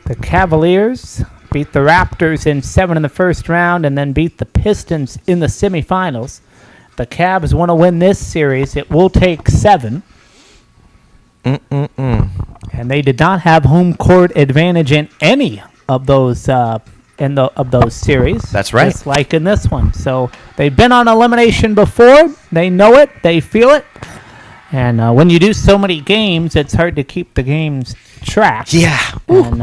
the Cavaliers. beat the Raptors in 7 in the first round, and then beat the Pistons in the semifinals. The Cavs want to win this series. It will take 7. And they did not have home court advantage in any of those of those series. That's right. Just like in this one. So they've been on elimination before. They know it. They feel it. And when you do so many games, it's hard to keep the games tracked. Yeah. And,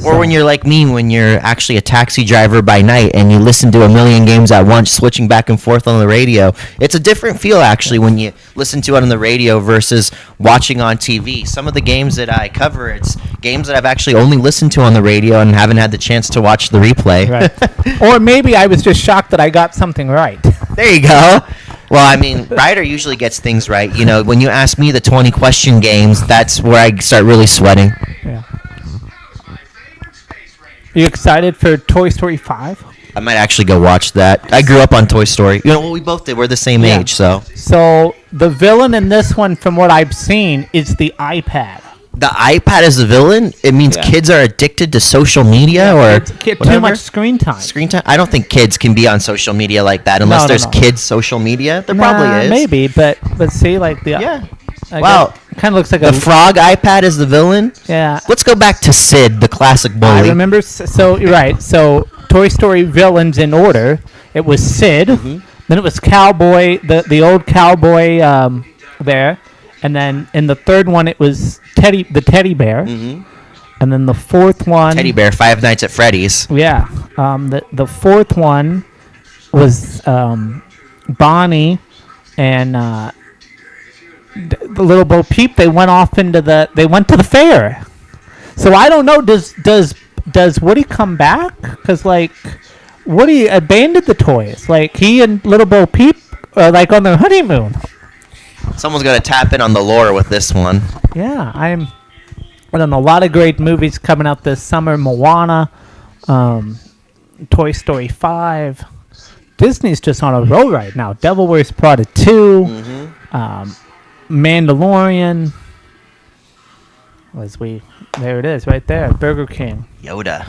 Or when you're like me, when you're actually a taxi driver by night and you listen to a million games at once, switching back and forth on the radio. It's a different feel, actually, when you listen to it on the radio versus watching on TV. Some of the games that I cover, it's games that I've actually only listened to on the radio and haven't had the chance to watch the replay. Right. Or maybe I was just shocked that I got something right. There you go. Well, I mean, Ryder usually gets things right. You know, when you ask me the 20-question games, that's where I start really sweating. Yeah. Are you excited for Toy Story 5? I might actually go watch that. I grew up on Toy Story. You know, well, we both did. We're the same Yeah. age, so. So the villain in this one, from what I've seen, is the iPad. The iPad is the villain? It means Yeah. kids are addicted to social media or It's get too whatever? much screen time. Screen time? I don't think kids can be on social media like that unless No, there's no. kids' social media. There Nah, probably is. maybe, but see, like the Yeah. I Wow. kind of looks like The a frog iPad is the villain? yeah. Let's go back to Sid, the classic bully. I remember. So you're right. So Toy Story villains in order. It was Sid. Mm-hmm. Then it was Cowboy, the old cowboy there, and then in the third one it was the teddy bear, and then the fourth one. Mm-hmm. Teddy Bear, Five Nights at Freddy's. Yeah. The fourth one was Bonnie and the little Bo Peep. They went off into they went to the fair. So I don't know. Does Woody come back? Because like Woody abandoned the toys. Like he and little Bo Peep are like on their honeymoon. Someone's got to tap in on the lore with this one. Yeah, I don't know. A lot of great movies coming out this summer. Moana, Toy Story 5. Disney's just on a roll right now. Devil Wears Prada 2. Mandalorian. There it is, right there. Burger King. Yoda.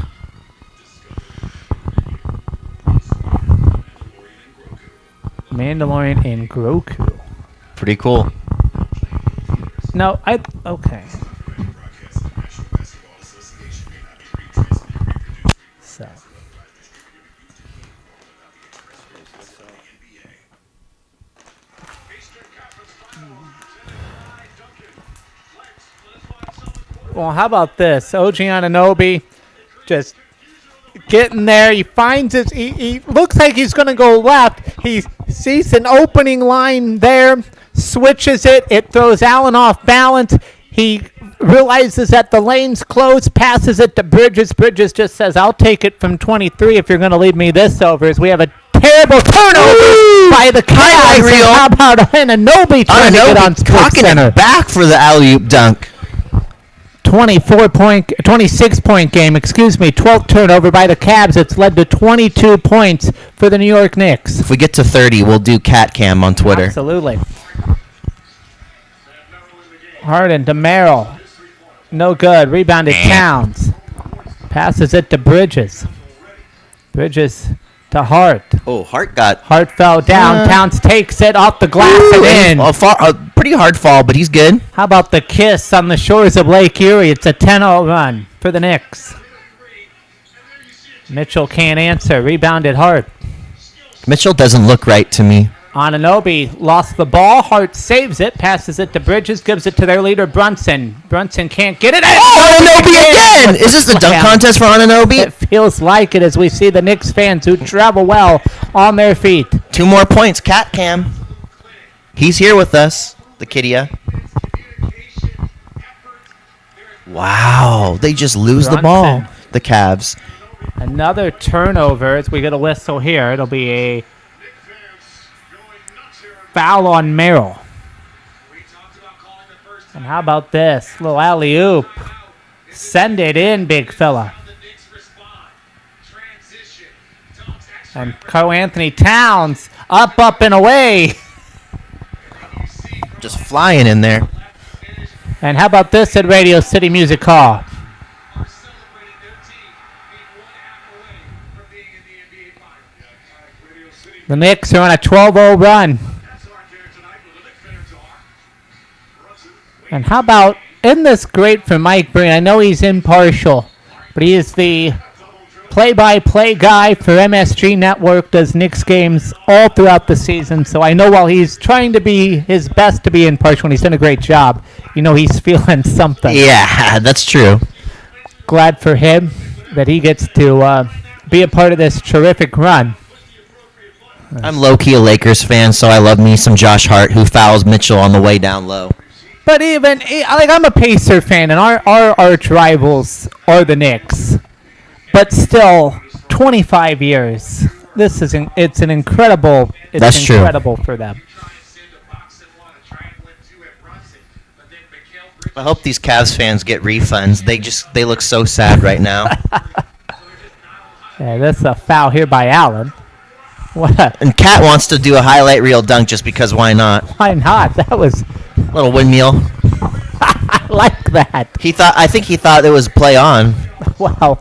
Mandalorian and Grogu. Pretty cool. No, okay. So. Well, how about this? OG Anunoby just getting there. He finds it. He looks like he's going to go left. He sees an opening line there, switches it. It throws Allen off balance. He realizes that the lane's closed, passes it to Bridges. Bridges just says, I'll take it from 23 if you're going to leave me this over. As we have a terrible turnover by the Cavs. reel. How about Anunoby trying to get on Sports cocking Center? it back for the alley-oop dunk. 26-point game, 12th turnover by the Cavs. It's led to 22 points for the New York Knicks. If we get to 30, we'll do Cat Cam on Twitter. Absolutely. Harden to Merrill. No good. Rebounded Towns. Passes it to Bridges. Bridges to Hart. Oh, Hart got Hart fell down. Towns takes it off the glass and in. a pretty hard fall, but he's good. How about the kiss on the shores of Lake Erie? It's a 10-0 run for the Knicks. Mitchell can't answer. Rebounded Hart. Mitchell doesn't look right to me. Anunoby lost the ball. Hart saves it, passes it to Bridges, gives it to their leader, Brunson. Brunson can't get it. Oh, Anunoby again! Is this the dunk Slam. contest for Anunoby? It feels like it as we see the Knicks fans who travel well on their feet. 2 more points, Cat Cam. He's here with us, the Kiddia. Wow, they just lose the ball, Brunson. the Cavs. Another turnover as we get a whistle here. It'll be a foul on Merrill. And how about this? Little alley-oop. Send it in, big fella. And Anthony Towns up, and away. Just flying in there. And how about this at Radio City Music Hall? being in the NBA Finals. Radio City. The Knicks are on a 12-0 run. That's our here tonight with the Knicks fans are. Brunson, And how about, isn't this great for Mike Breen? I know he's impartial, but he is the play-by-play guy for MSG Network, does Knicks games all throughout the season. So I know while he's trying to be his best to be impartial, and he's done a great job, you know he's feeling something. Yeah, that's true. Glad for him that he gets to be a part of this terrific run. I'm low-key a Lakers fan, so I love me some Josh Hart, who fouls Mitchell on the way down low. But even, like, I'm a Pacer fan, and our arch rivals are the Knicks. But still, 25 years. It's an incredible. It's That's true. incredible for them. I hope these Cavs fans get refunds. They look so sad right now. Yeah, that's a foul here by Allen. What? And Cat wants to do a highlight reel dunk just because why not? Why not? That was. Little windmill. I like that. I think he thought it was play on. Wow.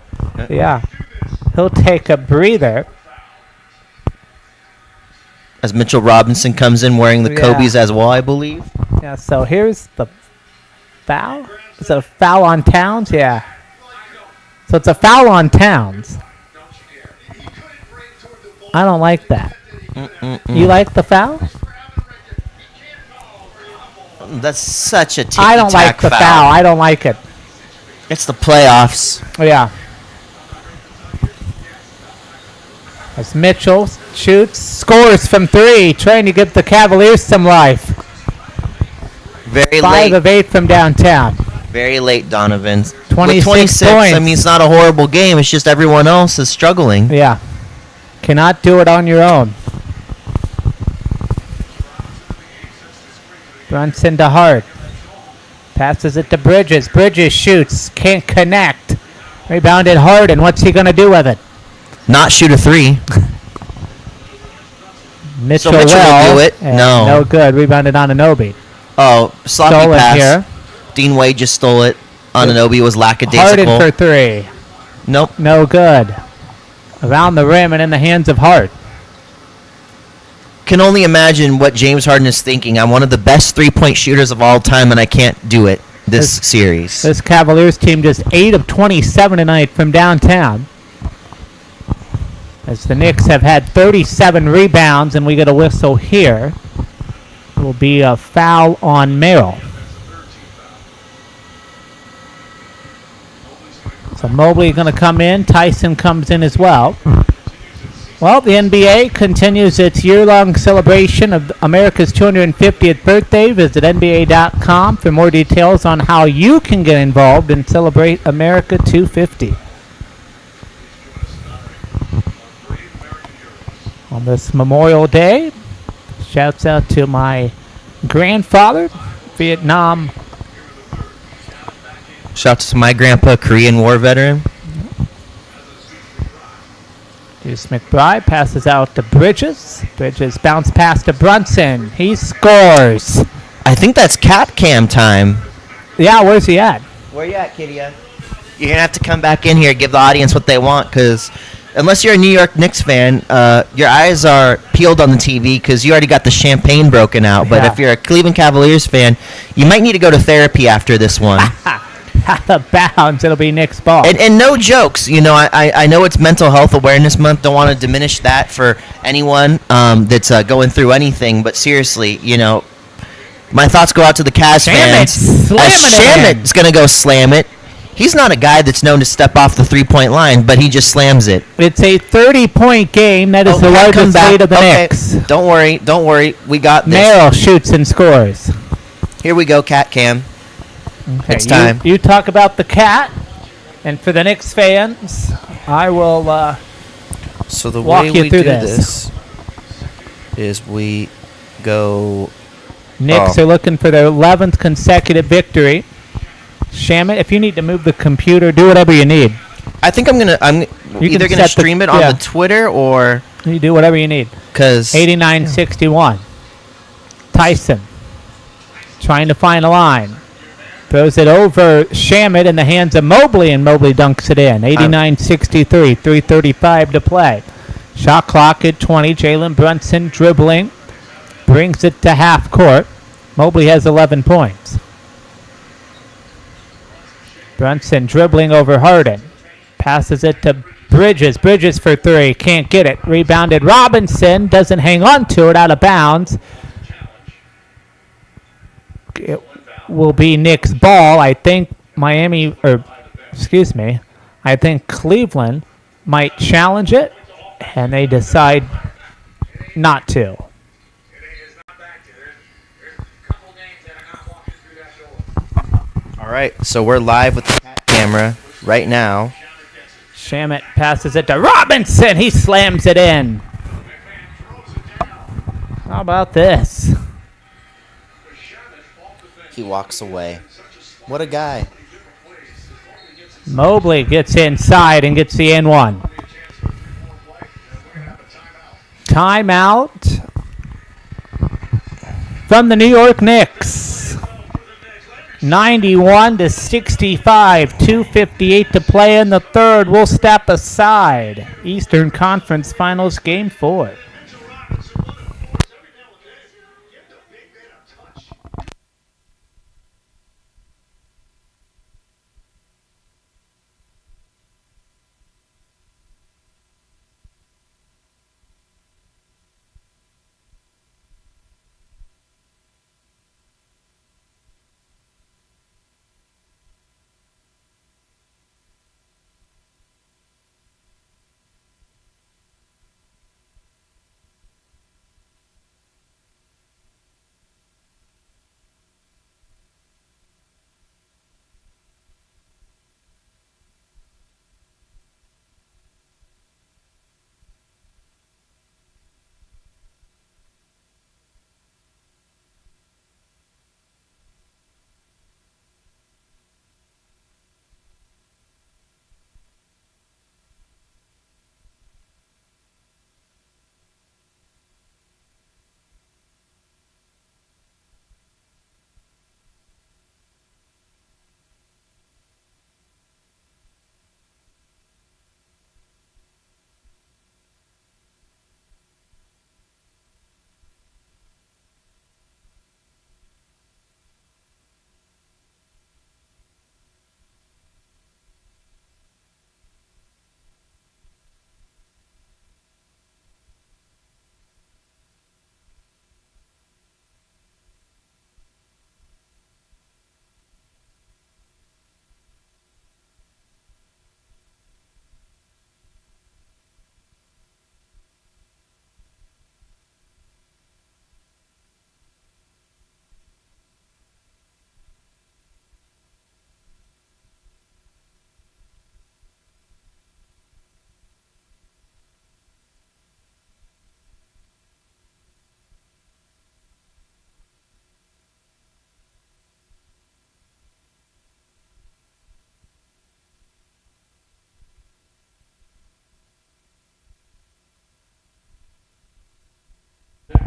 Yeah. He'll take a breather. As Mitchell Robinson comes in wearing the Yeah. Kobe's as well, I believe. Yeah. So here's the foul. Is it a foul on Towns? Yeah. So it's a foul on Towns. I don't like that. You like the foul? That's such a I don't like ticky-tack the foul. I don't like it. It's the playoffs. Yeah. As Mitchell shoots, scores from three, trying to give the Cavaliers some life. Very 5 late. of 8 from downtown. Very late, Donovan. 26 With 26, points. I mean, it's not a horrible game. It's just everyone else is struggling. Yeah. Cannot do it on your own. Brunson to Hart. Passes it to Bridges. Bridges shoots. Can't connect. Rebounded Harden. What's he going to do with it? Not shoot a three. Mitchell, Mitchell will do it. and No. No good. Rebounded Anunoby. Oh, sloppy Stolen pass. here. Dean Wade just stole it. Anunoby was Harden lackadaisical. for three. Nope. No good. Around the rim and in the hands of Hart. Can only imagine what James Harden is thinking. I'm one of the best three-point shooters of all time, and I can't do it this series. This Cavaliers team just 8 of 27 tonight from downtown. As the Knicks have had 37 rebounds, and we get a whistle here. It will be a foul on Merrill. So Mobley going to come in. Tyson comes in as well. Well, the NBA continues its year-long celebration of America's 250th birthday. Visit NBA.com for more details on how you can get involved and celebrate America 250. On this Memorial Day, shouts out to my grandfather, Vietnam. Shout out to my grandpa, Korean War veteran. Deuce McBride passes out to Bridges. Bridges bounce pass to Brunson. He scores. I think that's cat cam time. Yeah, where's he at? Where you at, Kitty? You're going to have to come back in here, give the audience what they want, because unless you're a New York Knicks fan, your eyes are peeled on the TV because you already got the champagne broken out. But Yeah. if you're a Cleveland Cavaliers fan, you might need to go to therapy after this one. Out of bounds. It'll be Knicks ball. And no jokes. You know, I know it's Mental Health Awareness Month. Don't want to diminish that for anyone that's going through anything. But seriously, you know, my thoughts go out to the Cavs fans. Slam As it in. Shamit's going to go slam it. He's not a guy that's known to step off the three-point line, but he just slams it. It's a 30-point game. That is the Cat, come largest back. lead of the Okay, Knicks. Don't worry. We got this. Merrill shoots and scores. Here we go, Cat Cam. Okay, It's time. You talk about the cat, and for the Knicks fans, I will So the walk way you we through do this. is we go. Knicks Oh. are looking for their 11th consecutive victory. Shamit, if you need to move the computer, do whatever you need. I think I'm You either can gonna set the- stream it on yeah. the Twitter or You do whatever you need. because 89-61. Tyson trying to find a line. Throws it over Shamit in the hands of Mobley, and Mobley dunks it in. 89-63, 3:35 to play. Shot clock at 20. Jalen Brunson dribbling. Brings it to half court. Mobley has 11 points. Brunson dribbling over Harden. Passes it to Bridges. Bridges for three. Can't get it. Rebounded Robinson. Doesn't hang on to it. Out of bounds. It will be Nick's ball. I think I think Cleveland might challenge it, and they decide not to. All right, so we're live with the camera right now. Shamit passes it to Robinson. He slams it in. How about this? He walks away. What a guy. Mobley gets inside and gets the N1. Timeout from the New York Knicks. 91-65, 2:58 to play in the third. We'll step aside. Eastern Conference Finals Game 4.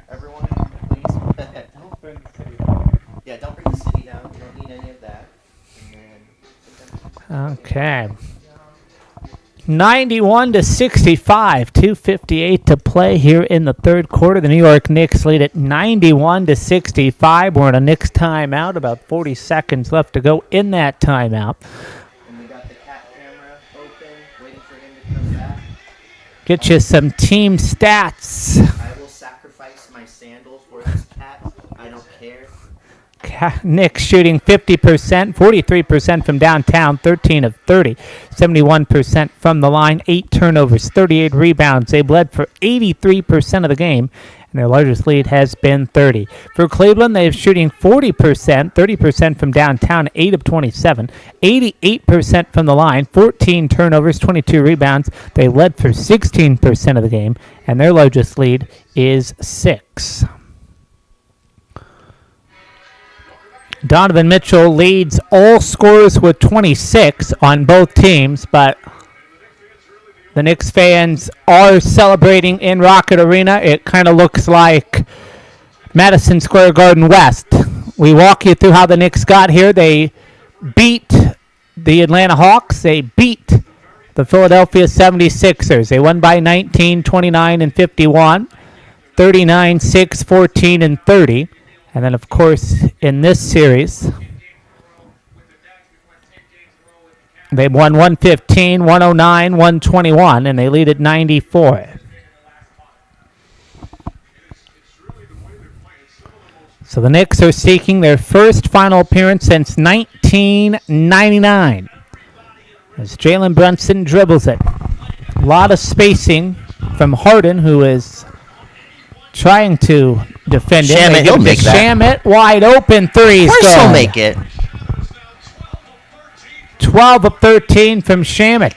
Everyone, please. Yeah, don't bring the city down. You don't need any of that. Okay. 91-65, 2:58 to play here in the third quarter. The New York Knicks lead at 91-65. We're in a Knicks timeout. About 40 seconds left to go in that timeout. And we got the cat camera open, waiting for him to come back. Get you some team stats. I will sacrifice my sandals for this cat. I don't care. Knicks shooting 50%, 43% from downtown, 13 of 30, 71% from the line, 8 turnovers, 38 rebounds. They've led for 83% of the game, and their largest lead has been 30. For Cleveland, they're shooting 40%, 30% from downtown, 8 of 27, 88% from the line, 14 turnovers, 22 rebounds. They led for 16% of the game, and their largest lead is 6. Donovan Mitchell leads all scorers with 26 on both teams, but the Knicks fans are celebrating in Rocket Arena. It kind of looks like Madison Square Garden West. We walk you through how the Knicks got here. They beat the Atlanta Hawks. They beat the Philadelphia 76ers. They won by 19, 29, and 51, 39, 6, 14, and 30. And then, of course, in this series, they won 115, 109, 121, and they lead at 94. So the Knicks are seeking their first final appearance since 1999. As Jalen Brunson dribbles it. A lot of spacing from Harden, who is trying to defend it. Shamet, he'll make that. Shamet, wide open threes. Of course he'll make it. 12 of 13 from Shamet.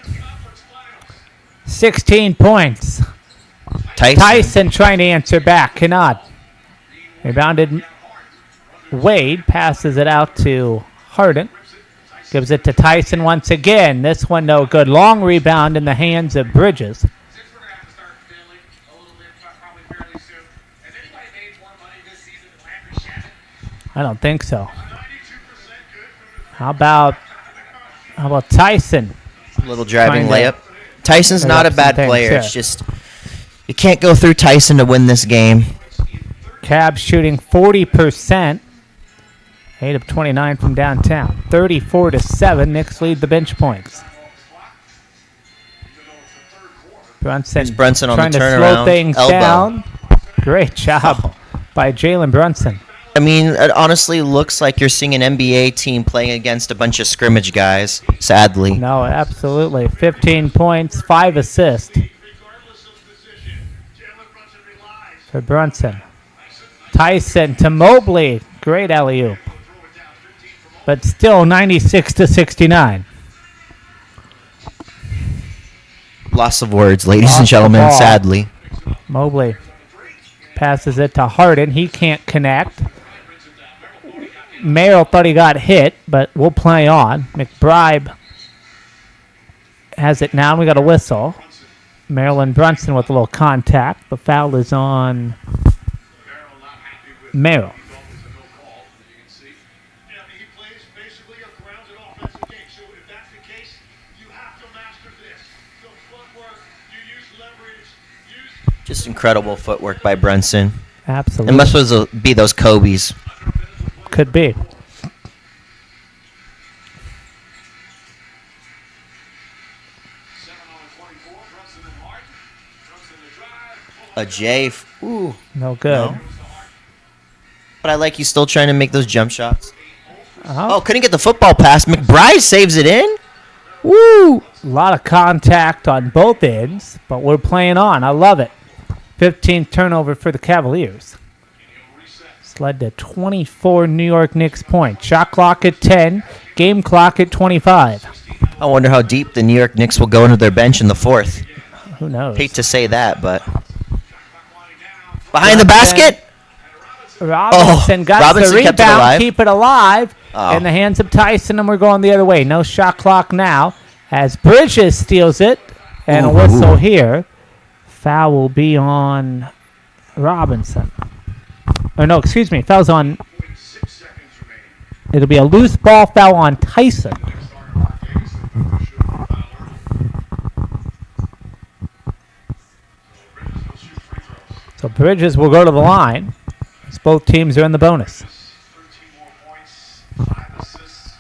16 points. Tyson trying to answer back. Cannot. Rebounded. Wade passes it out to Harden. Gives it to Tyson once again. This one no good. Long rebound in the hands of Bridges. I don't think so. How about Tyson? Little driving Trying to- layup. Tyson's Layup not a bad some player. things, It's just you can't go through Tyson to win this game. Cavs shooting 40%. 8 of 29 from downtown. 34-7. Knicks lead the bench points. Here's Brunson on the trying to slow turnaround. things Elbow. down. Great job by Jalen Brunson. I mean, it honestly looks like you're seeing an NBA team playing against a bunch of scrimmage guys, sadly. No, absolutely. 15 points, 5 assists for Brunson. Tyson to Mobley. Great alley-oop. But still 96-69. Loss of words, ladies Lost and the gentlemen, ball. sadly. Mobley passes it to Harden. He can't connect. Merrill thought he got hit, but we'll play on. McBride has it now. We got a whistle. Maryland Brunson with a little contact. The foul is on Merrill. Just incredible footwork by Brunson. It Absolutely. must be those Kobe's. Could be. A J. Ooh. No good. No. But I like he's still trying to make those jump shots. Uh-huh. Oh, couldn't get the football pass. McBride saves it in. Woo! A lot of contact on both ends, but we're playing on. I love it. 15th turnover for the Cavaliers. It's led to 24 New York Knicks points. Shot clock at 10, game clock at 25. I wonder how deep the New York Knicks will go into their bench in the fourth. Who knows? Hate to say that, but behind the basket. Robinson got Robinson the kept it rebound, alive. keep it alive Oh. in the hands of Tyson, and we're going the other way. No shot clock now as Bridges steals it, and a whistle here. Foul will be on Robinson. Or no, excuse me, foul's on. It'll be a loose ball foul on Tyson. So Bridges will go to the line as both teams are in the bonus. 13 more points, 5 assists.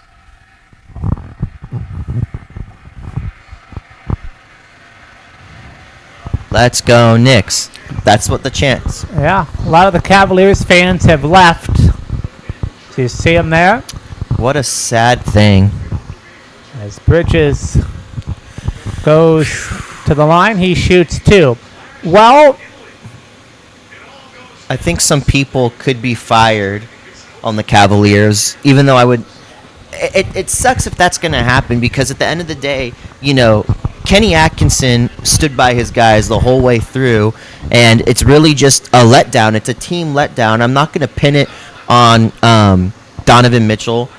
Let's go Knicks. That's what the chance. Yeah, a lot of the Cavaliers fans have left. So you see them there What a sad thing. as Bridges goes to the line. He shoots two. Well, I think some people could be fired on the Cavaliers, even though I would. It sucks if that's going to happen because at the end of the day, you know, Kenny Atkinson stood by his guys the whole way through, and it's really just a letdown. It's a team letdown. I'm not going to pin it on Donovan Mitchell.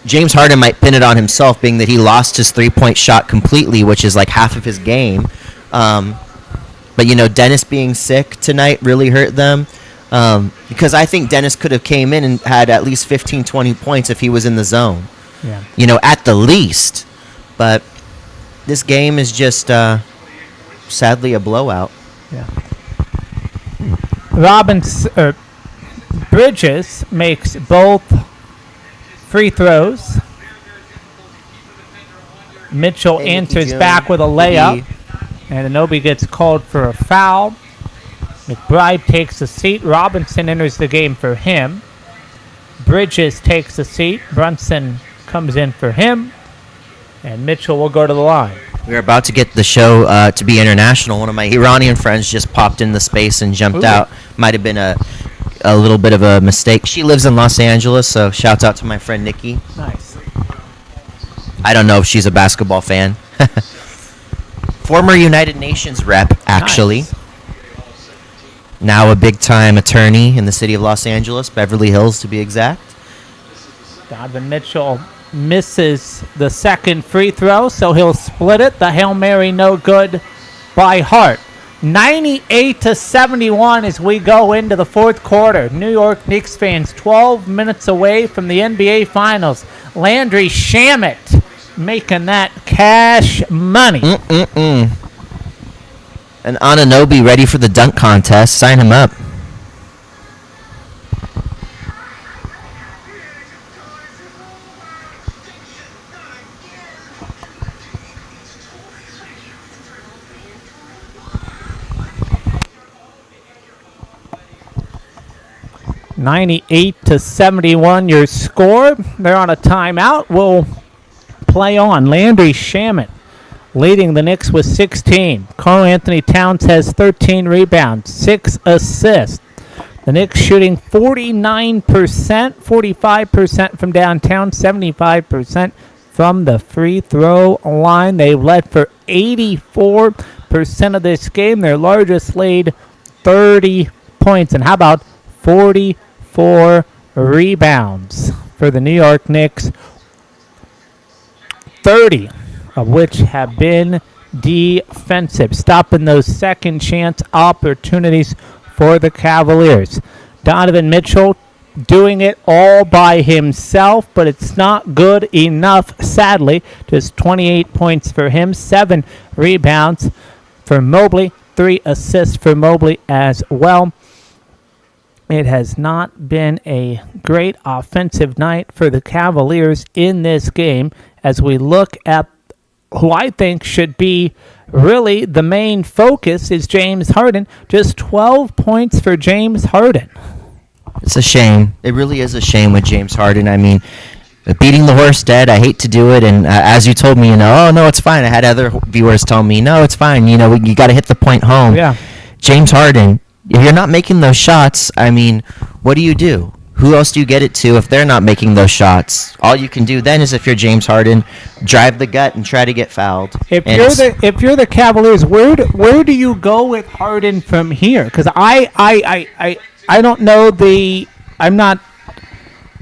James Harden might pin it on himself, being that he lost his three-point shot completely, which is like half of his game. But, you know, Dennis being sick tonight really hurt them because I think Dennis could have came in and had at least 15, 20 points if he was in the zone. Yeah. At the least. But this game is just sadly a blowout. Yeah. Bridges makes both free throws. Mitchell Hey, Nicky answers June. back with a layup. Nicky. And Anobi gets called for a foul. McBride takes a seat. Robinson enters the game for him. Bridges takes a seat. Brunson comes in for him. And Mitchell will go to the line. We're about to get the show to be international. One of my Iranian friends just popped in the space and jumped Ooh. out. Might have been a little bit of a mistake. She lives in Los Angeles, so shouts out to my friend Nikki. Nice. I don't know if she's a basketball fan. Former United Nations rep, actually. Nice. Now a big-time attorney in the city of Los Angeles, Beverly Hills to be exact. Donovan Mitchell misses the second free throw, so he'll split it. The Hail Mary no good by Hart. 98-71 as we go into the fourth quarter. New York Knicks fans 12 minutes away from the NBA Finals. Landry Shamet making that cash money. And Anunoby ready for the dunk contest. Sign him up. $98-71 your score. They're on a timeout. We'll play on. Landry Shamet leading the Knicks with 16. Karl Anthony Towns has 13 rebounds, 6 assists. The Knicks shooting 49%, 45% from downtown, 75% from the free throw line. They led for 84% of this game. Their largest lead, 30 points. And how about 44 rebounds for the New York Knicks? 30 of which have been defensive, stopping those second chance opportunities for the Cavaliers. Donovan Mitchell doing it all by himself, but it's not good enough, sadly. Just 28 points for him, 7 rebounds for Mobley, 3 assists for Mobley as well. It has not been a great offensive night for the Cavaliers in this game as we look at who I think should be really the main focus is James Harden. Just 12 points for James Harden. It's a shame. It really is a shame with James Harden. I mean, beating the horse dead, I hate to do it. And as you told me, oh, no, it's fine. I had other viewers tell me, no, it's fine. You got to hit the point home. Yeah. James Harden, if you're not making those shots, I mean, what do? Who else do you get it to if they're not making those shots? All you can do then is, if you're James Harden, drive the gut and try to get fouled. If you're the Cavaliers, where do you go with Harden from here? Because I don't know I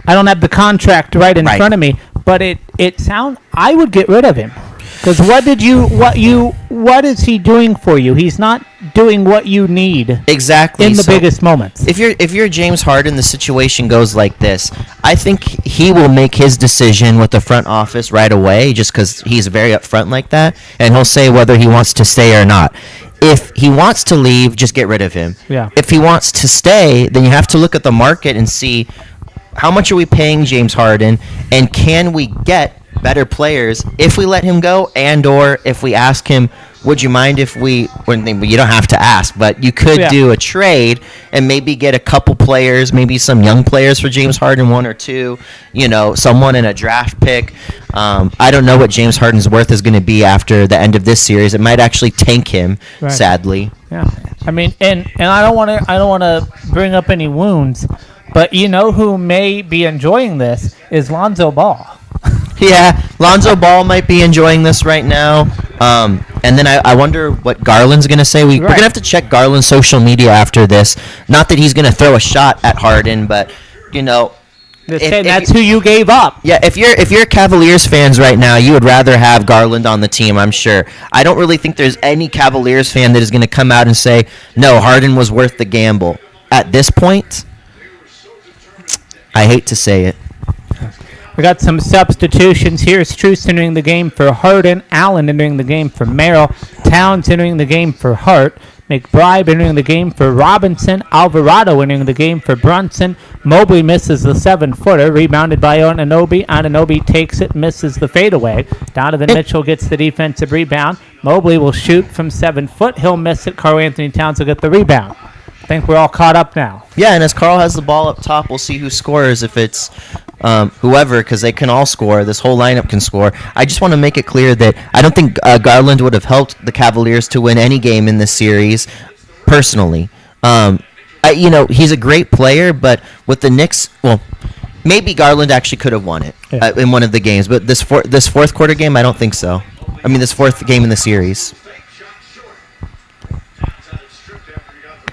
don't have the contract right in front of me, but it sounds I would get rid of him. Because what is he doing for you? He's not doing what you need exactly in the biggest moments. If you're James Harden, the situation goes like this. I think he will make his decision with the front office right away, just because he's very upfront like that, and he'll say whether he wants to stay or not. If he wants to leave, just get rid of him. Yeah. If he wants to stay, then you have to look at the market and see how much are we paying James Harden, and can we get better players if we let him go, and or if we ask him, would you mind if you don't have to ask, but you could do a trade and maybe get a couple players, maybe some young players for James Harden, 1 or 2, someone in a draft pick. I don't know what James Harden's worth is going to be after the end of this series. It might actually tank him, sadly. Yeah, I mean, and I don't want to bring up any wounds, but who may be enjoying this is Lonzo Ball. Yeah, Lonzo Ball might be enjoying this right now. And then I wonder what Garland's going to say. We're going to have to check Garland's social media after this. Not that he's going to throw a shot at Harden, but, that's who you gave up. Yeah, if you're Cavaliers fans right now, you would rather have Garland on the team, I'm sure. I don't really think there's any Cavaliers fan that is going to come out and say, no, Harden was worth the gamble. At this point, I hate to say it. We got some substitutions. Here's Struce entering the game for Hardin. Allen entering the game for Merrill. Towns entering the game for Hart. McBride entering the game for Robinson. Alvarado entering the game for Brunson. Mobley misses the 7-footer. Rebounded by Ananobi. Ananobi takes it, misses the fadeaway. Donovan Mitchell gets the defensive rebound. Mobley will shoot from 7 foot. He'll miss it. Karl Anthony Towns will get the rebound. I think we're all caught up now. Yeah, and as Carl has the ball up top, we'll see who scores. If it's whoever, because they can all score. This whole lineup can score. I just want to make it clear that I don't think Garland would have helped the Cavaliers to win any game in this series, personally. He's a great player, but with the Knicks, well, maybe Garland actually could have won it in one of the games. But this fourth quarter game, I don't think so. I mean, this fourth game in the series.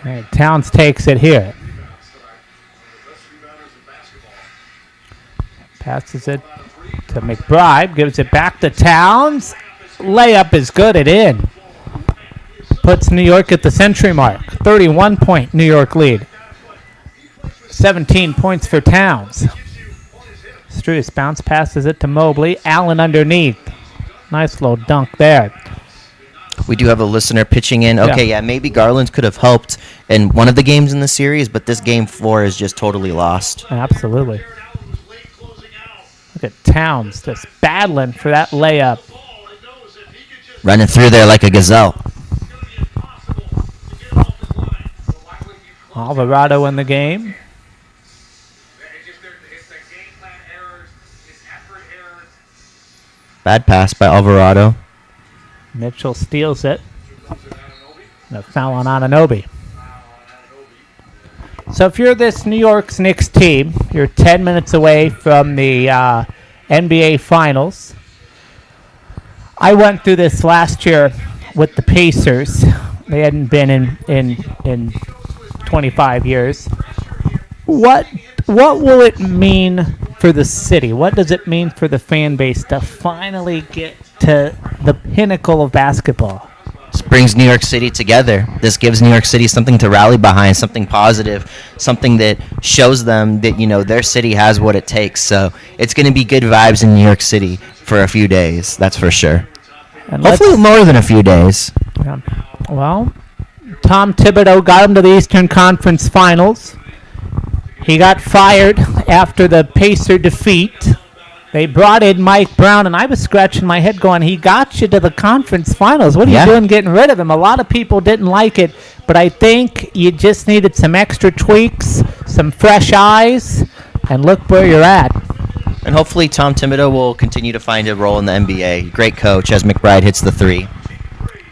Okay, Towns takes it here. Passes it to McBride. Gives it back to Towns. Layup is good. It in. Puts New York at the century mark. 31-point New York lead. 17 points for Towns. Struce bounce passes it to Mobley. Allen underneath. Nice little dunk there. We do have a listener pitching in. Okay, yeah, maybe Garland could have helped in one of the games in the series, but this game 4 is just totally lost. Absolutely. Look at Towns just battling for that layup. Running through there like a gazelle. Alvarado in the game. Bad pass by Alvarado. Mitchell steals it. And a foul on Anunoby. So if you're this New York Knicks team, you're 10 minutes away from the NBA Finals. I went through this last year with the Pacers. They hadn't been in 25 years. What will it mean for the city? What does it mean for the fan base to finally get to the pinnacle of basketball? This brings New York City together. This gives New York City something to rally behind, something positive, something that shows them that, their city has what it takes. So it's going to be good vibes in New York City for a few days, that's for sure. And hopefully more than a few days. Yeah. Well, Tom Thibodeau got him to the Eastern Conference Finals. He got fired after the Pacer defeat. They brought in Mike Brown, and I was scratching my head going, he got you to the conference finals. What are you doing getting rid of him? A lot of people didn't like it, but I think you just needed some extra tweaks, some fresh eyes, and look where you're at. And hopefully Tom Thibodeau will continue to find a role in the NBA. Great coach as McBride hits the 3.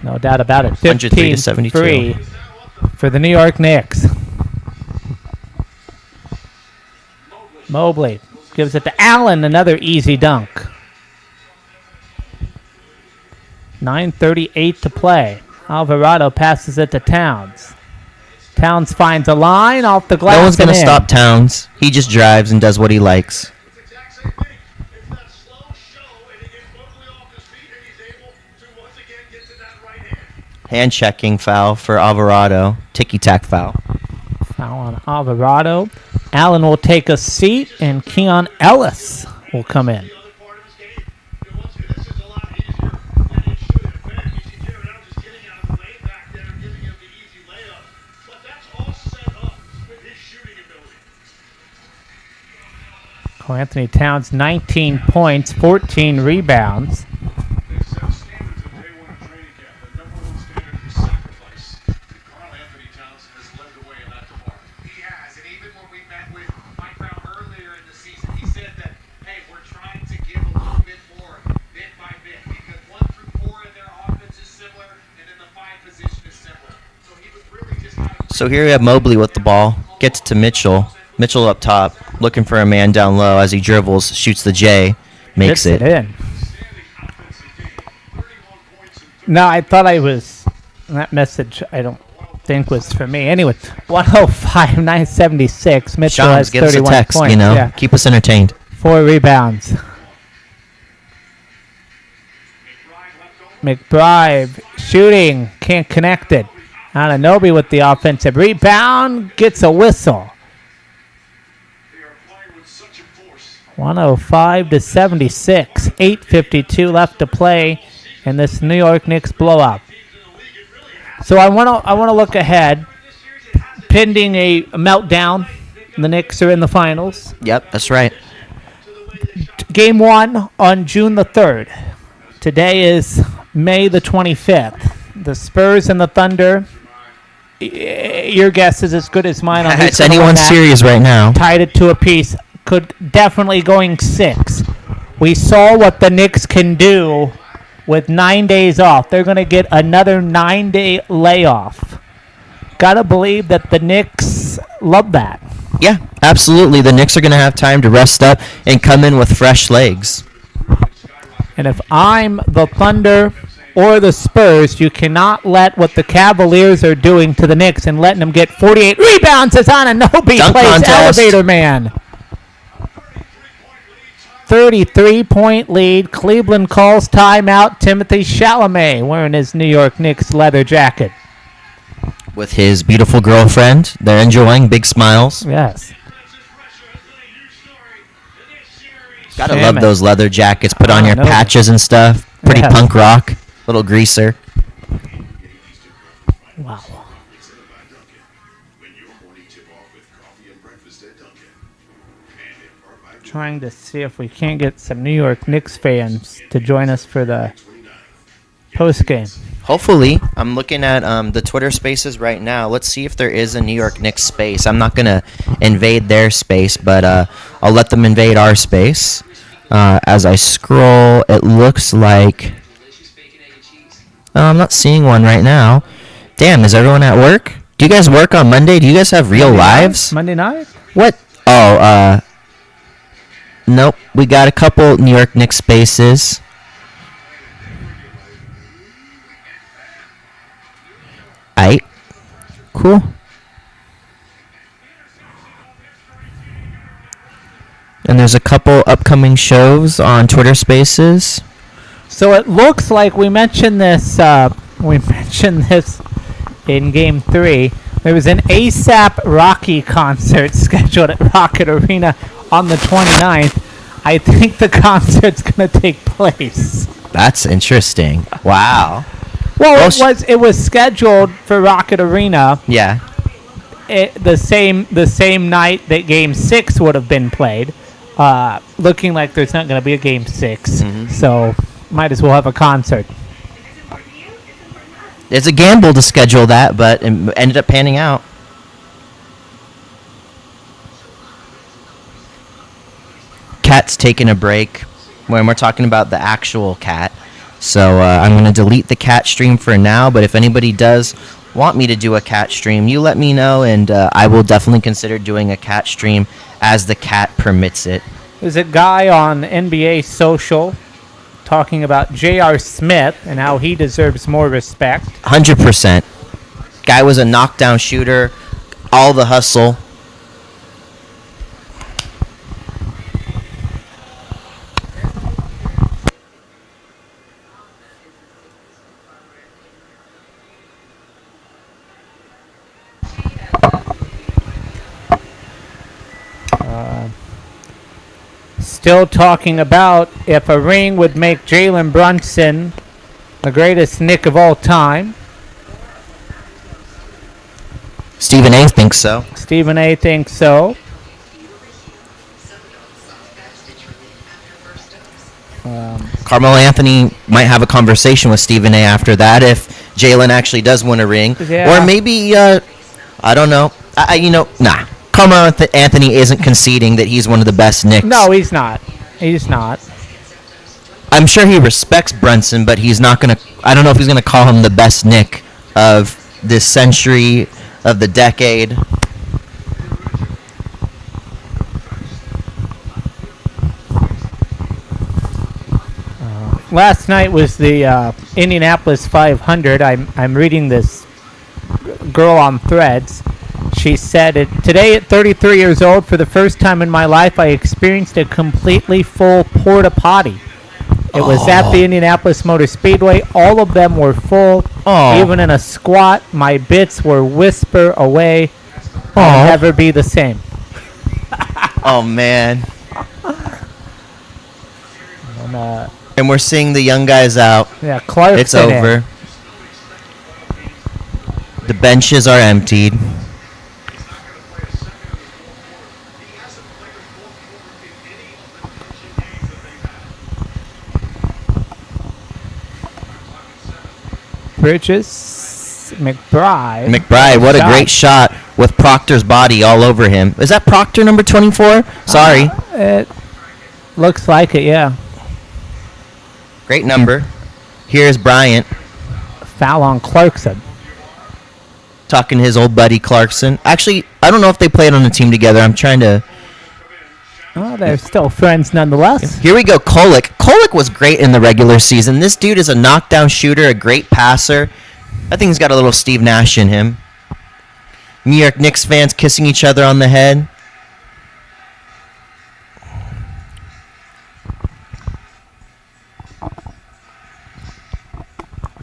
No doubt about it. 103 to 72. 15-3 for the New York Knicks. Mobley gives it to Allen, another easy dunk. 9:38 to play. Alvarado passes it to Towns. Towns finds a line off the glass. No one's going to stop Towns. He just drives and does what he likes. Hand checking foul for Alvarado. Ticky-tack foul. Foul on Alvarado. Allen will take a seat, and Keon Ellis will come in. Karl Anthony Towns, 19 points, 14 rebounds. So here we have Mobley with the ball. Gets it to Mitchell. Mitchell up top, looking for a man down low as he dribbles, shoots the J, makes it in. No, I thought that message I don't think was for me. Anyway, 105, 976. Mitchell Shams, has give us a 31 text, points. Yeah. Keep us entertained. 4 rebounds. McBride shooting, can't connect it. Anunoby with the offensive rebound, gets a whistle. 105 to 76. 8:52 left to play in this New York Knicks blowout. So I want to look ahead. Pending a meltdown, the Knicks are in the finals. Yep, that's right. Game 1 on June the 3rd. Today is May the 25th. The Spurs and the Thunder. Your guess is as good as mine on who's It's gonna win anyone's that. series right now. Tied it to a piece. Could definitely going 6. We saw what the Knicks can do with 9 days off. They're going to get another 9-day layoff. Gotta believe that the Knicks love that. Yeah, absolutely. The Knicks are going to have time to rest up and come in with fresh legs. And if I'm the Thunder or the Spurs, you cannot let what the Cavaliers are doing to the Knicks and letting them get 48 rebounds as Anunoby Dunk plays contest. elevator man. 33-point lead. Cleveland calls timeout. Timothy Chalamet wearing his New York Knicks leather jacket. With his beautiful girlfriend. They're enjoying big smiles. Yes. Gotta Damn love it. those leather jackets. Put on Oh, your no. patches and stuff. Pretty Yes. punk rock. Little greaser. Wow. Trying to see if we can't get some New York Knicks fans to join us for the post game. Hopefully. I'm looking at the Twitter spaces right now. Let's see if there is a New York Knicks space. I'm not going to invade their space, but I'll let them invade our space. As I scroll, it looks like... I'm not seeing one right now. Damn, is everyone at work? Do you guys work on Monday? Do you guys have real lives? Monday night? What? Oh, nope. We got a couple New York Knicks spaces. Aight. Cool. And there's a couple upcoming shows on Twitter Spaces. So it looks like we mentioned this. We mentioned this in Game 3. There was an ASAP Rocky concert scheduled at Rocket Arena on the 29th. I think the concert's going to take place. That's interesting. Wow. Well, Well, it was scheduled for Rocket Arena Yeah. the same night that Game 6 would have been played. Looking like there's not going to be a Game 6, so might as well have a concert. It's a gamble to schedule that, but it ended up panning out. Cat's taking a break when we're talking about the actual cat. So I'm going to delete the cat stream for now, but if anybody does want me to do a cat stream, you let me know, and I will definitely consider doing a cat stream as the cat permits it. There's a guy on NBA Social talking about J.R. Smith and how he deserves more respect. 100%. Guy was a knockdown shooter, all the hustle. Still talking about if a ring would make Jalen Brunson the greatest Knick of all time. Stephen A. thinks so. Stephen A. thinks so. Carmelo Anthony might have a conversation with Stephen A. after that if Jalen actually does win a ring. Yeah. Or maybe, I don't know. Nah. Carmelo Anthony isn't conceding that he's one of the best Knicks. No, he's not. He's not. I'm sure he respects Brunson, but he's not going to... I don't know if he's going to call him the best Knick of this century, of the decade. Last night was the Indianapolis 500. I'm reading this girl on Threads. She said, today at 33 years old, for the first time in my life, I experienced a completely full porta potty. It was at the Indianapolis Motor Speedway. All of them were full. Aw. Even in a squat, my bits were whisper away. I'll Aw. never be the same. Oh, man. And we're seeing the young guys out. Yeah, Clarkson. It's over. The benches are emptied. Bridges, McBride. McBride, what a great shot with Proctor's body all over him. Is that Proctor, number 24? Sorry. It looks like it, yeah. Great number. Here's Bryant Foul on Clarkson. talking to his old buddy Clarkson. Actually, I don't know if they played on a team together. I'm trying to... Oh, they're still friends nonetheless. Here we go, Kolek. Kolek was great in the regular season. This dude is a knockdown shooter, a great passer. I think he's got a little Steve Nash in him. New York Knicks fans kissing each other on the head.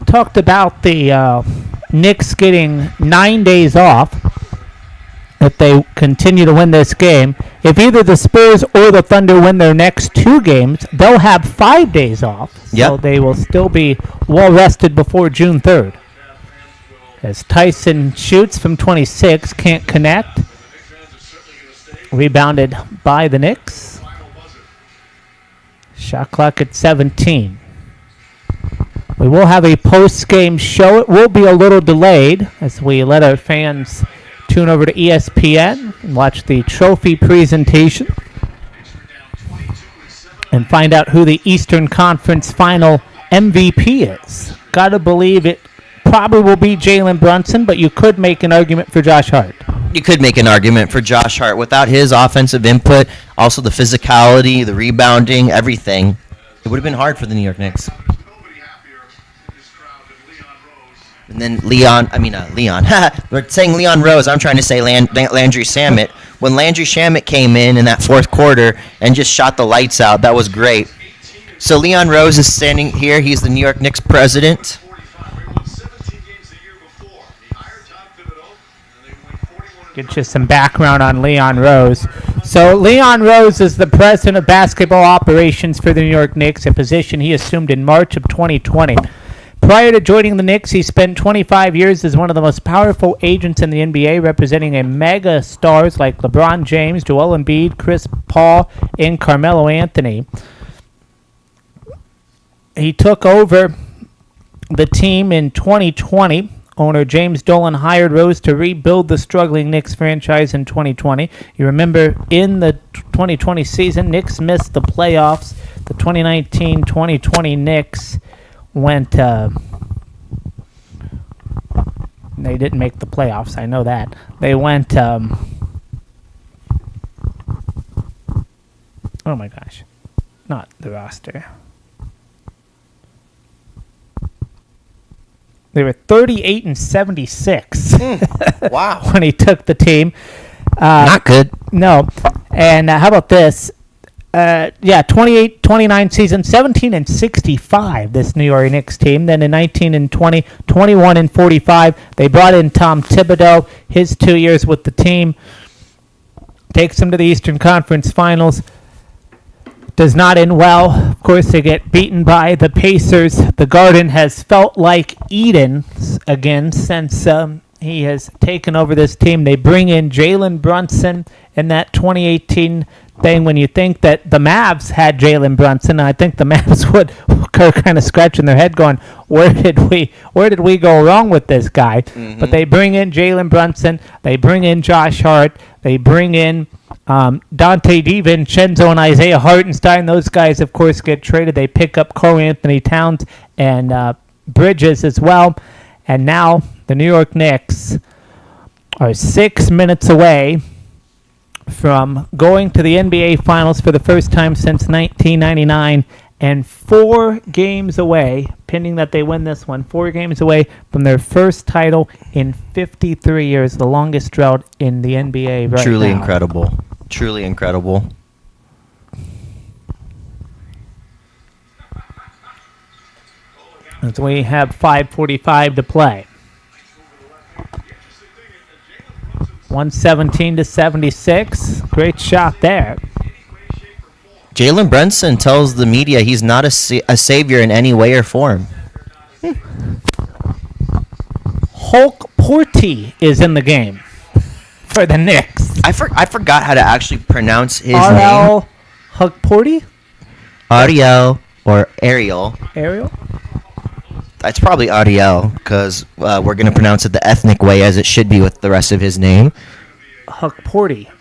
Talked about the Knicks getting 9 days off if they continue to win this game. If either the Spurs or the Thunder win their next 2 games, they'll have 5 days off. So Yep. they will still be well rested before June 3rd. As Tyson shoots from 26, can't connect. Rebounded by the Knicks. Shot clock at 17. We will have a post-game show. It will be a little delayed as we let our fans tune over to ESPN and watch the trophy presentation and find out who the Eastern Conference Final MVP is. Gotta believe it probably will be Jalen Brunson, but you could make an argument for Josh Hart. You could make an argument for Josh Hart. Without his offensive input, also the physicality, the rebounding, everything, it would have been hard for the New York Knicks. And then Leon, we're saying Leon Rose. I'm trying to say Landry Shamet. When Landry Shamet came in that fourth quarter and just shot the lights out, that was great. So Leon Rose is standing here. He's the New York Knicks president. Get you some background on Leon Rose. So Leon Rose is the president of basketball operations for the New York Knicks, a position he assumed in March of 2020. Prior to joining the Knicks, he spent 25 years as one of the most powerful agents in the NBA, representing a mega stars like LeBron James, Joel Embiid, Chris Paul, and Carmelo Anthony. He took over the team in 2020. Owner James Dolan hired Rose to rebuild the struggling Knicks franchise in 2020. You remember in the 2020 season, Knicks missed the playoffs. The 2019-2020 Knicks went they didn't make the playoffs, I know that. They went oh my gosh, not the roster. They were 38-76 Wow. when he took the team. Not good. No. And how about this? 28-29 season, 17-65, this New York Knicks team. Then in 19 and 20, 21-45. They brought in Tom Thibodeau, his 2 years with the team. Takes them to the Eastern Conference Finals. Does not end well. Of course, they get beaten by the Pacers. The Garden has felt like Eden again since he has taken over this team. They bring in Jalen Brunson in that 2018 thing. When you think that the Mavs had Jalen Brunson, I think the Mavs would kind of scratching their head going, where did we go wrong with this guy? Mm-hmm. But they bring in Jalen Brunson. They bring in Josh Hart. They bring in Dante DiVincenzo and Isaiah Hartenstein. Those guys, of course, get traded. They pick up Karl Anthony Towns and Bridges as well. And now the New York Knicks are 6 minutes away from going to the NBA Finals for the first time since 1999 and 4 games away, pending that they win this one, 4 games away from their first title in 53 years, the longest drought in the NBA right Truly now. incredible. Truly incredible. As we have 5:45 to play. 117-76. Great shot there. Jalen Brunson tells the media he's not a savior in any way or form. Hulk Porty is in the game for the Knicks. I forgot how to actually pronounce his name. RL Hulk Porty? Ariel or Ariel. Ariel? It's probably Ariel because we're going to pronounce it the ethnic way as it should be with the rest of his name. Hulk Porty.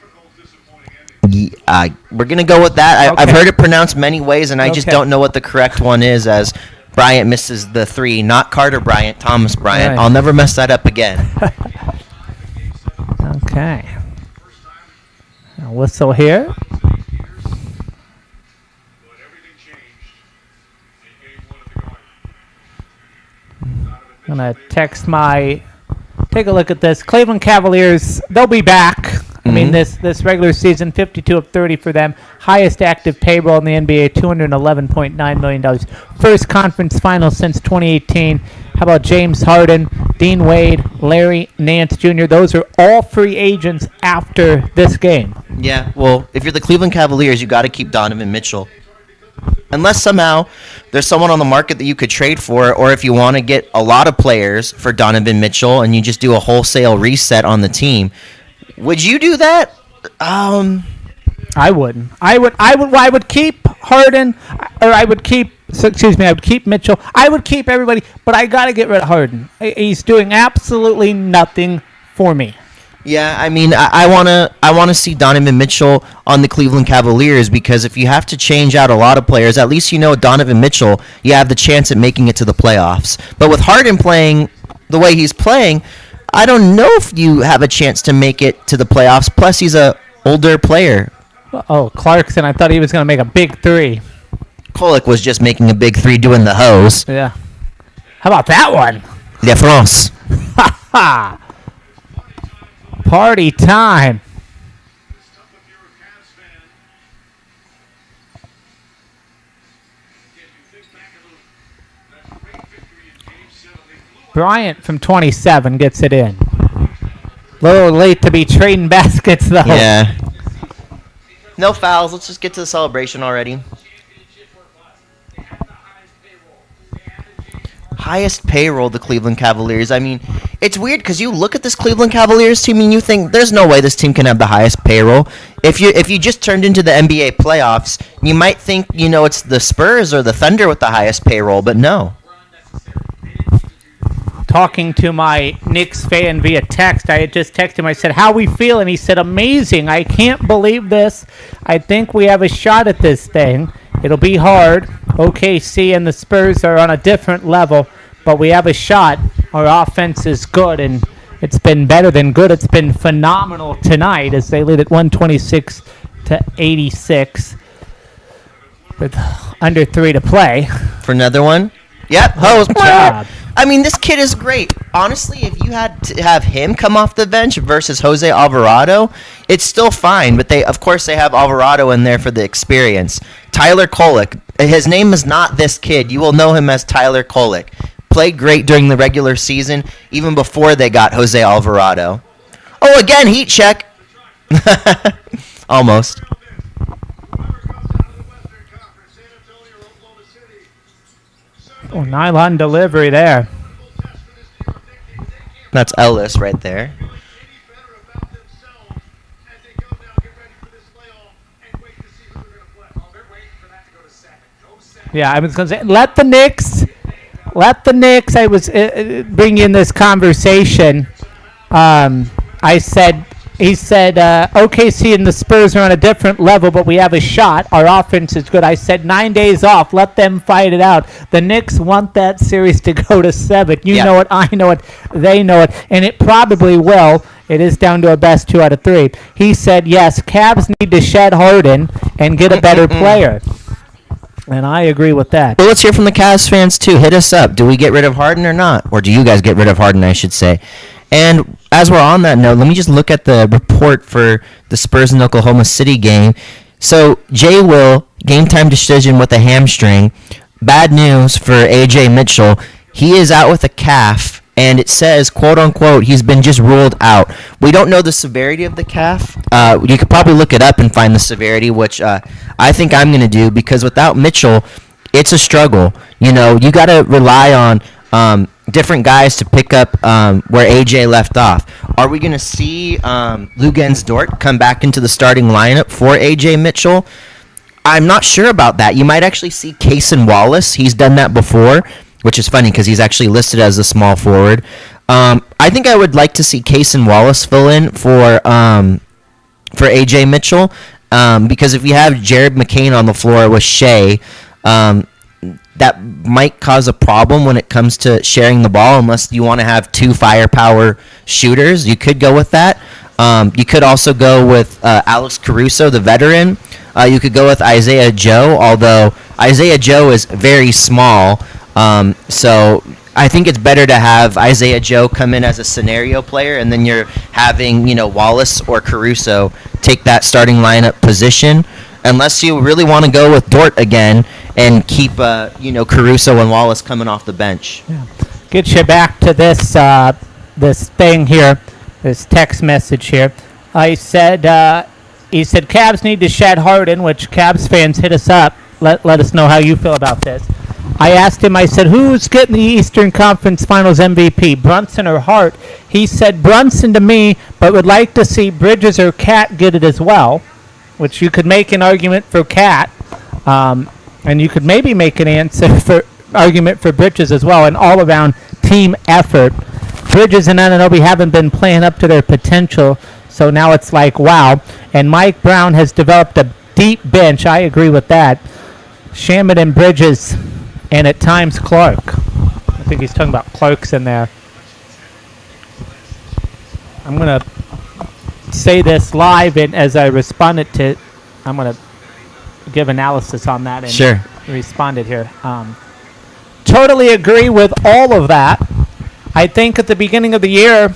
We're going to go with that. I've Okay. heard it pronounced many ways, and I just Okay. don't know what the correct one is as Bryant misses the 3. Not Carter Bryant, Thomas Bryant. Right. I'll never mess that up again. Okay. A whistle here. But everything changed in game 1 of the Garden. I'm going to text my... Take a look at this. Cleveland Cavaliers, they'll be back. I mean, this regular season, 52 of 30 for them. Highest active payroll in the NBA, $211.9 million. First conference final since 2018. How about James Harden, Dean Wade, Larry Nance Jr.? Those are all free agents after this game. Yeah, well, if you're the Cleveland Cavaliers, you got to keep Donovan Mitchell. Unless somehow there's someone on the market that you could trade for, or if you want to get a lot of players for Donovan Mitchell and you just do a wholesale reset on the team. Would you do that? I wouldn't. I would keep Harden, or I would keep Mitchell. I would keep everybody, but I got to get rid of Harden. He's doing absolutely nothing for me. Yeah, I mean, I wanna see Donovan Mitchell on the Cleveland Cavaliers because if you have to change out a lot of players, at least you know Donovan Mitchell, you have the chance at making it to the playoffs. But with Harden playing the way he's playing, I don't know if you have a chance to make it to the playoffs. Plus, he's a older player. Oh, Clarkson! I thought he was going to make a big 3. Kolek was just making a big 3 doing the hose. Yeah. How about that one? La France. Ha ha! Party time. Bryant from 27 gets it in. Little late to be trading baskets, though. Yeah. No fouls. Let's just get to the celebration already. Highest payroll, the Cleveland Cavaliers. I mean, it's weird because you look at this Cleveland Cavaliers team and you think there's no way this team can have the highest payroll. If you just turned into the NBA playoffs, you might think, it's the Spurs or the Thunder with the highest payroll, but no. Talking to my Knicks fan via text, I had just texted him. I said, "How we feeling?" He said, "Amazing. I can't believe this. I think we have a shot at this thing. It'll be hard. OKC and the Spurs are on a different level, but we have a shot. Our offense is good, and it's been better than good. It's been phenomenal tonight as they lead at 126 to 86 with under 3 to play." For another one? Yep, hose. job. I mean, this kid is great. Honestly, if you had to have him come off the bench versus Jose Alvarado, it's still fine. But of course, they have Alvarado in there for the experience. Tyler Kolek. His name is not this kid. You will know him as Tyler Kolek. Played great during the regular season, even before they got Jose Alvarado. Oh, again, heat check. Almost. Oh, nylon delivery there. That's Ellis right there. Yeah, I was going to say, let the Knicks, I was bringing in this conversation. He said, OKC and the Spurs are on a different level, but we have a shot. Our offense is good. I said 9 days off. Let them fight it out. The Knicks want that series to go to 7. You know it. I know it. They know it. And it probably will. It is down to a best 2 out of 3. He said, yes, Cavs need to shed Harden and get a better player. And I agree with that. Well, let's hear from the Cavs fans, too. Hit us up. Do we get rid of Harden or not? Or do you guys get rid of Harden, I should say. And as we're on that note, let me just look at the report for the Spurs and Oklahoma City game. So, Jay Will, game time decision with a hamstring. Bad news for A.J. Mitchell. He is out with a calf and it says, quote unquote, he's been just ruled out. We don't know the severity of the calf. You could probably look it up and find the severity, which I think I'm going to do, because without Mitchell, it's a struggle. You know, you got to rely on different guys to pick up where AJ left off. Are we going to see Lugens Dort come back into the starting lineup for AJ Mitchell? I'm not sure about that. You might actually see Cason Wallace. He's done that before, which is funny because he's actually listed as a small forward. I think I would like to see Cason Wallace fill in for AJ Mitchell, because if you have Jared McCain on the floor with Shea, that might cause a problem when it comes to sharing the ball, unless you want to have two firepower shooters. You could go with that. You could also go with Alex Caruso, the veteran. You could go with Isaiah Joe, although Isaiah Joe is very small. So I think it's better to have Isaiah Joe come in as a scenario player, and then you're having, Wallace or Caruso take that starting lineup position, unless you really want to go with Dort again and keep, Caruso and Wallace coming off the bench. Yeah. Get you back to this this thing here, this text message here. He said Cavs need to shed Harden, which Cavs fans hit us up. Let us know how you feel about this. I asked him, I said, who's getting the Eastern Conference Finals MVP, Brunson or Hart? He said Brunson to me, but would like to see Bridges or Cat get it as well, which you could make an argument for Cat, and you could maybe make an argument for Bridges as well, an all-around team effort. Bridges and Anunoby haven't been playing up to their potential, so now it's like, wow. And Mike Brown has developed a deep bench. I agree with that. Shaman and Bridges, and at times Clark. I think he's talking about Clark's in there. I'm going to say this live, and as I responded to, I'm going to give analysis on that and Sure. responded here. Totally agree with all of that. I think at the beginning of the year,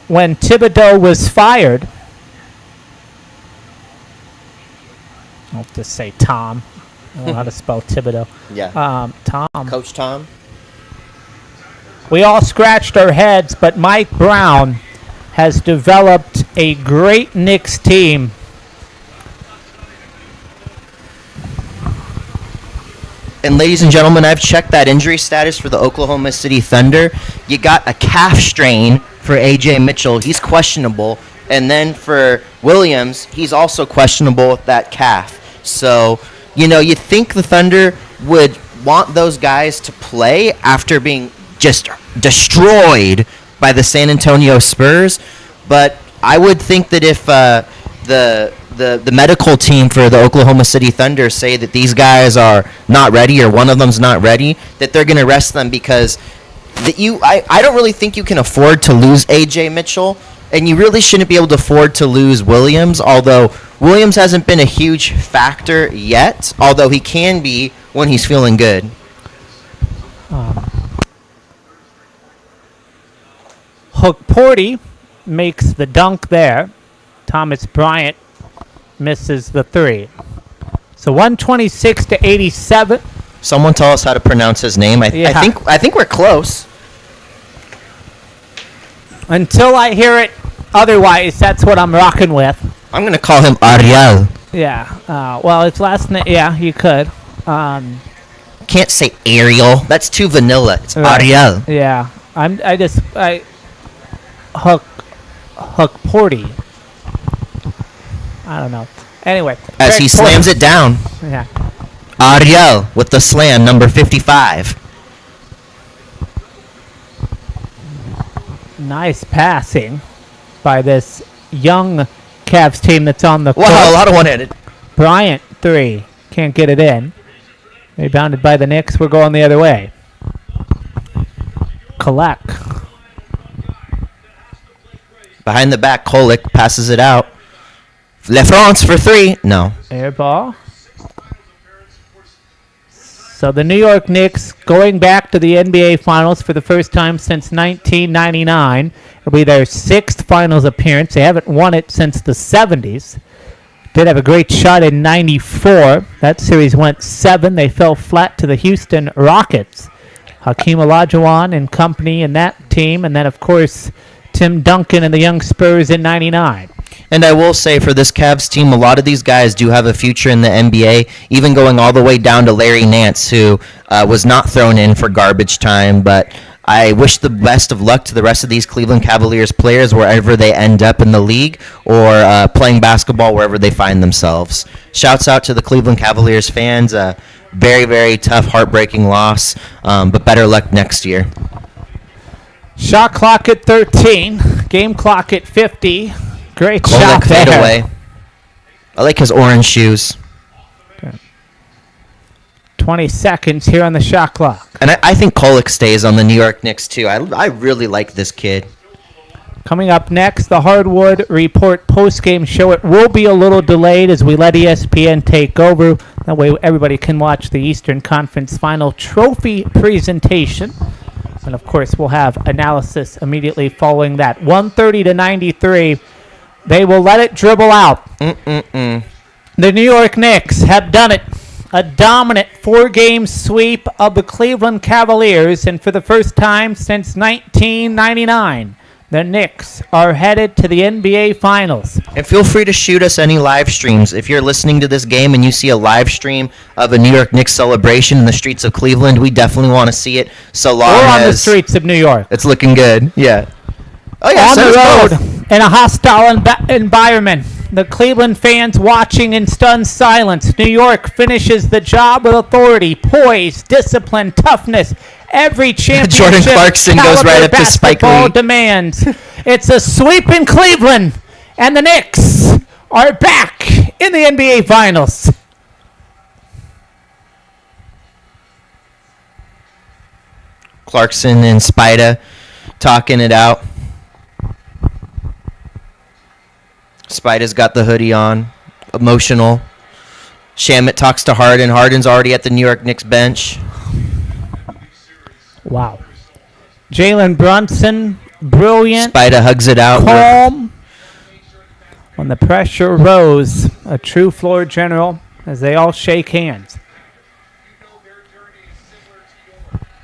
when Thibodeau was fired, I'll just say Tom. I don't know how to spell Thibodeau. Yeah. Tom. Coach Tom. We all scratched our heads, but Mike Brown has developed a great Knicks team. And ladies and gentlemen, I've checked that injury status for the Oklahoma City Thunder. You got a calf strain for AJ Mitchell. He's questionable. And then for Williams, he's also questionable with that calf. So, you think the Thunder would want those guys to play after being just destroyed by the San Antonio Spurs. But I would think that if the medical team for the Oklahoma City Thunder say that these guys are not ready, or one of them's not ready, that they're going to rest them, because I don't really think you can afford to lose AJ Mitchell, and you really shouldn't be able to afford to lose Williams, although Williams hasn't been a huge factor yet, although he can be when he's feeling good. Hook Porty makes the dunk there. Thomas Bryant misses the three. So 126-87. Someone tell us how to pronounce his name. I think we're close. Until I hear it otherwise, that's what I'm rocking with. I'm going to call him Ariel. Yeah. Well, it's last name. Yeah, you could. Can't say Ariel. That's too vanilla. It's Right. Ariel. Yeah. Hook Porty. I don't know. Anyway. As Greg he slams Porter. it down. Yeah. Ariel with the slam, number 55. Nice passing by this young Cavs team that's on the court. Wow, a lot of one-handed. Bryant, three. Can't get it in. Rebounded by the Knicks. We're going the other way. Kolek. Behind the back, Kolek passes it out. Le France for three. No. Air ball. So the New York Knicks going back to the NBA Finals for the first time since 1999. It'll be their sixth Finals appearance. They haven't won it since the 70s. Did have a great shot in 94. That series went 7. They fell flat to the Houston Rockets Hakeem Olajuwon and company in that team, and then, of course, Tim Duncan and the young Spurs in 99. And I will say for this Cavs team, a lot of these guys do have a future in the NBA, even going all the way down to Larry Nance, who was not thrown in for garbage time. But I wish the best of luck to the rest of these Cleveland Cavaliers players wherever they end up in the league or playing basketball wherever they find themselves. Shouts out to the Cleveland Cavaliers fans. Very, very tough, heartbreaking loss, but better luck next year. Shot clock at 13, game clock at 50. Great shot Kolek fade there. away. I like his orange shoes. 20 seconds here on the shot clock. And I think Kolek stays on the New York Knicks, too. I really like this kid. Coming up next, the Hardwood Report postgame show. It will be a little delayed as we let ESPN take over. That way everybody can watch the Eastern Conference Final Trophy presentation. And, of course, we'll have analysis immediately following that. 130 to 93. They will let it dribble out. The New York Knicks have done it. A dominant 4-game sweep of the Cleveland Cavaliers. And for the first time since 1999, the Knicks are headed to the NBA Finals. And feel free to shoot us any live streams. If you're listening to this game and you see a live stream of a New York Knicks celebration in the streets of Cleveland, we definitely want to see it. So long Or on the as streets of New York. it's looking good. Yeah. Oh yeah. On send the us both. road in a hostile environment. The Cleveland fans watching in stunned silence. New York finishes the job with authority, poise, discipline, toughness. Every championship Jordan Clarkson goes right up to Spike basketball Lee. demands. It's a sweep in Cleveland, and the Knicks are back in the NBA Finals. Clarkson and Spida talking it out. Spida's got the hoodie on, emotional. Shamet talks to Harden. Harden's already at the New York Knicks bench. Wow. Jalen Brunson, brilliant, Spida hugs it out. calm. When the pressure rose, a true floor general as they all shake hands. You know their journey is similar to yours.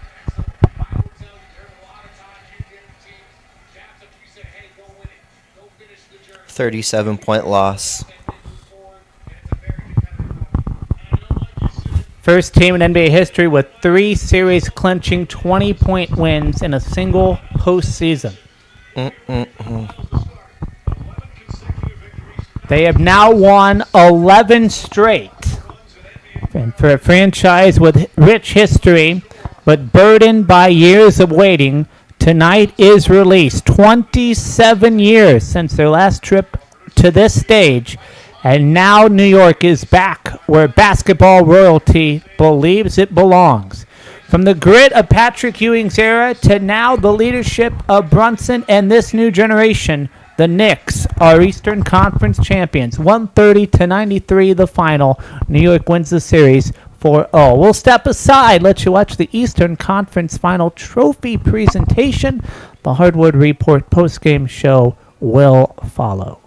I would tell you there's a lot of times you get teams, Cavs, if you said, hey, go win it, go finish the journey. 37-point loss. First team in NBA history with 3 series clinching 20-point wins in a single postseason. They have now won 11 straight. And for a franchise with rich history, but burdened by years of waiting, tonight is released. 27 years since their last trip to this stage. And now New York is back where basketball royalty believes it belongs. From the grit of Patrick Ewing's era to now the leadership of Brunson and this new generation, the Knicks are Eastern Conference champions. 130 to 93 the final. New York wins the series 4-0. We'll step aside, let you watch the Eastern Conference Final Trophy presentation. The Hardwood Report postgame show will follow.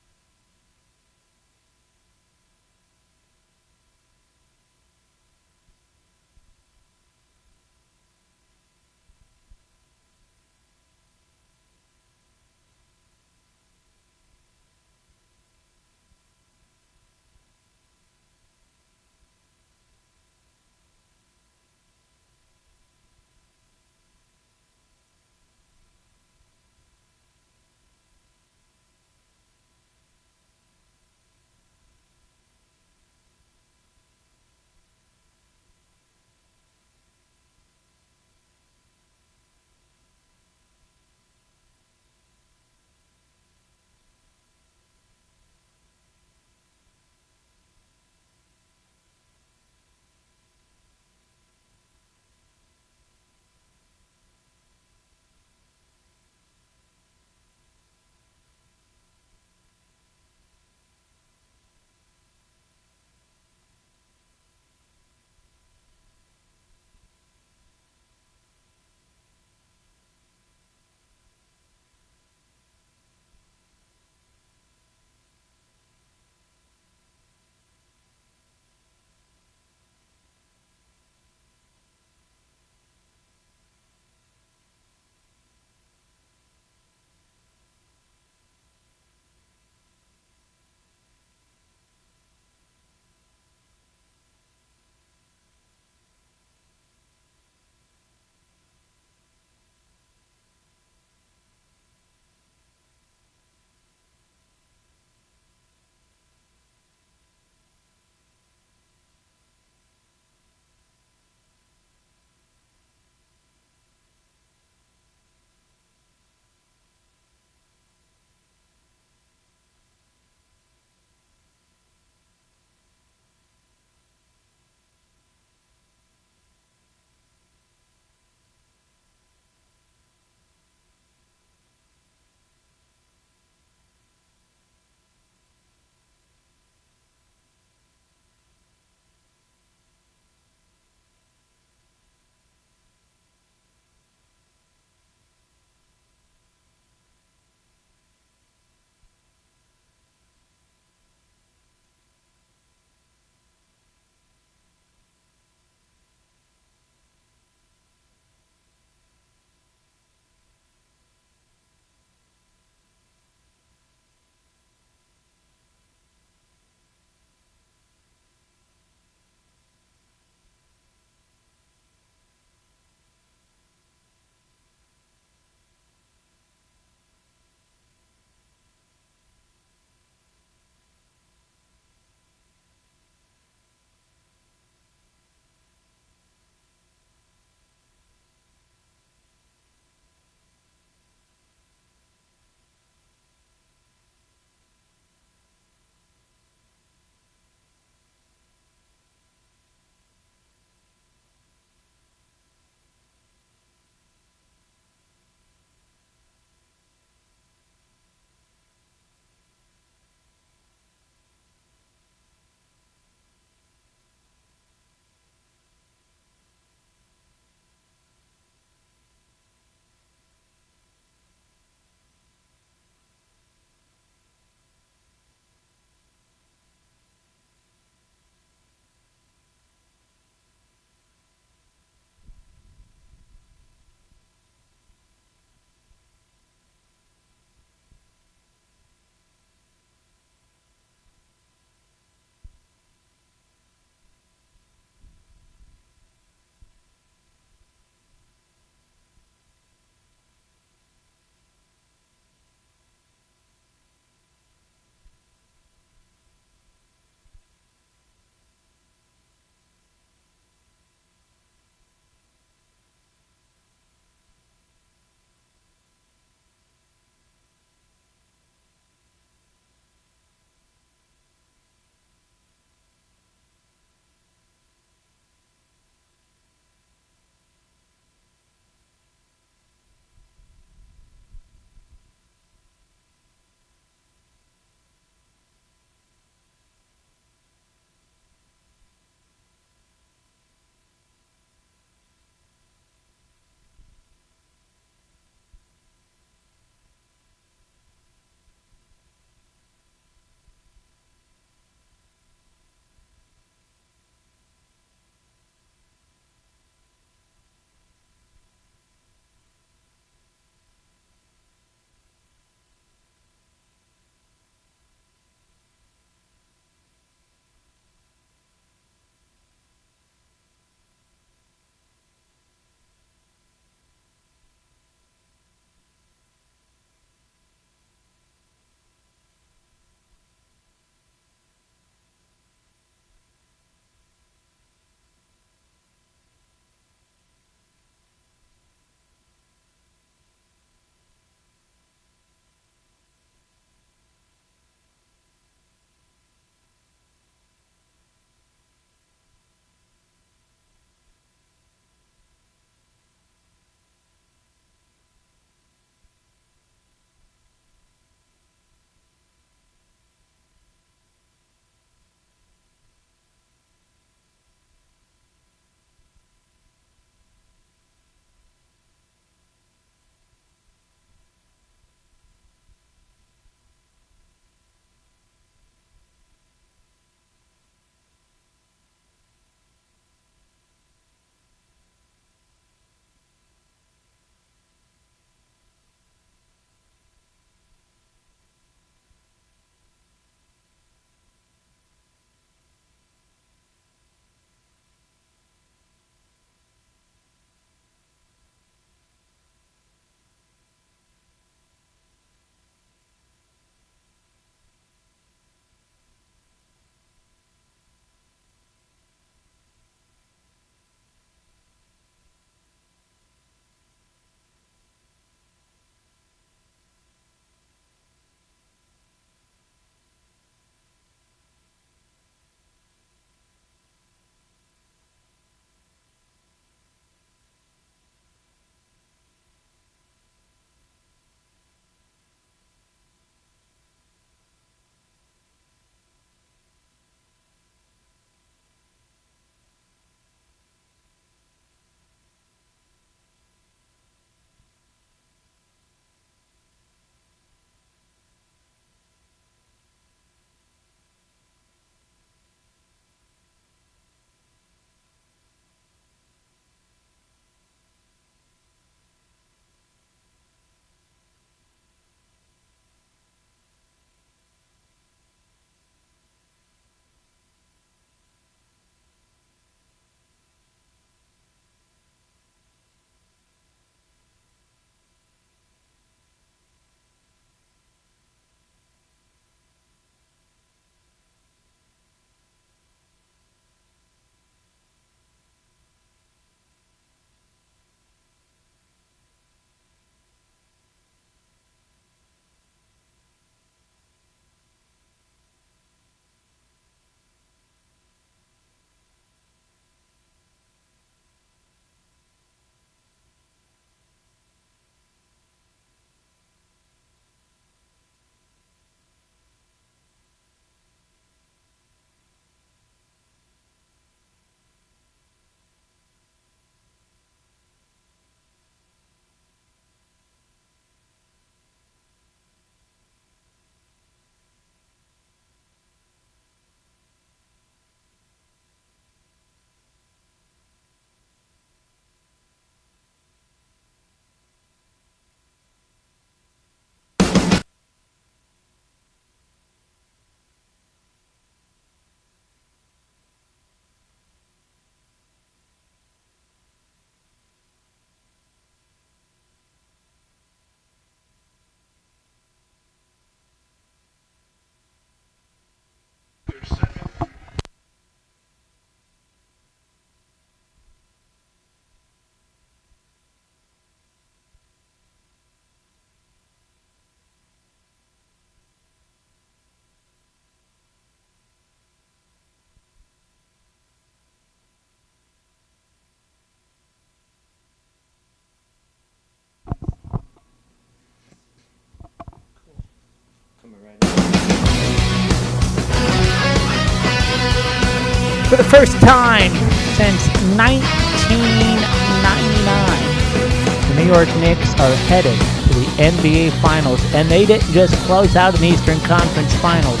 the first time since 1999, the New York Knicks are headed to the NBA Finals, and they didn't just close out an Eastern Conference Finals.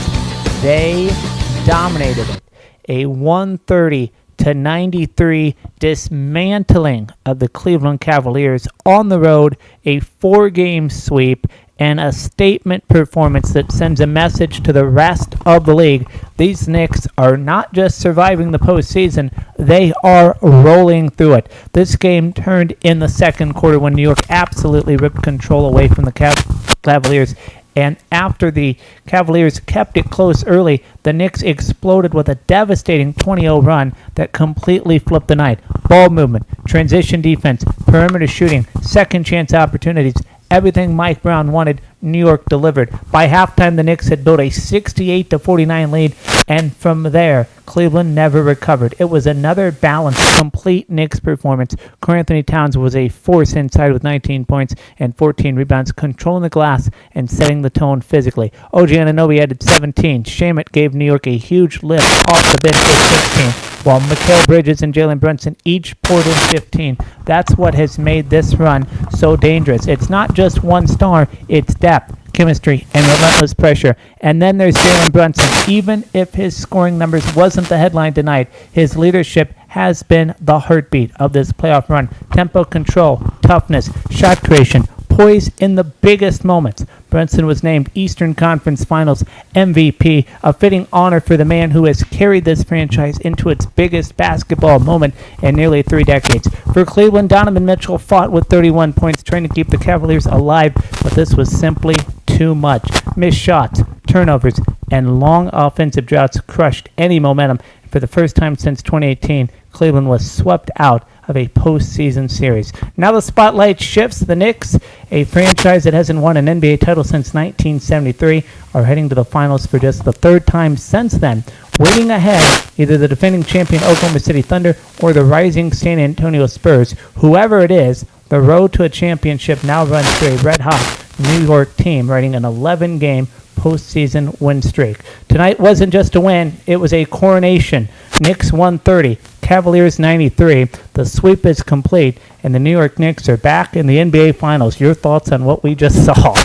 They dominated it. A 130-93 dismantling of the Cleveland Cavaliers on the road, a 4-game sweep, and a statement performance that sends a message to the rest of the league. These Knicks are not just surviving the postseason, they are rolling through it. This game turned in the second quarter when New York absolutely ripped control away from the Cavaliers. And after the Cavaliers kept it close early, the Knicks exploded with a devastating 20-0 run that completely flipped the night. Ball movement, transition defense, perimeter shooting, second chance opportunities. Everything Mike Brown wanted, New York delivered. By halftime, the Knicks had built a 68-49 lead, and from there, Cleveland never recovered. It was another balanced, complete Knicks performance. Karl-Anthony Towns was a force inside with 19 points and 14 rebounds, controlling the glass and setting the tone physically. OG Anunoby added 17. Shamet gave New York a huge lift off the bench with 16. While Mikal Bridges and Jalen Brunson each poured in 15. That's what has made this run so dangerous. It's not just one star, it's depth, chemistry, and relentless pressure. And then there's Jalen Brunson. Even if his scoring numbers wasn't the headline tonight, his leadership has been the heartbeat of this playoff run. Tempo control, toughness, shot creation, poise in the biggest moments. Brunson was named Eastern Conference Finals MVP, a fitting honor for the man who has carried this franchise into its biggest basketball moment in nearly 3 decades. For Cleveland, Donovan Mitchell fought with 31 points, trying to keep the Cavaliers alive, but this was simply too much. Missed shots, turnovers, and long offensive droughts crushed any momentum. For the first time since 2018, Cleveland was swept out of a postseason series. Now the spotlight shifts. The Knicks, a franchise that hasn't won an NBA title since 1973, are heading to the finals for just the third time since then. Waiting ahead, either the defending champion Oklahoma City Thunder or the rising San Antonio Spurs. Whoever it is, the road to a championship now runs through a red-hot New York team, riding an 11-game postseason win streak. Tonight wasn't just a win, it was a coronation. Knicks 130, Cavaliers 93. The sweep is complete, and the New York Knicks are back in the NBA Finals. Your thoughts on what we just saw?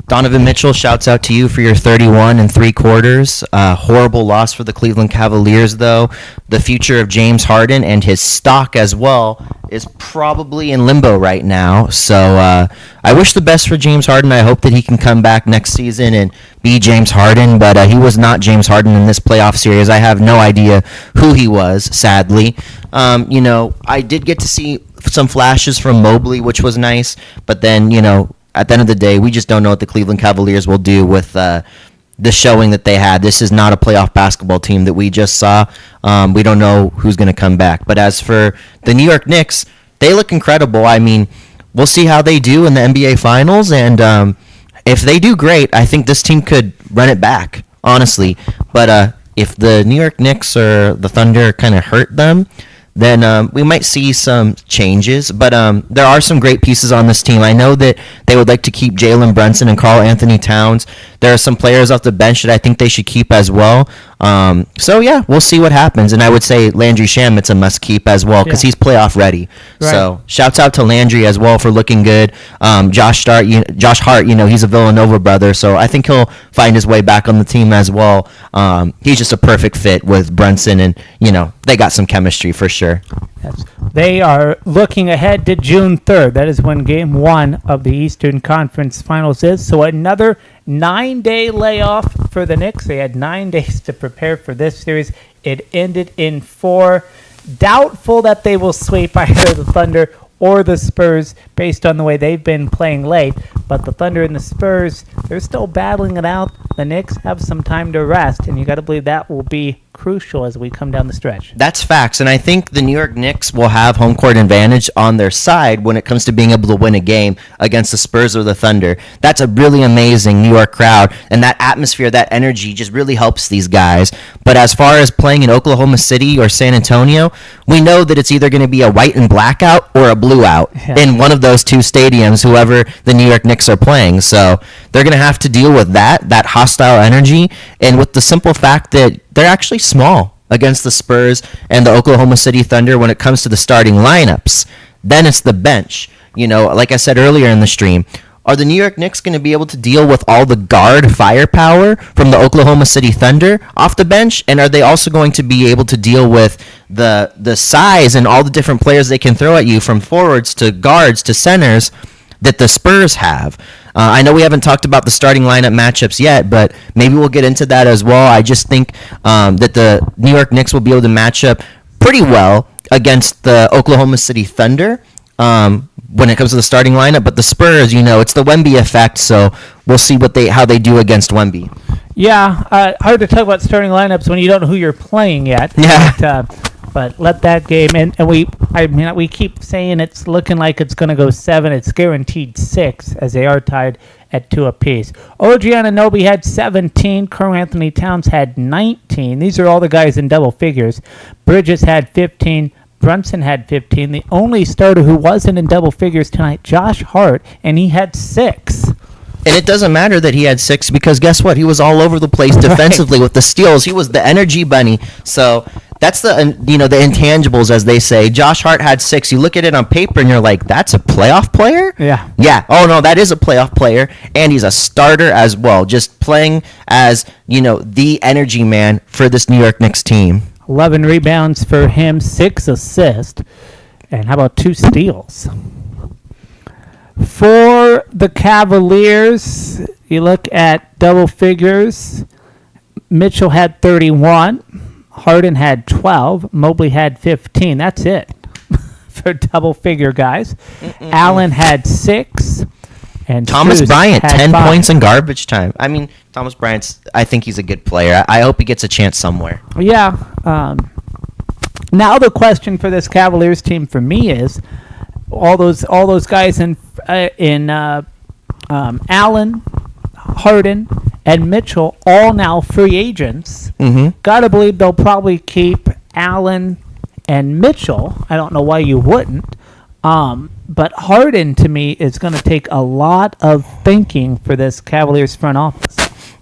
Donovan Mitchell, shouts out to you for your 31 3/4. Horrible loss for the Cleveland Cavaliers, though. The future of James Harden and his stock as well is probably in limbo right now. So I wish the best for James Harden. I hope that he can come back next season and be James Harden, but he was not James Harden in this playoff series. I have no idea who he was, sadly. I did get to see some flashes from Mobley, which was nice, but then, at the end of the day, we just don't know what the Cleveland Cavaliers will do with the showing that they had. This is not a playoff basketball team that we just saw. We don't know who's going to come back. But as for the New York Knicks, they look incredible. I mean, we'll see how they do in the NBA Finals. And if they do great, I think this team could run it back, honestly. But if the New York Knicks or the Thunder kind of hurt them, then we might see some changes. But there are some great pieces on this team. I know that they would like to keep Jalen Brunson and Karl-Anthony Towns. There are some players off the bench that I think they should keep as well. So, yeah, we'll see what happens. And I would say Landry Shamet's a must-keep as well because he's playoff ready. Right. So, shouts out to Landry as well for looking good. Josh Hart, he's a Villanova brother, so I think he'll find his way back on the team as well. He's just a perfect fit with Brunson, and, they got some chemistry for sure. Yes. They are looking ahead to June 3rd. That is when Game 1 of the Eastern Conference Finals is. So another 9-day layoff for the Knicks. They had 9 days to prepare for this series. It ended in 4. Doubtful that they will sweep either the Thunder or the Spurs based on the way they've been playing late. But the Thunder and the Spurs, they're still battling it out. The Knicks have some time to rest, and you got to believe that will be crucial as we come down the stretch. That's facts, and I think the New York Knicks will have home court advantage on their side when it comes to being able to win a game against the Spurs or the Thunder. That's a really amazing New York crowd, and that atmosphere, that energy just really helps these guys. But as far as playing in Oklahoma City or San Antonio, we know that it's either going to be a white and black out or a blue out in one of those two stadiums, whoever the New York Knicks are playing. So they're going to have to deal with that hostile energy, and with the simple fact that they're actually small. against the Spurs and the Oklahoma City Thunder when it comes to the starting lineups. Then it's the bench. Like I said earlier in the stream, are the New York Knicks going to be able to deal with all the guard firepower from the Oklahoma City Thunder off the bench? And are they also going to be able to deal with the size and all the different players they can throw at you, from forwards to guards to centers, that the Spurs have? I know we haven't talked about the starting lineup matchups yet, but maybe we'll get into that as well. I just think that the New York Knicks will be able to match up pretty well against the Oklahoma City Thunder when it comes to the starting lineup. But the Spurs, it's the Wemby effect, so we'll see how they do against Wemby. Yeah, hard to talk about starting lineups when you don't know who you're playing yet. Yeah. But let that game, and we keep saying it's looking like it's going to go 7. It's guaranteed 6, as they are tied at 2 apiece. OG Anunoby had 17. Karl Anthony Towns had 19. These are all the guys in double figures. Bridges had 15. Brunson had 15. The only starter who wasn't in double figures tonight, Josh Hart, and he had 6. And it doesn't matter that he had 6, because guess what? He was all over the place defensively with the steals. He was the energy bunny. So that's the intangibles, as they say. Josh Hart had 6. You look at it on paper and you're like, that's a playoff player? Yeah. Yeah. Oh, no, that is a playoff player. And he's a starter as well, just playing as, the energy man for this New York Knicks team. 11 rebounds for him, 6 assists, and how about 2 steals? For the Cavaliers, you look at double figures. Mitchell had 31. Harden had 12. Mobley had 15. That's it for double figure guys. Allen had 6. And Thomas Strus Bryant, had 10 5. points in garbage time. I mean, Thomas Bryant's, I think he's a good player. I hope he gets a chance somewhere. Yeah. Now the question for this Cavaliers team for me is, all those guys in Allen, Harden, and Mitchell, all now free agents. Mm-hmm. Gotta believe they'll probably keep Allen and Mitchell. I don't know why you wouldn't. But Harden, to me, is going to take a lot of thinking for this Cavaliers front office.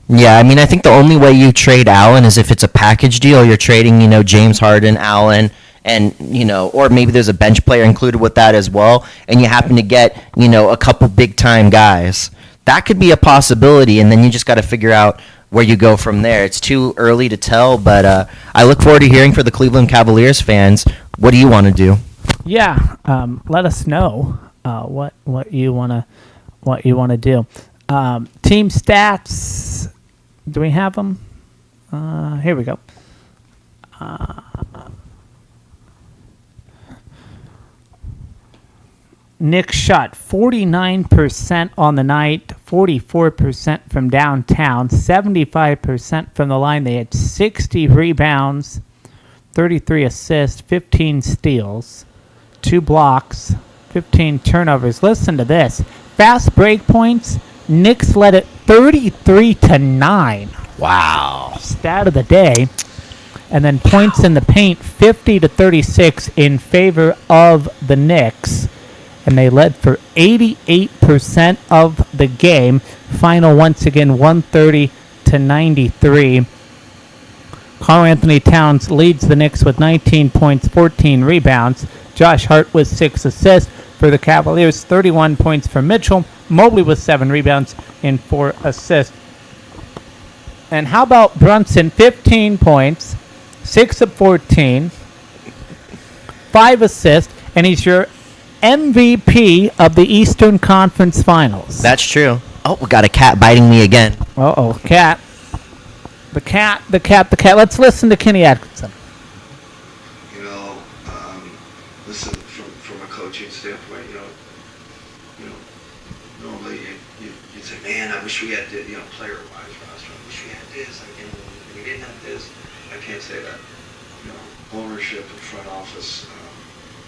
Yeah, I mean, I think the only way you trade Allen is if it's a package deal. You're trading, James Harden, Allen, and, or maybe there's a bench player included with that as well, and you happen to get, a couple big-time guys. That could be a possibility, and then you just got to figure out where you go from there. It's too early to tell, but I look forward to hearing for the Cleveland Cavaliers fans. What do you want to do? Yeah, let us know what you want to do. Team stats. Do we have them? Here we go. Nick shot 49% on the night, 44% from downtown, 75% from the line. They had 60 rebounds, 33 assists, 15 steals, 2 blocks, 15 turnovers. Listen to this. Fast break points, Knicks led it 33-9. Wow. Stat of the day. And then points in the paint, 50-36 in favor of the Knicks. And they led for 88% of the game. Final, once again, 130-93. Karl Anthony Towns leads the Knicks with 19 points, 14 rebounds. Josh Hart with 6 assists. For the Cavaliers, 31 points for Mitchell. Mobley with 7 rebounds and 4 assists. And how about Brunson? 15 points, 6 of 14, 5 assists, and he's your MVP of the Eastern Conference Finals. That's true. Oh, we got a cat biting me again. Uh-oh, cat. The cat. Let's listen to Kenny Atkinson. Listen, from a coaching standpoint, normally you'd say, man, I wish we had, player-wise roster. I wish we had this. We didn't have this. I can't say that. Ownership and front office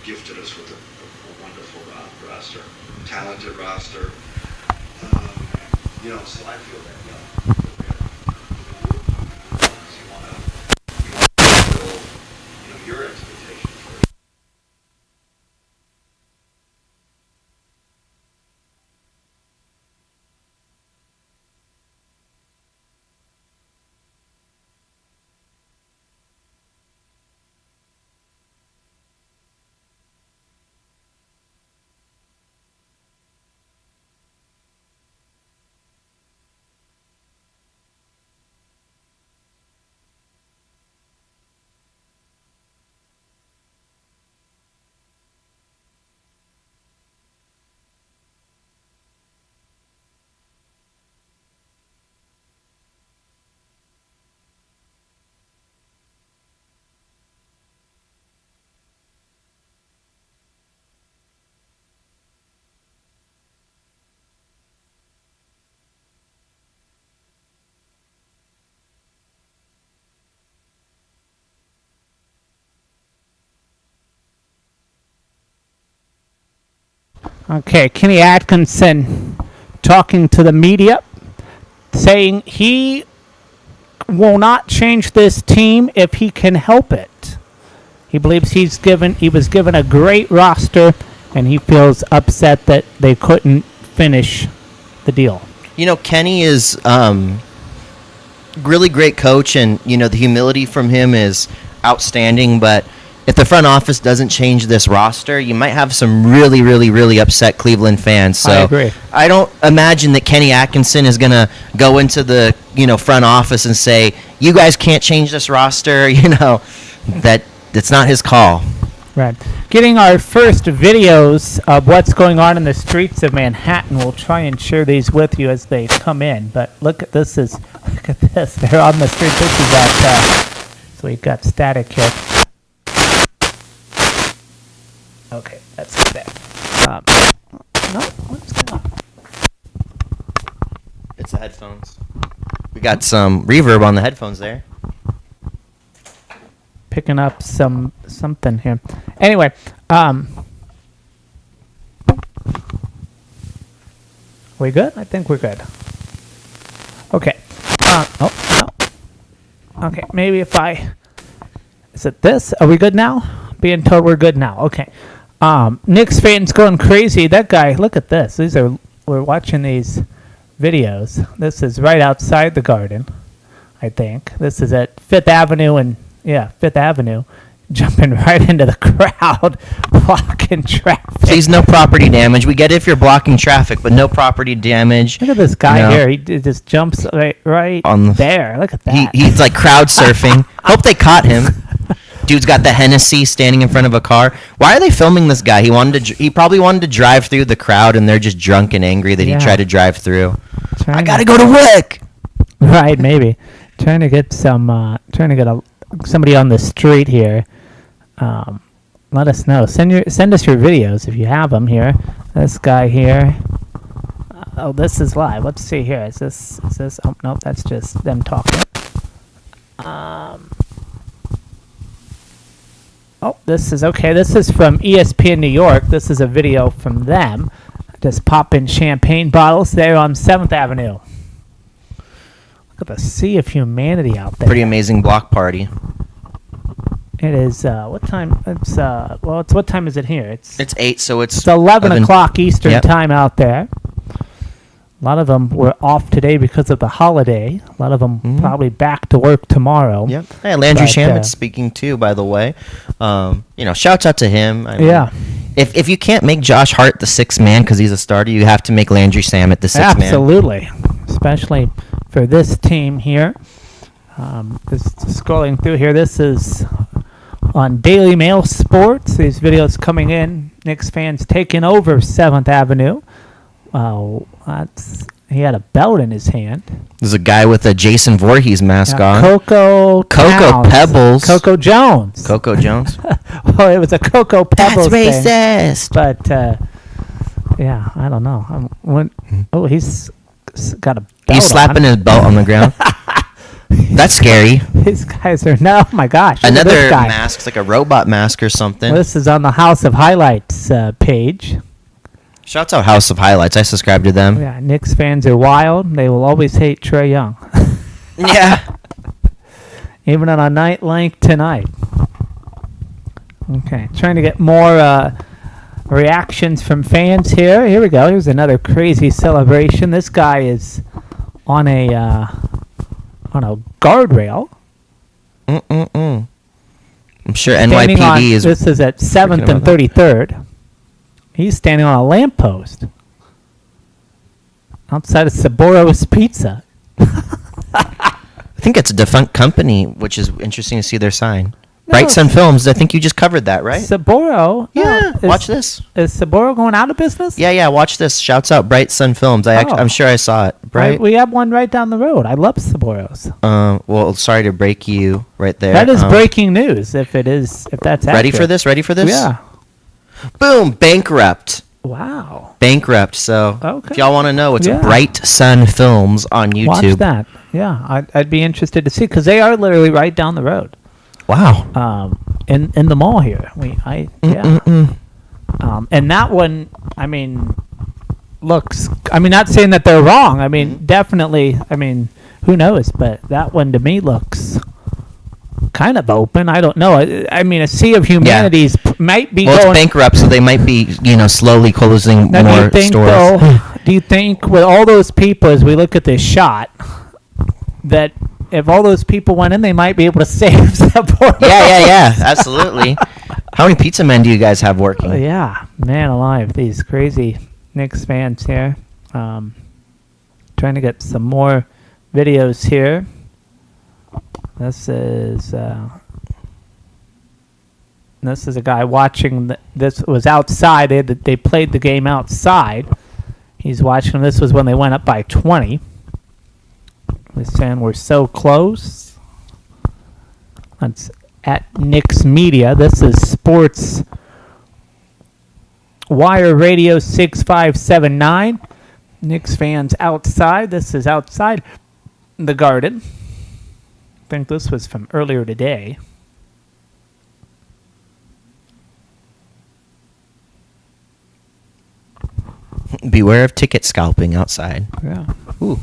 gifted us with a wonderful roster, talented roster. So I feel that, you want to fulfill, your expectations first. Okay, Kenny Atkinson talking to the media, saying he will not change this team if he can help it. He believes he was given a great roster, and he feels upset that they couldn't finish the deal. You know, Kenny is really great coach, and the humility from him is outstanding. But if the front office doesn't change this roster, you might have some really, really, really upset Cleveland fans. So I agree. I don't imagine that Kenny Atkinson is going to go into the front office and say, "You guys can't change this roster." That's not his call. Right. Getting our first videos of what's going on in the streets of Manhattan. We'll try and share these with you as they come in. But look at this. Look at this. They're on the street. This is at. So we've got static here. Okay, that's good. No, what's going on? It's the headphones. We got some reverb on the headphones there. Picking up something here. Anyway, we good? I think we're good. Okay. Oh no. Okay, maybe if is it this? Are we good now? Being told we're good now. Okay. Knicks fans going crazy. That guy. Look at this. We're watching these videos. This is right outside the Garden, I think. This is at Fifth Avenue and. Yeah, Fifth Avenue, jumping right into the crowd, blocking traffic. Please, no property damage. We get it if you're blocking traffic, but no property damage. Look at this guy here. He just jumps right on there. Look at that. He's like crowd surfing. Hope they caught him. Dude's got the Hennessy standing in front of a car. Why are they filming this guy? He probably wanted to drive through the crowd, and they're just drunk and angry that he tried to drive through. I gotta go to work. Right, maybe. Trying to get somebody on the street here. Let us know. Send us your videos if you have them here. This guy here. Oh, this is live. Let's see here. Is this? Oh no, that's just them talking. Oh, this is okay. This is from ESPN New York. This is a video from them. Just popping champagne bottles there on 7th Avenue. Look at the sea of humanity out there. Pretty amazing block party. It is, what time? It's what time is it here? It's 8, so it's 11 o'clock Eastern time out there. A lot of them were off today because of the holiday. A lot of them probably back to work tomorrow. Yep. Hey, Landry Shamit's speaking too, by the way. Shouts out to him. I mean, if you can't make Josh Hart the sixth man because he's a starter, you have to make Landry Shamet the sixth man. Absolutely. Especially for this team here. Just scrolling through here, this is on Daily Mail Sports. These videos coming in. Knicks fans taking over 7th Avenue. He had a belt in his hand. There's a guy with a Jason Voorhees mask on. Coco Pebbles. Coco Jones. Coco Jones. Well, it was a Coco Pebbles That's racist. But, yeah, I don't know. He's got a belt. He's slapping his belt on the ground. That's scary. These guys are oh my gosh. Another mask, it's like a robot mask or something. Well, this is on the House of Highlights page. Shouts out House of Highlights. I subscribe to them. Yeah, Knicks fans are wild. They will always hate Trae Young. Yeah. Even on a night like tonight. Okay, trying to get more reactions from fans here. Here we go. Here's another crazy celebration. This guy is on a guardrail. I'm sure NYPD is. This is at 7th and 33rd. He's standing on a lamppost outside of Saboro's Pizza. I think it's a defunct company, which is interesting to see their sign. Bright Sun Films. I think you just covered that, right? Saboro. Yeah. Watch this. Is Saboro going out of business? Yeah. Watch this. Shouts out Bright Sun Films. I'm sure I saw it. Right. We have one right down the road. I love Saboro's. Well, sorry to break you right there. That is breaking news. If that's accurate. Ready for this? Yeah. Boom! Bankrupt. Wow. Bankrupt. So if y'all want to know, it's Bright Sun Films on YouTube. Watch that. Yeah, I'd be interested to see because they are literally right down the road. Wow. In the mall here. And that one, I mean, looks. I mean, not saying that they're wrong. I mean, definitely. I mean, who knows? But that one to me looks kind of open. I don't know. I mean, a Sea of Humanities might be Well, going. it's bankrupt, so they might be, slowly closing Now, do more you think, stores. though? Do you think with all those people, as we look at this shot, that if all those people went in, they might be able to save some poor? Yeah, absolutely. How many pizza men do you guys have working? Yeah, man alive, these crazy Knicks fans here. Trying to get some more videos here. This is a guy watching. This was outside. They played the game outside. He's watching. This was when they went up by 20. We're saying we're so close. That's at Knicks Media. This is Sports Wire Radio 6579. Knicks fans outside. This is outside the Garden. I think this was from earlier today. Beware of ticket scalping outside. Yeah. Ooh.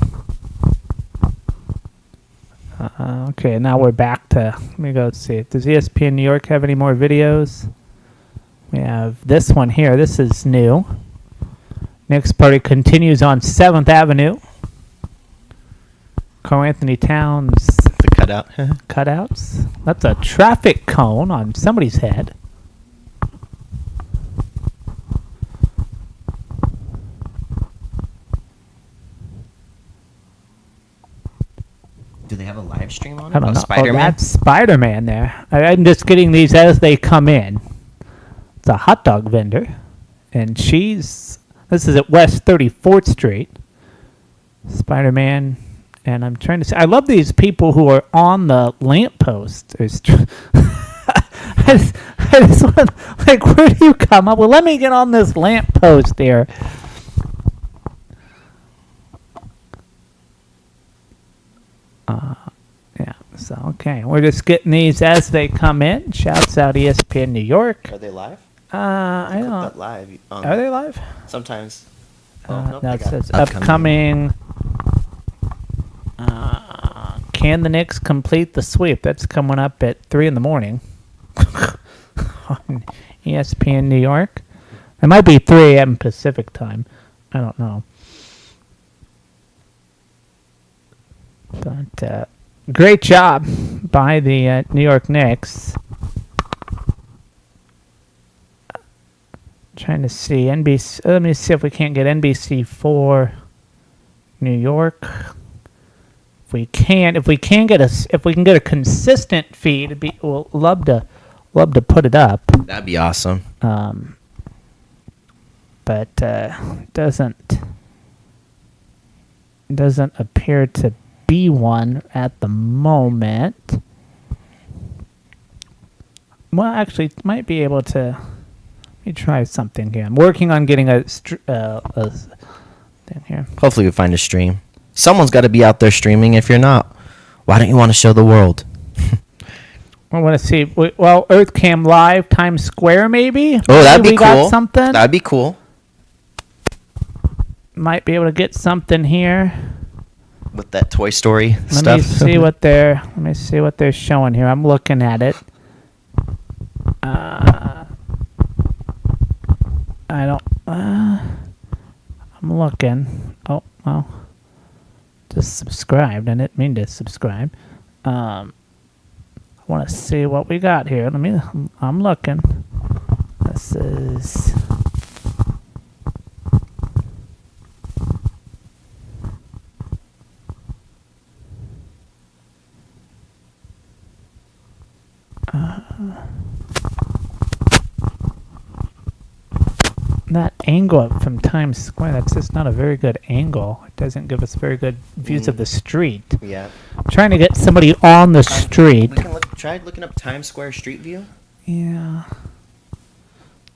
Okay, now we're back to. Let me go see. Does ESPN New York have any more videos? We have this one here. This is new. Next party continues on 7th Avenue. Carl Anthony Towns The cutout. cutouts. That's a traffic cone on somebody's head. Do they have a live stream on it? I don't know. Spider-Man? Oh, that's Spider-Man there. I'm just getting these as they come in. It's a hot dog vendor. And this is at West 34th Street. Spider-Man. And I'm trying to say, I love these people who are on the lamppost. I just want, like, where do you come up? Well, let me get on this lamppost there. Yeah, so, okay. We're just getting these as they come in. Shouts out ESPN New York. Are they live? I don't. Live. Are they live? Sometimes. No, it says upcoming. Can the Knicks complete the sweep? That's coming up at 3 in the morning on ESPN New York. It might be 3 a.m. Pacific time. I don't know. But great job by the New York Knicks. Trying to see NBC. Let me see if we can't get NBC4 New York. If we can get a consistent feed, we'll love to put it up. That'd be awesome. But doesn't appear to be one at the moment. Well, actually, might be able to. Let me try something here. I'm working on getting a thing here. Hopefully we find a stream. Someone's got to be out there streaming. If you're not, why don't you want to show the world? I want to see. Well, EarthCam Live, Times Square, maybe. Oh, that'd be we cool. Got something. That'd be cool. Might be able to get something here. With that Toy Story stuff. Let me see what they're showing here. I'm looking at it. I don't. I'm looking. Oh well. Just subscribed. I didn't mean to subscribe. I want to see what we got here. I'm looking. This is. That angle up from Times Square, that's just not a very good angle. It doesn't give us very good views of the street. Yeah. I'm trying to get somebody on the street. We can try looking up Times Square Street View. Yeah.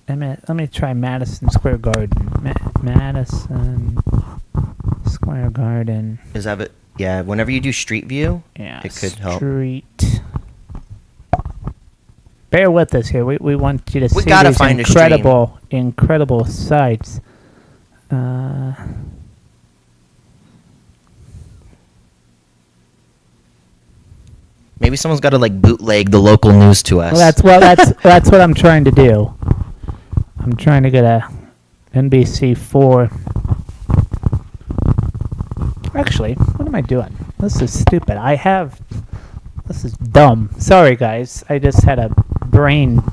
Let me try Madison Square Garden. Madison Square Garden. Is that it? Yeah. Whenever you do Street View, Yeah. it could help. Street. bear with us here. We want you to see gotta these find a stream. incredible sights. Maybe someone's got to like bootleg the local news to us. That's what I'm trying to do. I'm trying to get a NBC4. Actually, what am I doing? This is stupid. This is dumb. Sorry, guys. I just had a brain.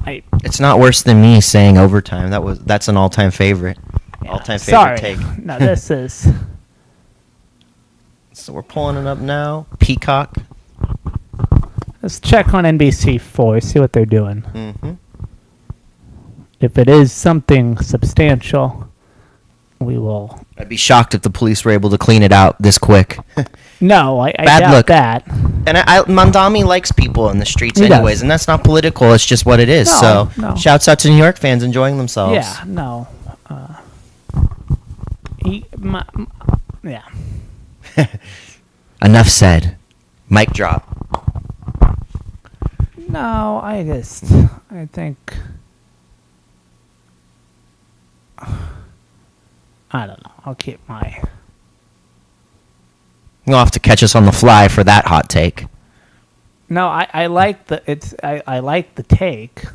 It's not worse than me saying overtime. That's an all-time favorite. All-time favorite Sorry. take. No, this is. So we're pulling it up now. Peacock. Let's check on NBC4. See what they're doing. Mm-hmm. If it is something substantial, we will. I'd be shocked if the police were able to clean it out this quick. No, I Bad doubt look. that. And Mandami likes people in the streets He anyways, does. and that's not political. It's just what it is. No, So no. shouts out to New York fans enjoying themselves. Yeah, no. Yeah. Enough said. Mic drop. No, I think. I don't know. I'll keep my. You'll have to catch us on the fly for that hot take. No, I like I like the take.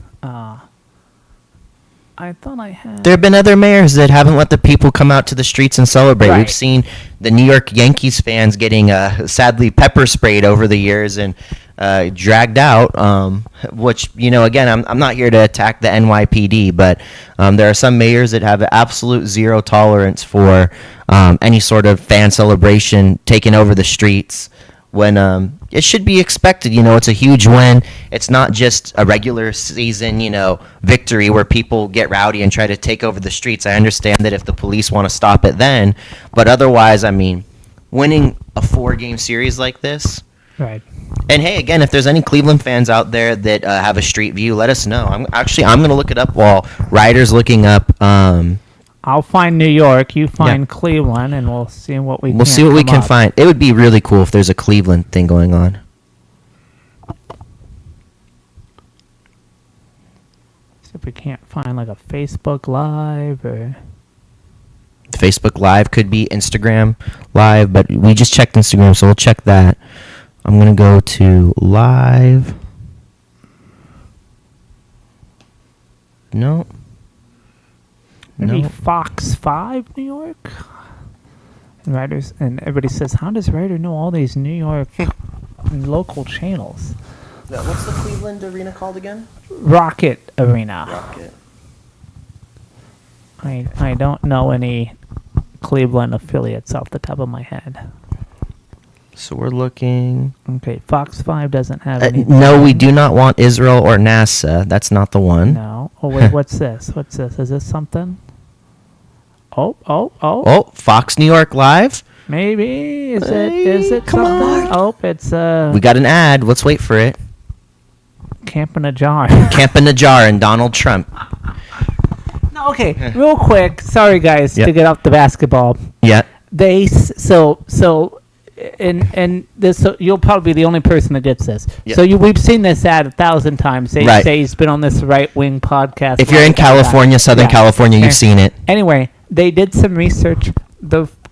I thought I had. There have been other mayors that haven't let the people come out to the streets and celebrate. Right. We've seen the New York Yankees fans getting sadly pepper sprayed over the years and dragged out, which, again, I'm not here to attack the NYPD, but there are some mayors that have absolute zero tolerance for any sort of fan celebration taking over the streets when it should be expected. It's a huge win. It's not just a regular season, victory where people get rowdy and try to take over the streets. I understand that if the police want to stop it then, but otherwise, winning a 4-game series like this. Right. And hey, again, if there's any Cleveland fans out there that have a street view, let us know. I'm going to look it up while Ryder's looking up. I'll find New York. You find Cleveland, and we'll see what we. We'll see what we can find. It would be really cool if there's a Cleveland thing going on. See if we can't find like a Facebook Live or. Facebook Live could be Instagram Live, but we just checked Instagram, so we'll check that. I'm going to go to live. No. Maybe No. Fox 5 New York? And everybody says, how does Ryder know all these New York local channels? What's the Cleveland arena called again? Rocket Arena. Rocket. I don't know any Cleveland affiliates off the top of my head. So we're looking. Okay, Fox 5 doesn't have anything. No, we do not want Israel or NASA. That's not the one. No. Oh, wait, what's this? What's this? Is this something? Oh. Oh, Fox New York Live. Maybe. Is Hey, it come something? on. Oh, it's We got an ad. Let's wait for it. Camp in a Jar. Camp in the Jar and Donald Trump. No, okay, real quick. Sorry, guys, Yep. to get off the basketball. Yeah. And this, so you'll probably be the only person that gets this. Yep. So we've seen this ad 1,000 times. They Right. say he's been on this right-wing podcast. If you're in California, Southern California, you've seen it. Anyway, they did some research.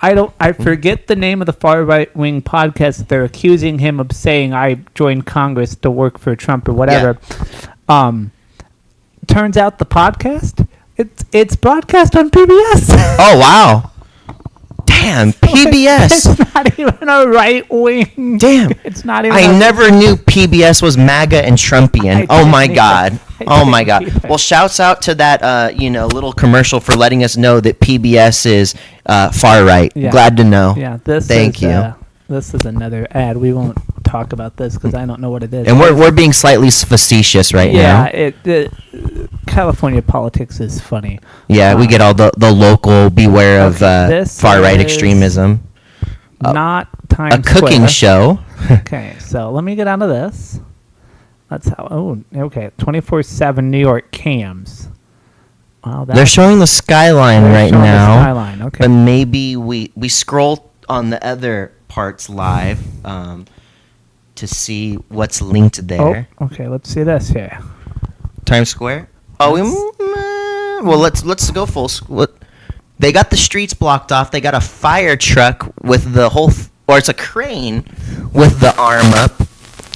I forget the name of the far right wing podcast. They're accusing him of saying I joined Congress to work for Trump or whatever. Turns out the podcast it's broadcast on PBS. Oh, wow. Damn, PBS. It's not even a right wing. Damn. It's not even. I never knew PBS was MAGA and Trumpian. I Oh didn't my either. God. I Oh my didn't God. either. Well, shouts out to that little commercial for letting us know that PBS is far right. Yeah. Glad to know. Yeah. Thank you. This is another ad. We won't talk about this because I don't know what it is. And we're being slightly facetious right now. California politics is funny. Yeah, we get all the local beware of this far right is extremism. Not Times A cooking Square. show. Okay, so let me get out of this. That's how. Oh, okay. 24/7 New York cams. Wow, They're showing the skyline they're right showing the now. skyline, okay. But maybe we scroll on the other parts live. to see what's linked there. Oh, okay. Let's see this here. Times Square. Oh, well, let's go full. They got the streets blocked off. They got a fire truck with the whole, or it's a crane with the arm up.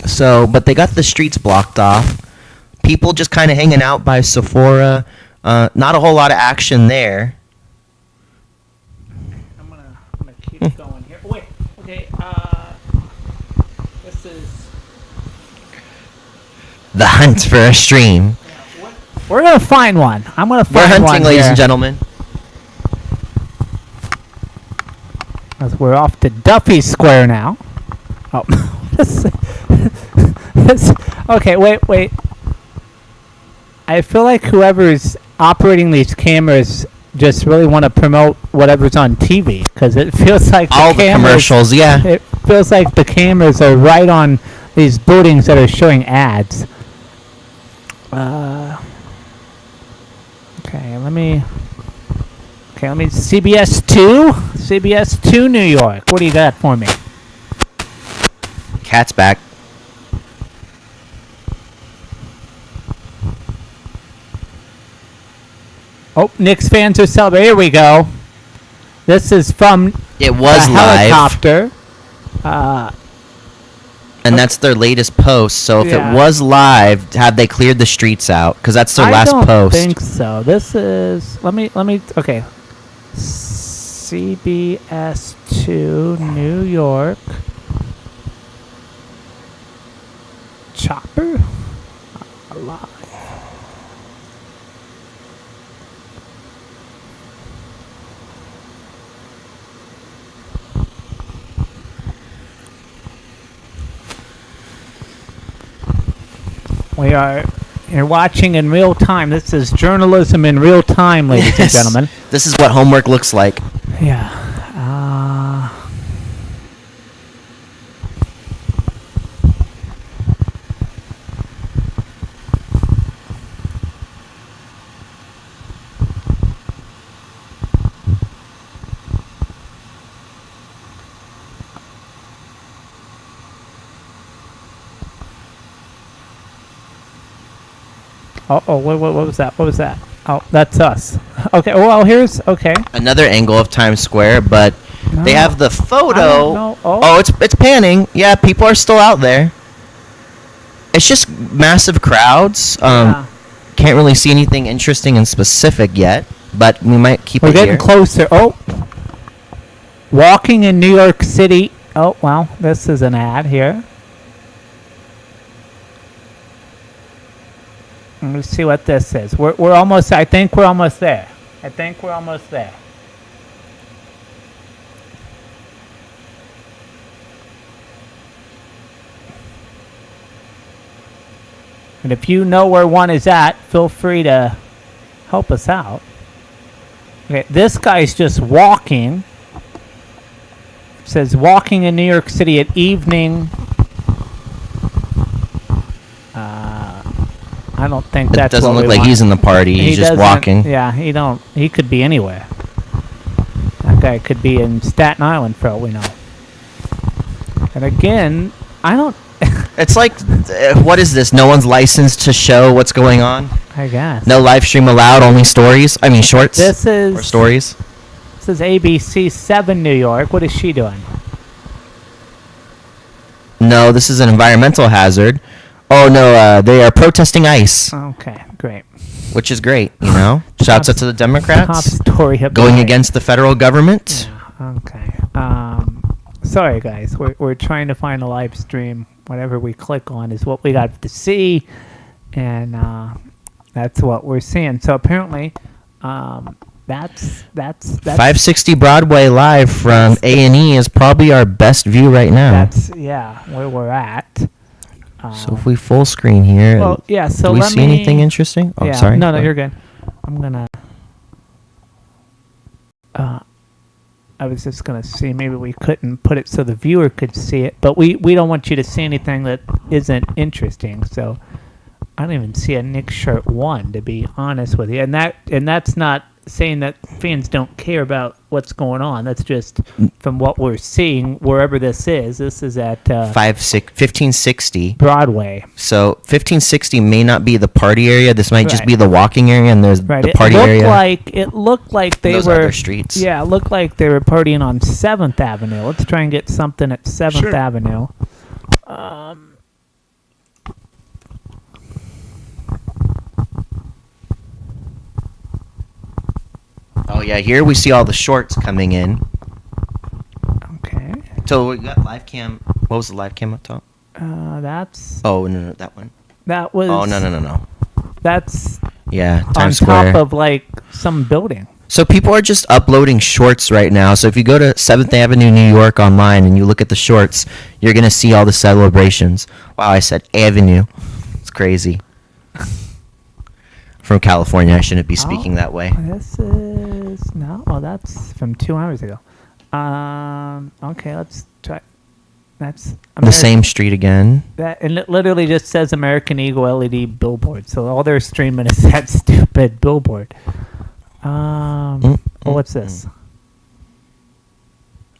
So, but they got the streets blocked off. People just kind of hanging out by Sephora. Not a whole lot of action there. I'm gonna keep going here. Wait. Okay. This is. The hunt for a stream. We're gonna find one. I'm gonna We're find one hunting, ladies here. and gentlemen. As we're off to Duffy Square now. Oh, okay. Wait. I feel like whoever's operating these cameras just really want to promote whatever's on TV because it feels like All the commercials, yeah. It feels like the cameras are right on these buildings that are showing ads. Okay, let me CBS 2 New York. What do you got for me? Cat's back. Oh, Knicks fans are celebrating. Here we go. This is from It was the live, helicopter. and that's their latest post. So if Yeah. it was live, have they cleared the streets out? Because that's their last I don't post. think so. This is let me okay. CBS 2 New York. Chopper? Alive. You're watching in real time. This is journalism in real time, ladies and Yes. gentlemen. This is what homework looks like. Yeah. What was that? What was that? Oh, that's us. Okay, well, okay. Another angle of Times Square, but they No. have the I photo. don't know. Oh, it's panning. Yeah, people are still out there. It's just massive crowds. Yeah. Can't really see anything interesting and specific yet, but we might keep We're it getting here. closer. Oh. Walking in New York City. Oh, well, this is an ad here. Let me see what this is. We're almost, I think we're almost there. And if you know where one is at, feel free to help us out. Okay, this guy's just walking. It says walking in New York City at evening. I don't think It that's doesn't what look we like want. he's in the party. He's just doesn't- walking. Yeah, he could be anywhere. That guy could be in Staten Island for all we know. And again, I don't. It's like, what is this? No one's licensed to show what's going on. I guess. No live stream allowed. Only stories. I mean shorts. This or is stories. This is ABC 7 New York. What is she doing? No, this is an environmental hazard. Oh no, they are protesting ICE, Okay, great. which is great. You know, shouts out to the Top Democrats story of the going night. against the federal government. Yeah, okay. Sorry guys, we're trying to find a live stream. Whatever we click on is what we got to see, and that's what we're seeing. So apparently, that's 560 Broadway live from A&E is probably our best view right now. that's where we're at. So if we full screen here, Well, yeah. So do we let see me, anything interesting? Oh, yeah, sorry. No, you're good. I'm gonna. I was just gonna see maybe we couldn't put it so the viewer could see it, but we don't want you to see anything that isn't interesting. So I don't even see a Nick shirt one, to be honest with you, and that's not saying that fans don't care about what's going on. That's just from what we're seeing wherever this is. This is at 1560. Broadway. So 1560 may not be the party area. This might just Right. be the walking area, and there's Right. the party area. It looked like they Those were other streets. Yeah, it looked like they were partying on 7th Avenue. Let's try and get something at 7th Avenue. Oh yeah, here we see all the shorts coming in. Okay. So we got live cam. What was the live cam up top? That's Oh no, that one. that was Oh no. That's Yeah, on Times top Square. of like some building. So people are just uploading shorts right now. So if you go to 7th Avenue, New York online and you look at the shorts, you're going to see all the celebrations. Wow, I said Avenue. It's crazy. From California, I shouldn't be speaking that way. This is no. Well, that's from 2 hours ago. Okay, let's try. That's The same street again. That, and it literally just says American Eagle LED billboard. So all they're streaming is that stupid billboard. What's this?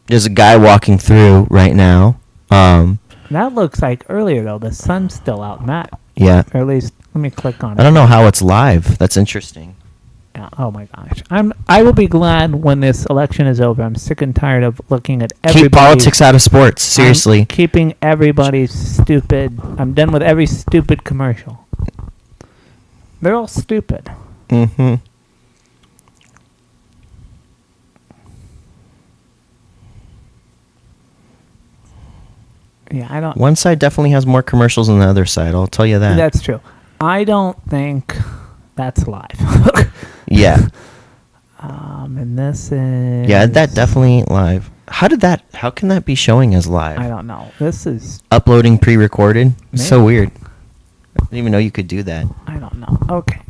There's a guy walking through right now. That looks like earlier though. The sun's still out, Matt. Yeah. Or at least let me click on it. I don't know how it's live. That's interesting. Yeah, oh my gosh. I will be glad when this election is over. I'm sick and tired of looking at everybody. Keep politics out of sports. Seriously. I'm keeping everybody stupid. I'm done with every stupid commercial. They're all stupid. Mm-hmm. Yeah, I don't. One side definitely has more commercials than the other side. I'll tell you that. That's true. I don't think that's live. Yeah. And this is. Yeah, that definitely ain't live. How can that be showing as live? I don't know. This is. Uploading pre-recorded? It's so Maybe. weird. I didn't even know you could do that. I don't know. Okay.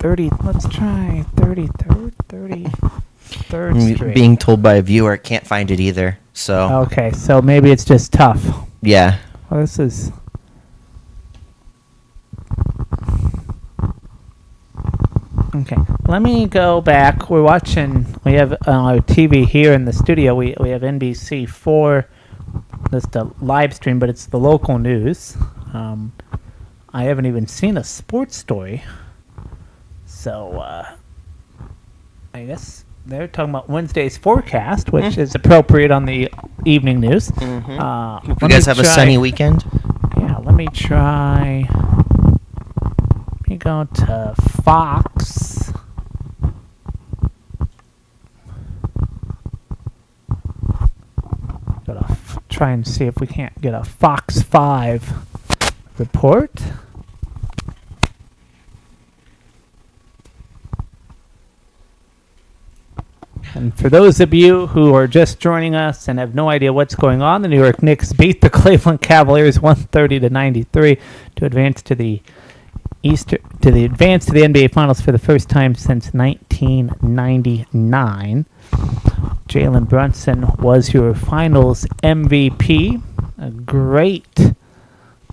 30. Let's try 33rd. 33rd Street. Being told by a viewer, can't find it either. So, Okay, so maybe it's just tough. yeah. Well, this is. Okay, let me go back. We have TV here in the studio. We have NBC4. That's the live stream, but it's the local news. I haven't even seen a sports story. So, I guess they're talking about Wednesday's forecast, which is appropriate on the evening news. Hope you Let guys me have a try- sunny weekend. Yeah, let me try. Let me go to Fox. Try and see if we can't get a Fox 5 report. And for those of you who are just joining us and have no idea what's going on, the New York Knicks beat the Cleveland Cavaliers 130-93 to advance to the NBA Finals for the first time since 1999. Jalen Brunson was your Finals MVP. A great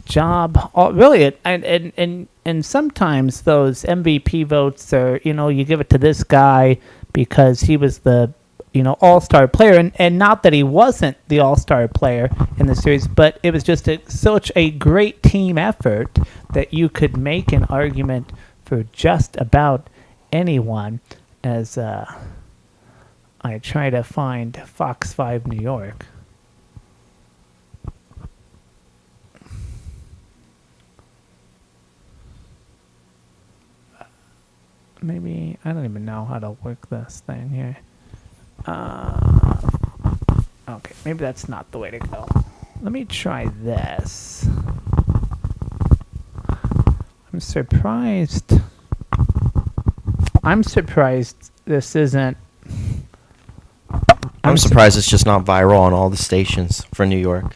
job, really. And sometimes those MVP votes are, you give it to this guy because he was the, all-star player, and not that he wasn't the all-star player in the series, but it was just such a great team effort that you could make an argument for just about anyone. As I try to find Fox 5 New York. Maybe, I don't even know how to work this thing here. Okay, maybe that's not the way to go. Let me try this. I'm surprised this isn't. I'm surprised it's just not viral on all the stations for New York.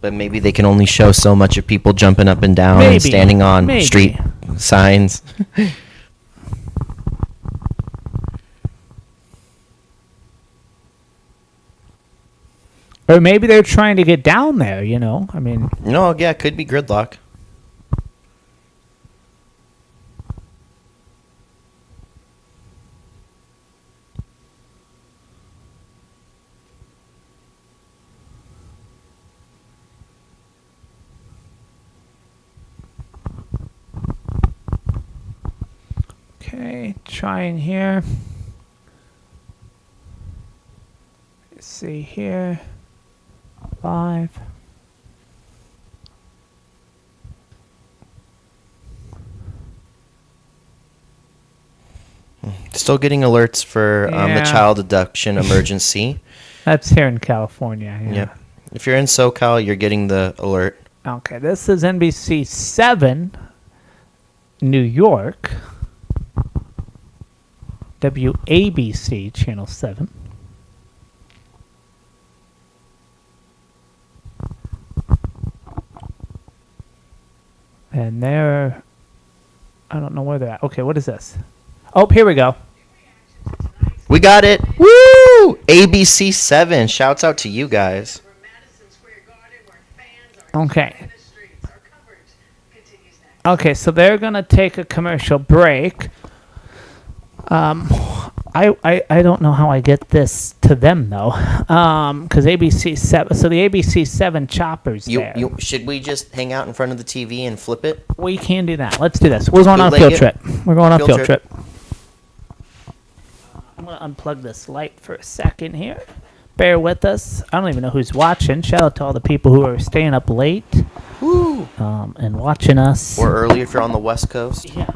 But maybe they can only show so much of people jumping up and down and standing on street signs. Or maybe they're trying to get down there, I mean. No, yeah, it could be gridlock. Okay, trying here. Let's see here. Live. Still getting alerts for the Yeah. child abduction emergency. That's here in California. Yeah. Yep. If you're in SoCal, you're getting the alert. Okay, this is NBC 7, New York. WABC, Channel 7. And they're... I don't know where they're at. Okay, what is this? Oh, here we go. We got it. Woo! ABC 7. Shouts out to you guys. Okay. Okay, so they're gonna take a commercial break. I don't know how I get this to them though. Because ABC 7. So the ABC 7 choppers there. Should we just hang out in front of the TV and flip it? We can do that. Let's do this. We're going on a Bootleg field it? trip. We're going on a Field field trip. trip. I'm gonna unplug this light for a second here. Bear with us. I don't even know who's watching. Shout out to all the people who are staying up late. Woo! And watching us. Or early if you're on the West Coast. Yeah.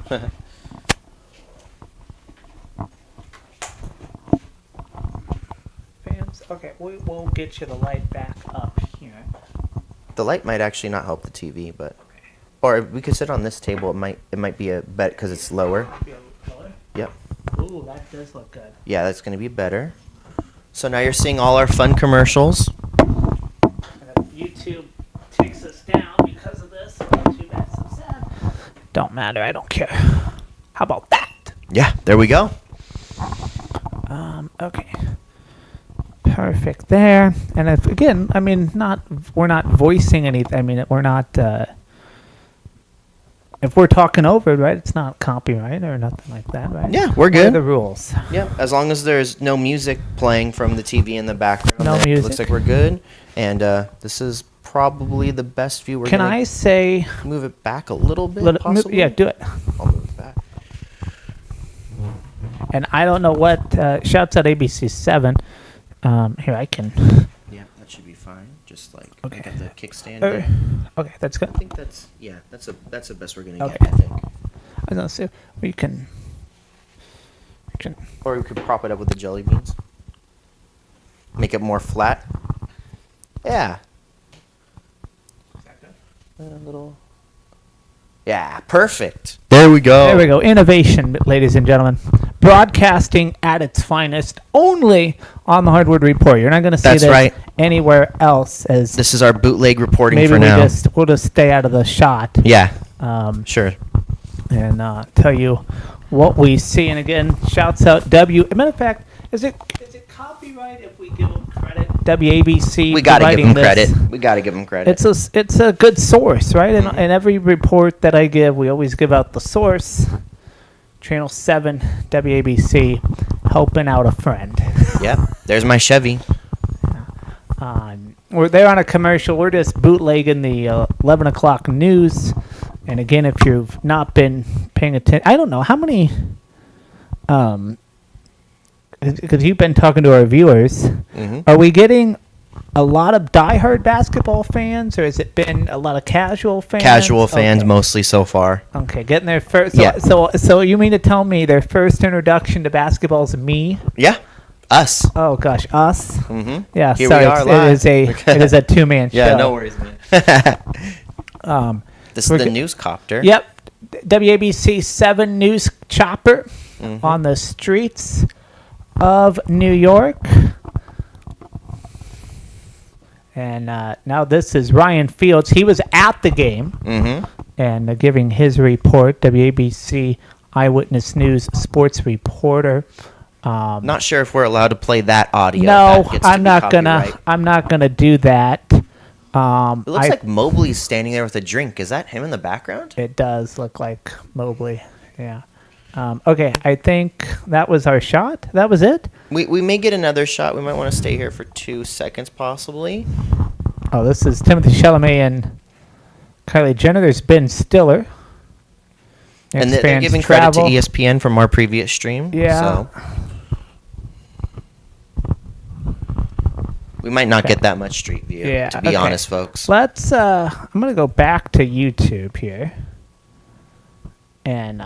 Fans, okay, we'll get you the light back up here. The light might actually not help the TV, but or if we could sit on this table. It might be a bet because it's lower. Be a little color. Yep. Ooh, that does look good. Yeah, that's gonna be better. So now you're seeing all our fun commercials. And if YouTube takes us down because of this, well, too bad, so sad. Don't matter, I don't care. How about that? Yeah, there we go. Okay. Perfect there. And if, again, I mean, we're not voicing anything. I mean, we're not, if we're talking over it, right, it's not copyright or nothing like that, right? Yeah, we're What are good. the rules? Yeah, as long as there's no music playing from the TV in the background. No it music. Looks like we're good. And this is probably the best view. We're Can gonna I say, move it back a little bit, possibly? yeah, do it. I'll move it back. And I don't know what, shouts out ABC 7. Here, I can, Yeah, that should be fine. Just like Okay. I got the kickstand. there. okay, that's good. I think that's the best we're gonna Okay. get. I think. I was gonna say, we can, Or we could prop it up with the jelly beans. Make it more flat. Yeah. A little. Yeah, perfect. There we go. there we go. Innovation, ladies and gentlemen. Broadcasting at its finest only on the Hardwood Report. You're not going to see That's this right. anywhere else. As This is our bootleg reporting maybe for now. we'll just stay out of the shot. Yeah, And sure. tell you what we see. And again, shouts out W. As a matter of fact, is it copyright if we give them credit? WABC. We gotta give them providing this. credit. We gotta give them credit. It's a good source, right? And in every report that I give, we always give out the source. Channel 7, WABC, helping out a friend. Yeah, there's my Chevy. We're there on a commercial. We're just bootlegging the 11 o'clock news. And again, if you've not been paying attention, I don't know how many. Because you've been talking to our viewers, are we getting a lot of diehard basketball fans, or has it been a lot of casual fans? Casual fans Okay. mostly so far. Okay, getting their first. Yeah. So you mean to tell me their first introduction to basketball is me? Yeah, us. Oh gosh, us. Mm-hmm. Yeah, Here sorry. we are It is a 2-man show. Yeah, no worries, man. This We're is the g- newscopter. Yep. WABC 7 News Chopper Mm-hmm. on the streets of New York. And now this is Ryan Fields. He was at the game Mm-hmm. and giving his report. WABC Eyewitness News sports reporter. Not sure if we're allowed to play that audio. No, That gets to I'm be not gonna. copyright. I'm not gonna do that. It looks like Mobley's standing there with a drink. Is that him in the background? It does look like Mobley. Yeah. Okay, I think that was our shot. That was it. We may get another shot. We might want to stay here for 2 seconds, possibly. Oh, this is Timothy Chalamet and Kylie Jenner. There's Ben Stiller. And they're Expands giving travel. credit to ESPN from our previous stream. Yeah. So we might not get that much street view, Yeah, to be okay. honest, folks. Let's. I'm gonna go back to YouTube here, and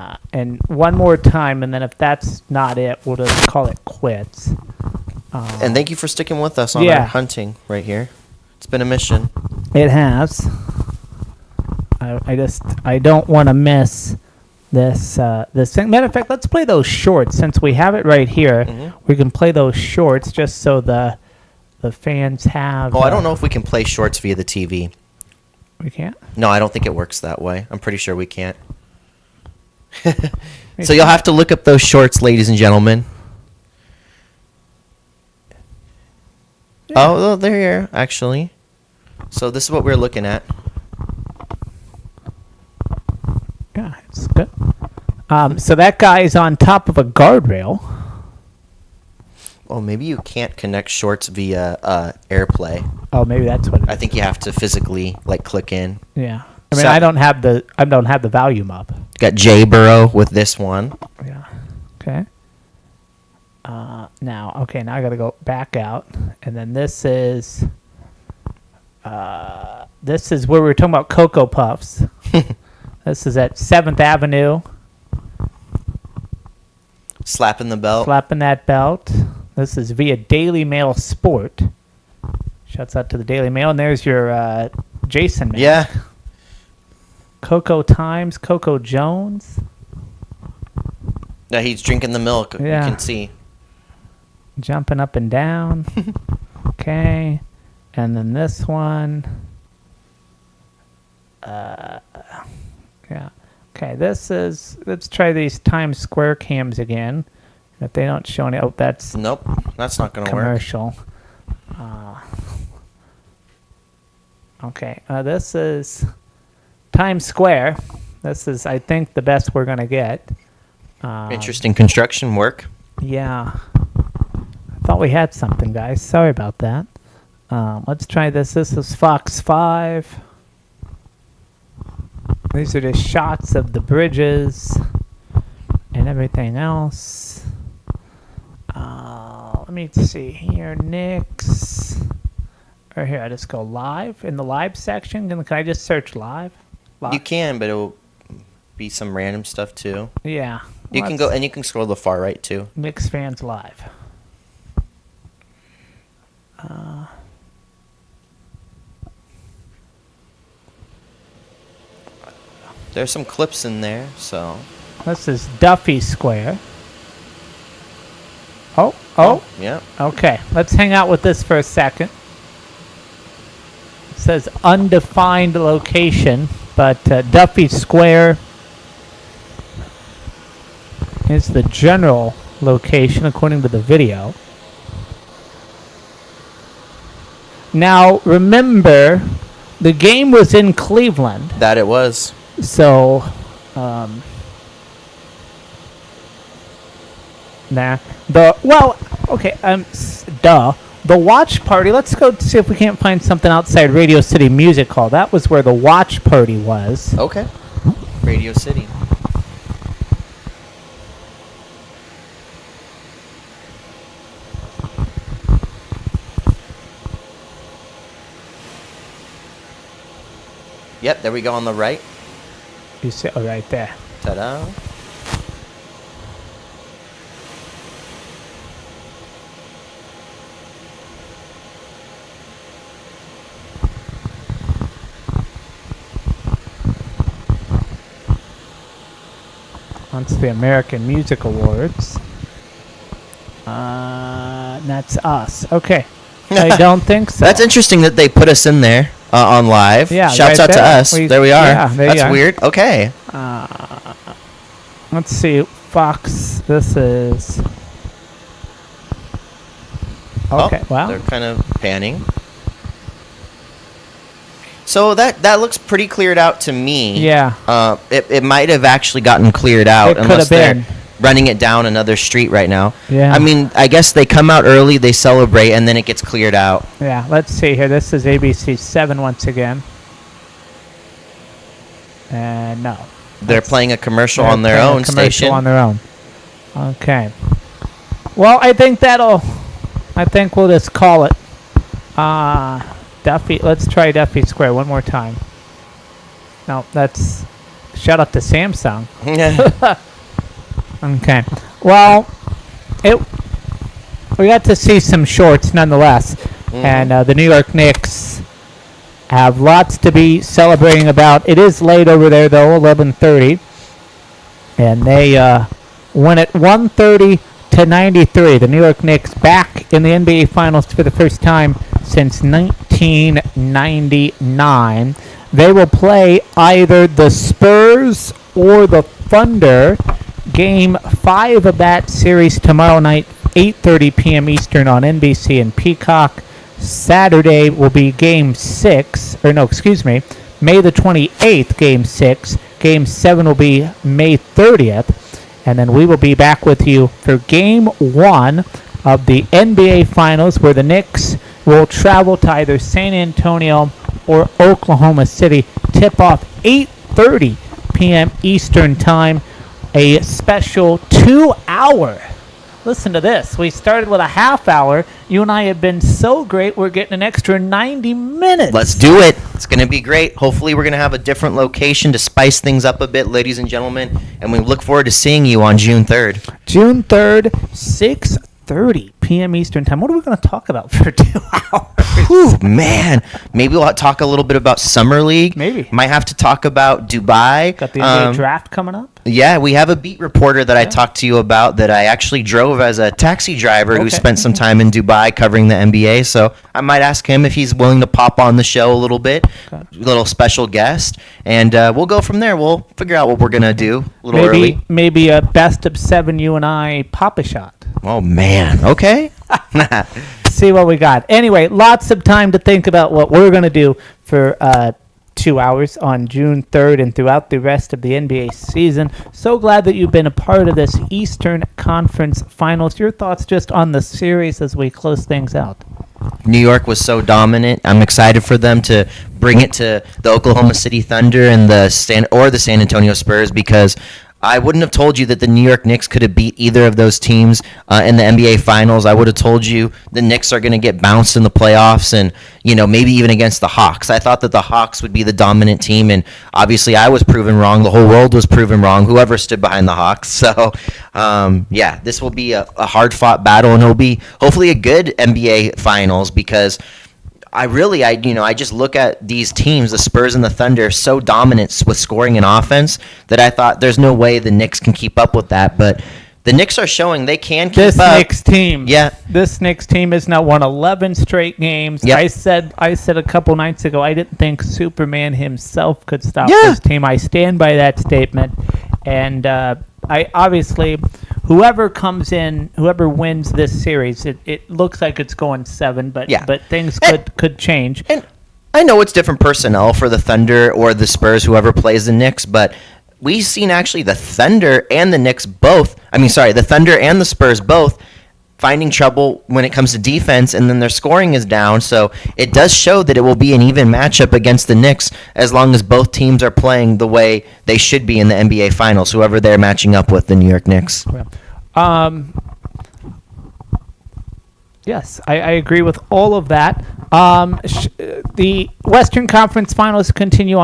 one more time, and then if that's not it, we'll just call it quits. And thank you for sticking with us on Yeah. our hunting right here. It's been a mission. It has. I don't want to miss this thing. Matter of fact, let's play those shorts since we have it right here. Mhm. We can play those shorts just so the fans have. Oh, I don't know if we can play shorts via the TV. We can't. No, I don't think it works that way. I'm pretty sure we can't. So you'll have to look up those shorts, ladies and gentlemen. Oh, they're here, actually. So this is what we're looking at. Yeah, it's good. So that guy is on top of a guardrail. Oh, maybe you can't connect shorts via AirPlay. Oh, maybe that's what it is. I think you have to physically click in. Yeah. I mean, So- I don't have the volume up. Got J Burrow with this one. Yeah. Okay. Now I got to go back out, and then this is where we were talking about Cocoa Puffs. This is at 7th Avenue, Slapping the belt. slapping that belt. This is via Daily Mail Sport. Shouts out to the Daily Mail, and there's your Jason man. Yeah. Coco Times, Coco Jones. Yeah, he's drinking the milk. Yeah. You can see. Jumping up and down. Okay. And then this one. Yeah. Okay, let's try these Times Square cams again. If they don't show any, that's Nope, that's not going to work. commercial. Okay, this is Times Square. This is, I think, the best we're going to get. Interesting construction work. Yeah. I thought we had something, guys. Sorry about that. Let's try this. This is Fox 5. These are just shots of the bridges and everything else. Let me see here. Nix. Or here, I just go live. In the live section, can I just search live? You can, but it will be some random stuff too. Yeah. You can go, and you can scroll to the far right too. Knicks fans live. There's some clips in there, so. This is Duffy Square. Oh. Yeah. Okay, let's hang out with this for a second. It says undefined location, but Duffy Square is the general location according to the video. Now, remember, the game was in Cleveland, That it was. so the watch party. Let's go see if we can't find something outside Radio City Music Hall. That was where the watch party was. Okay. Radio City. Yep, there we go on the right. You see, right there. Ta-da. That's the American Music Awards. That's us. Okay. I don't think so. That's interesting that they put us in there on live. Yeah, Shouts right out to there. us. There we are. Yeah, there you That's are. weird. Okay. Let's see. Fox. This is. Okay. Oh, Wow. They're kind of panning. So that looks pretty cleared out to me. Yeah. It might have actually gotten cleared out It could unless have they're been. running it down another street right now. Yeah. I mean, I guess they come out early, they celebrate, and then it gets cleared out. Yeah. Let's see here. This is ABC 7 once again. And no. They're playing a commercial They're on their playing a own commercial station. on their own. Okay. Well, I think we'll just call it. Duffy. Let's try Duffy Square one more time. No, that's. Shout out to Samsung. Okay. Well, we got to see some shorts nonetheless, and the New York Knicks have lots to be celebrating about. It is late over there though, 11:30, and they won it 130-93. The New York Knicks back in the NBA Finals for the first time since 1999. They will play either the Spurs or the Thunder. Game 5 of that series tomorrow night, 8:30 p.m. Eastern on NBC and Peacock. Saturday will be Game 6, May the 28th, Game 6. Game 7 will be May 30th. And then we will be back with you for Game 1 of the NBA Finals, where the Knicks will travel to either San Antonio or Oklahoma City. Tip-off 8:30 p.m. Eastern Time. A special 2-hour. Listen to this. We started with a half hour. You and I have been so great, we're getting an extra 90 minutes. Let's do it. It's going to be great. Hopefully, we're going to have a different location to spice things up a bit, ladies and gentlemen. And we look forward to seeing you on June 3rd. June 3rd, 6:30 p.m. Eastern Time. What are we going to talk about for 2 hours? Whew, man. Maybe we'll talk a little bit about Summer League. Maybe. Might have to talk about Dubai. Got the NBA draft coming up. Yeah, we have a beat reporter that I talked to you about that I actually drove as a taxi driver who spent some time in Dubai covering the NBA. So I might ask him if he's willing to pop on the show a little bit, little special guest, and we'll go from there. We'll figure out what we're gonna do a little early. Maybe a best of 7 you and I pop a shot. Oh man, okay. See what we got. Anyway, lots of time to think about what we're gonna do for 2 hours on June 3rd and throughout the rest of the NBA season. So glad that you've been a part of this Eastern Conference Finals. Your thoughts just on the series as we close things out? New York was so dominant. I'm excited for them to bring it to the Oklahoma City Thunder and the San Antonio Spurs, because I wouldn't have told you that the New York Knicks could have beat either of those teams in the NBA Finals. I would have told you the Knicks are going to get bounced in the playoffs and, maybe even against the Hawks. I thought that the Hawks would be the dominant team, and obviously I was proven wrong. The whole world was proven wrong, whoever stood behind the Hawks. So, this will be a hard-fought battle, and it'll be hopefully a good NBA Finals, because I just look at these teams, the Spurs and the Thunder, so dominant with scoring and offense that I thought there's no way the Knicks can keep up with that. But the Knicks are showing they can keep this up. Knicks team. Yeah. This Knicks team has now won 11 straight games. Yep. I said a couple nights ago I didn't think Superman himself could stop this team. I stand by that statement. And I obviously, whoever wins this series, it looks like it's going 7, but things could change. And I know it's different personnel for the Thunder or the Spurs, whoever plays the Knicks, but we've seen actually the Thunder and the Knicks both. The Thunder and the Spurs both finding trouble when it comes to defense, and then their scoring is down. So it does show that it will be an even matchup against the Knicks as long as both teams are playing the way they should be in the NBA Finals, whoever they're matching up with, the New York Knicks. Yes, I agree with all of that. The Western Conference Finals continue on